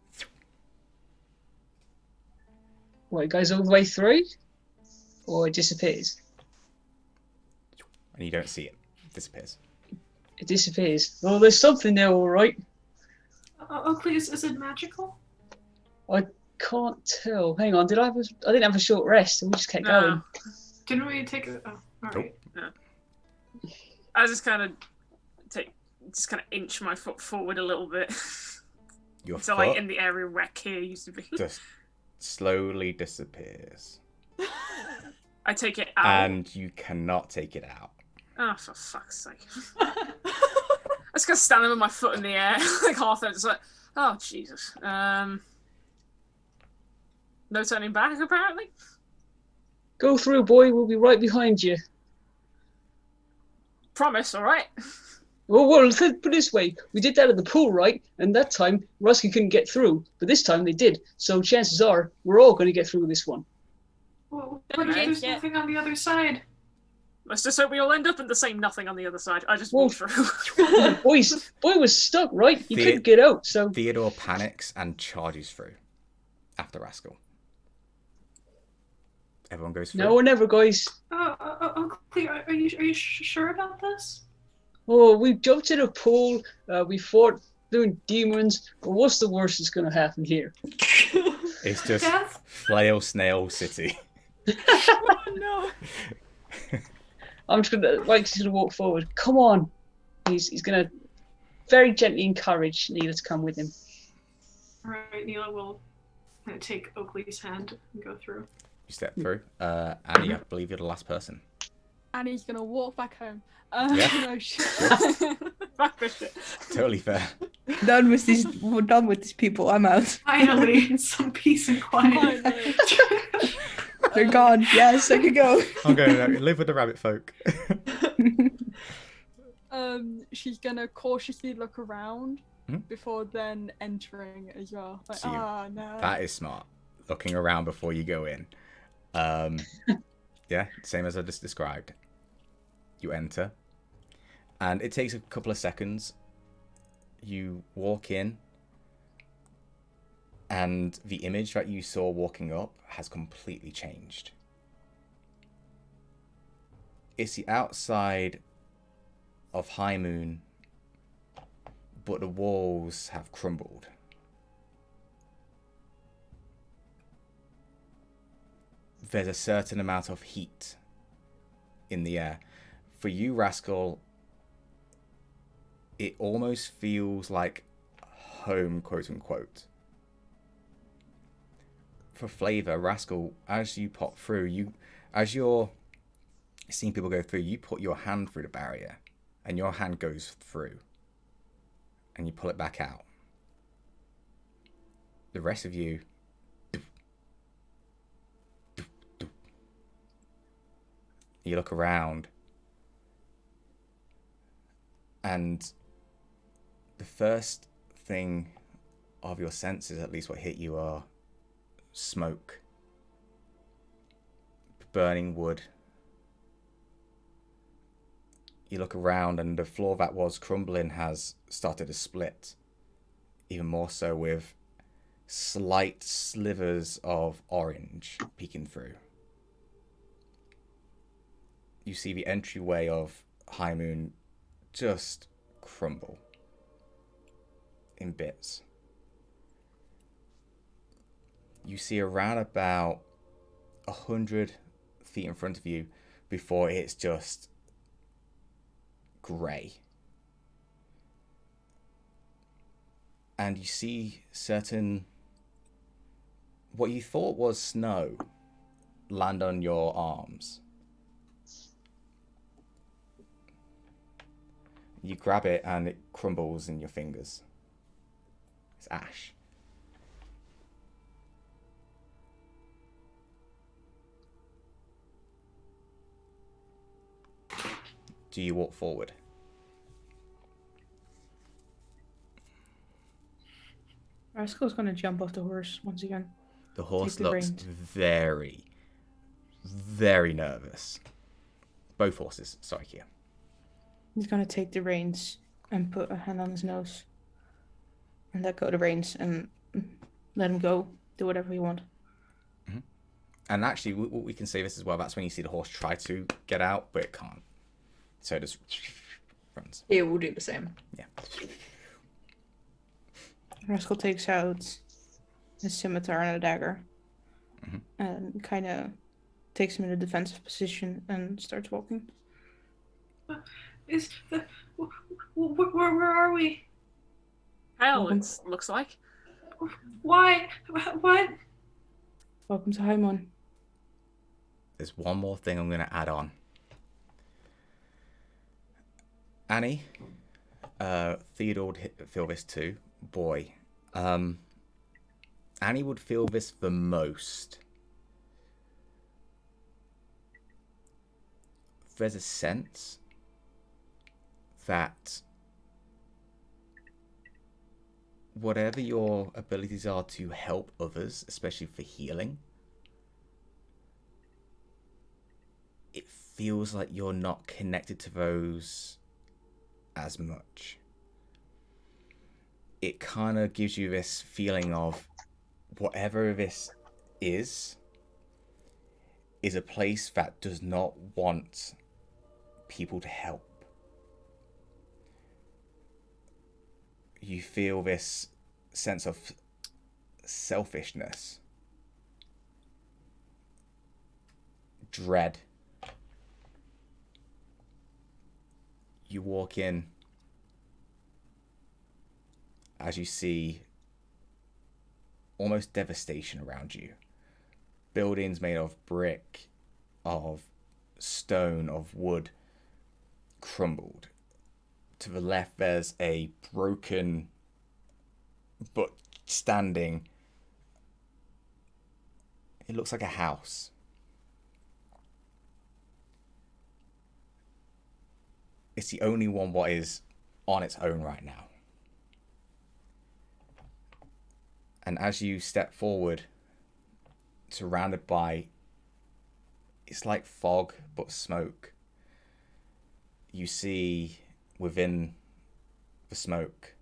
Speaker 4: What, it goes all the way through? Or it disappears?
Speaker 1: And you don't see it. It disappears.
Speaker 4: It disappears. Well, there's something there, all right.
Speaker 5: Oakley, is it magical?
Speaker 4: I can't tell. Hang on, I didn't have a short rest, and we just kept going.
Speaker 5: Didn't we take a... Oh, all right.
Speaker 3: No. I just kind of inch my foot forward a little bit.
Speaker 1: Your
Speaker 3: so
Speaker 1: foot
Speaker 3: in the area where Kia used to be.
Speaker 1: just slowly disappears.
Speaker 3: I take it out.
Speaker 1: And you cannot take it out.
Speaker 3: Oh, for fuck's sake. I just got standing with my foot in the air, half there, just oh, Jesus. No turning back, apparently.
Speaker 4: Go through, boy. We'll be right behind you.
Speaker 3: Promise, all right?
Speaker 4: Well, put it this way. We did that at the pool, right? And that time, Rusky couldn't get through. But this time they did. So chances are, we're all going to get through this one.
Speaker 5: Well, what if there's nothing on the other side?
Speaker 3: Let's just hope we all end up in the same nothing on the other side. I just walked through.
Speaker 4: Boy was stuck, right? He couldn't get out, so...
Speaker 1: Theodore panics and charges through after Rascal. Everyone goes through.
Speaker 4: No or never, guys.
Speaker 5: Oakley, are you sure about this?
Speaker 4: Oh, we jumped in a pool. We fought doing demons, but what's the worst that's going to happen here?
Speaker 1: It's just
Speaker 5: Death?
Speaker 1: Flail Snail City.
Speaker 7: Oh no.
Speaker 4: I'm just gonna Mike's gonna walk forward. Come on. He's gonna very gently encourage Neela to come with him.
Speaker 5: Alright, Neela will take Oakley's hand and go through.
Speaker 1: You step through. Annie, I believe you're the last person.
Speaker 7: Annie's gonna walk back home.
Speaker 1: Yeah.
Speaker 7: No shit.
Speaker 3: Fuck this shit.
Speaker 1: Totally fair.
Speaker 9: Done with these. We're done with these people. I'm out.
Speaker 5: Finally, some peace and quiet.
Speaker 7: Finally.
Speaker 9: They're gone. Yes, I can go.
Speaker 1: I'm going to live with the rabbit folk.
Speaker 7: She's gonna cautiously look around
Speaker 1: Hmm?
Speaker 7: before then entering as well. Like,
Speaker 1: So you-
Speaker 7: no.
Speaker 1: That is smart. Looking around before you go in. Yeah, same as I just described. You enter. And it takes a couple of seconds. You walk in. And the image that you saw walking up has completely changed. It's the outside of Highmoon, but the walls have crumbled. There's a certain amount of heat in the air. For you, Rascal, it almost feels like home, quote unquote. For flavor, Rascal, as you pop through, as you're seeing people go through, you put your hand through the barrier, and your hand goes through, and you pull it back out. The rest of you, you look around, and the first thing of your senses, at least what hit you, are smoke, burning wood. You look around and the floor that was crumbling has started to split, even more so with slight slivers of orange peeking through. You see the entryway of Highmoon just crumble in bits. You see around about 100 feet in front of you before it's just grey. And you see certain, what you thought was snow, land on your arms. You grab it and it crumbles in your fingers. It's ash. Do you walk forward?
Speaker 9: Rascal's gonna jump off the horse once again.
Speaker 1: The horse
Speaker 9: Take the
Speaker 1: looks
Speaker 9: reins.
Speaker 1: very, very nervous. Both horses. Sorry, Kia.
Speaker 9: He's gonna take the reins and put a hand on his nose. And let go of the reins and let him go. Do whatever you want.
Speaker 1: And actually, we can say this as well. That's when you see the horse try to get out, but it can't. So it just runs.
Speaker 8: It will do the same.
Speaker 1: Yeah.
Speaker 9: Rascal takes out his scimitar and a dagger. And kind of takes him in a defensive position and starts walking.
Speaker 5: Is the where are we?
Speaker 3: Hell, it looks like.
Speaker 5: Why? What?
Speaker 9: Welcome to Highmoon.
Speaker 1: There's one more thing I'm going to add on. Annie, Theodore would feel this too. Boy, Annie would feel this the most. There's a sense that whatever your abilities are to help others, especially for healing, it feels like you're not connected to those as much. It kind of gives you this feeling of whatever this is a place that does not want people to help. you feel this sense of selfishness, dread. You walk in as you see almost devastation around you. Buildings made of brick, of stone, of wood, crumbled. To the left, there's a broken but standing. It looks like a house. It's the only one what is on its own right now. And as you step forward, surrounded by, it's like fog but smoke. You see within the smoke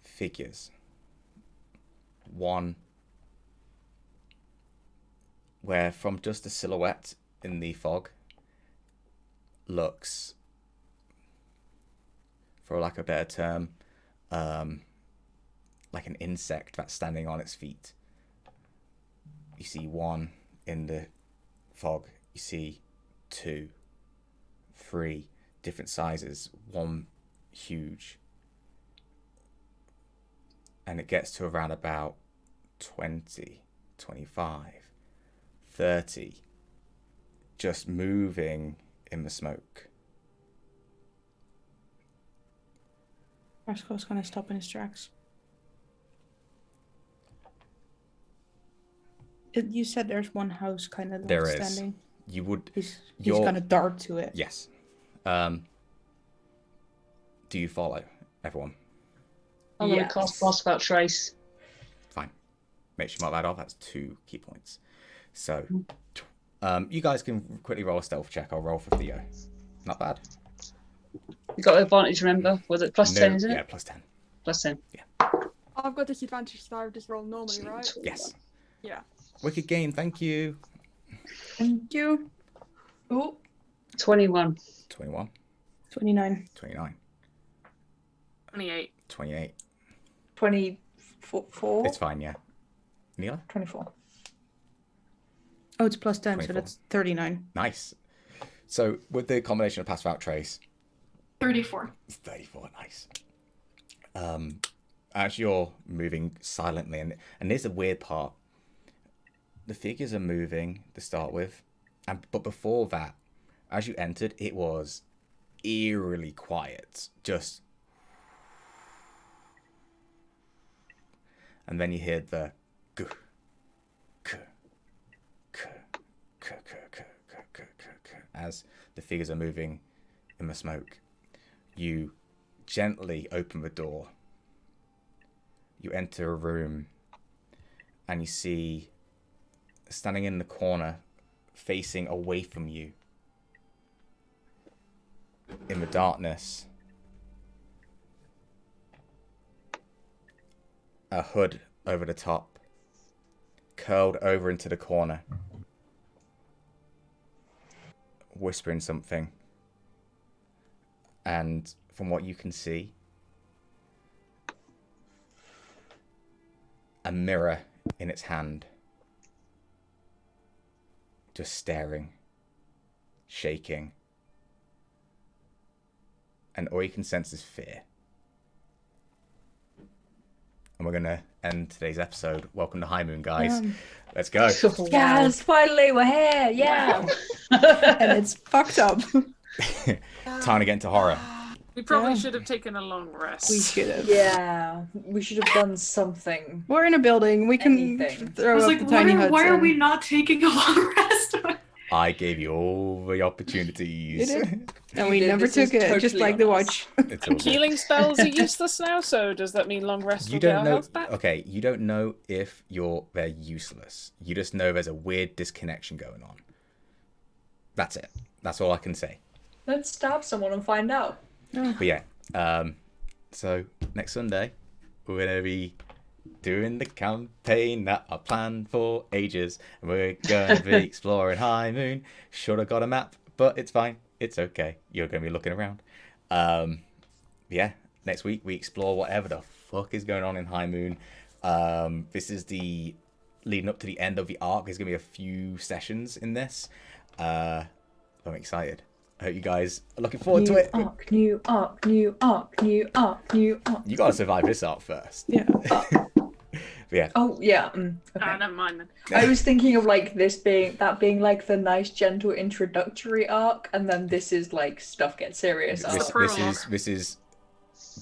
Speaker 1: figures. One where from just a silhouette in the fog looks, for lack of a better term, like an insect that's standing on its feet. You see one in the fog. You see 2, 3 different sizes. One huge. And it gets to around about 20, 25, 30. Just moving in the smoke.
Speaker 2: Roscoe's gonna stop in his tracks. You said there's one house kind of
Speaker 1: There
Speaker 2: standing.
Speaker 1: is. You would.
Speaker 2: He's gonna dart to it.
Speaker 1: Yes. Do you follow everyone?
Speaker 4: I'm going to cast Blast Without Trace.
Speaker 1: Fine. Make sure you mark that off. That's 2 key points. So, you guys can quickly roll a stealth check. I'll roll for Theo. Not bad.
Speaker 4: You got advantage, remember? Was it plus 10, isn't it?
Speaker 1: Yeah, plus 10.
Speaker 4: Plus 10.
Speaker 1: Yeah.
Speaker 7: I've got disadvantage, so I would just roll normally, right?
Speaker 1: Yes.
Speaker 7: Yeah.
Speaker 1: Wicked game. Thank you.
Speaker 2: Thank you.
Speaker 8: Oh,
Speaker 4: 21.
Speaker 1: 21.
Speaker 2: 29.
Speaker 1: 29.
Speaker 3: 28.
Speaker 1: 28.
Speaker 8: 24.
Speaker 1: It's fine, yeah. Neela?
Speaker 8: 24.
Speaker 2: Oh, it's plus 10,
Speaker 1: 24.
Speaker 2: so that's 39.
Speaker 1: Nice. So, with the combination of pass without trace,
Speaker 5: 34.
Speaker 1: it's 34. Nice. As you're moving silently, and here's the weird part. The figures are moving to start with, but before that, as you entered, it was eerily quiet. Just, and then you hear the g, k, k, k, k, k, k, k, k, as the figures are moving in the smoke. You gently open the door. You enter a room, and you see, standing in the corner, facing away from you, in the darkness, a hood over the top, curled over into the corner, whispering something. And from what you can see, a mirror in its hand, just staring, shaking, and all you can sense is fear. And we're gonna end today's episode. Welcome to Highmoon, guys. Let's go.
Speaker 8: Yes, finally, we're here. Yeah.
Speaker 2: And it's fucked up.
Speaker 1: Time to get into horror.
Speaker 3: We probably should have taken a long rest.
Speaker 2: We should have.
Speaker 8: Yeah. We should have done something.
Speaker 2: We're in a building. We can
Speaker 8: Anything.
Speaker 2: throw
Speaker 5: I was
Speaker 2: up
Speaker 5: like,
Speaker 2: the tiny huts.
Speaker 5: why are
Speaker 2: and-
Speaker 5: we not taking a long rest?
Speaker 1: I gave you all the opportunities.
Speaker 2: You did. And
Speaker 8: You
Speaker 2: we
Speaker 8: did.
Speaker 2: never
Speaker 8: This is
Speaker 2: took it, just
Speaker 8: totally
Speaker 2: like the
Speaker 8: on us.
Speaker 2: watch.
Speaker 1: It's all good.
Speaker 3: Healing spells are useless now, so does that mean long rest
Speaker 1: You
Speaker 3: will get
Speaker 1: don't
Speaker 3: our
Speaker 1: know.
Speaker 3: health back?
Speaker 1: Okay, you don't know if they're useless. You just know there's a weird disconnection going on. That's it. That's all I can say.
Speaker 8: Let's stab someone and find out.
Speaker 1: But yeah, so next Sunday we're gonna be doing the campaign that I planned for ages, and we're gonna be exploring Highmoon. Should have got a map, but it's fine. It's okay. You're gonna be looking around. Yeah, next week we explore whatever the fuck is going on in Highmoon. This is the leading up to the end of the arc. There's gonna be a few sessions in this. I'm excited. I hope you guys are looking forward to it.
Speaker 8: New arc. You
Speaker 1: gotta survive this arc first.
Speaker 2: Yeah.
Speaker 1: Yeah.
Speaker 8: Oh yeah. Okay.
Speaker 3: Never mind then.
Speaker 8: I was thinking of like being like the nice gentle introductory arc, and then this is like stuff gets serious.
Speaker 1: This is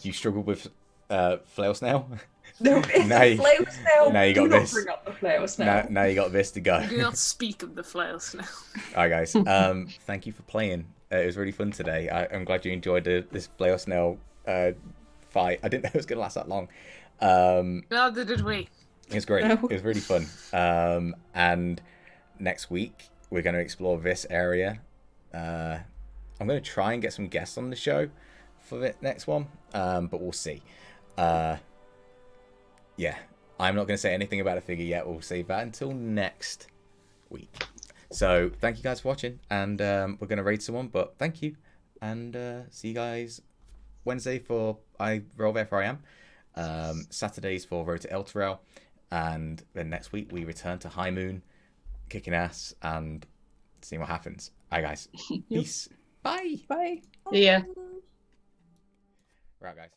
Speaker 1: you struggle with flail snail.
Speaker 8: No, flail snail.
Speaker 1: Now you got this.
Speaker 8: Bring up the flail snail.
Speaker 1: Now you got this to go.
Speaker 3: Do not speak of the flail snail.
Speaker 1: Alright guys, thank you for playing. It was really fun today. I'm glad you enjoyed this flail snail fight. I didn't know it was gonna last that long.
Speaker 3: Neither did we.
Speaker 1: It was great. It was really fun. And next week we're going to explore this area. I'm going to try and get some guests on the show for the next one, but we'll see. Yeah, I'm not going to say anything about a figure yet. We'll save that until next week. So thank you guys for watching, and we're going to raid someone, but thank you, and see you guys Wednesday for I Roll There For I Am. Saturdays for Road to Elturel, and then next week we return to Highmoon, kicking ass and seeing what happens. Alright guys, peace, bye.
Speaker 2: Bye.
Speaker 4: Yeah.
Speaker 1: Right guys.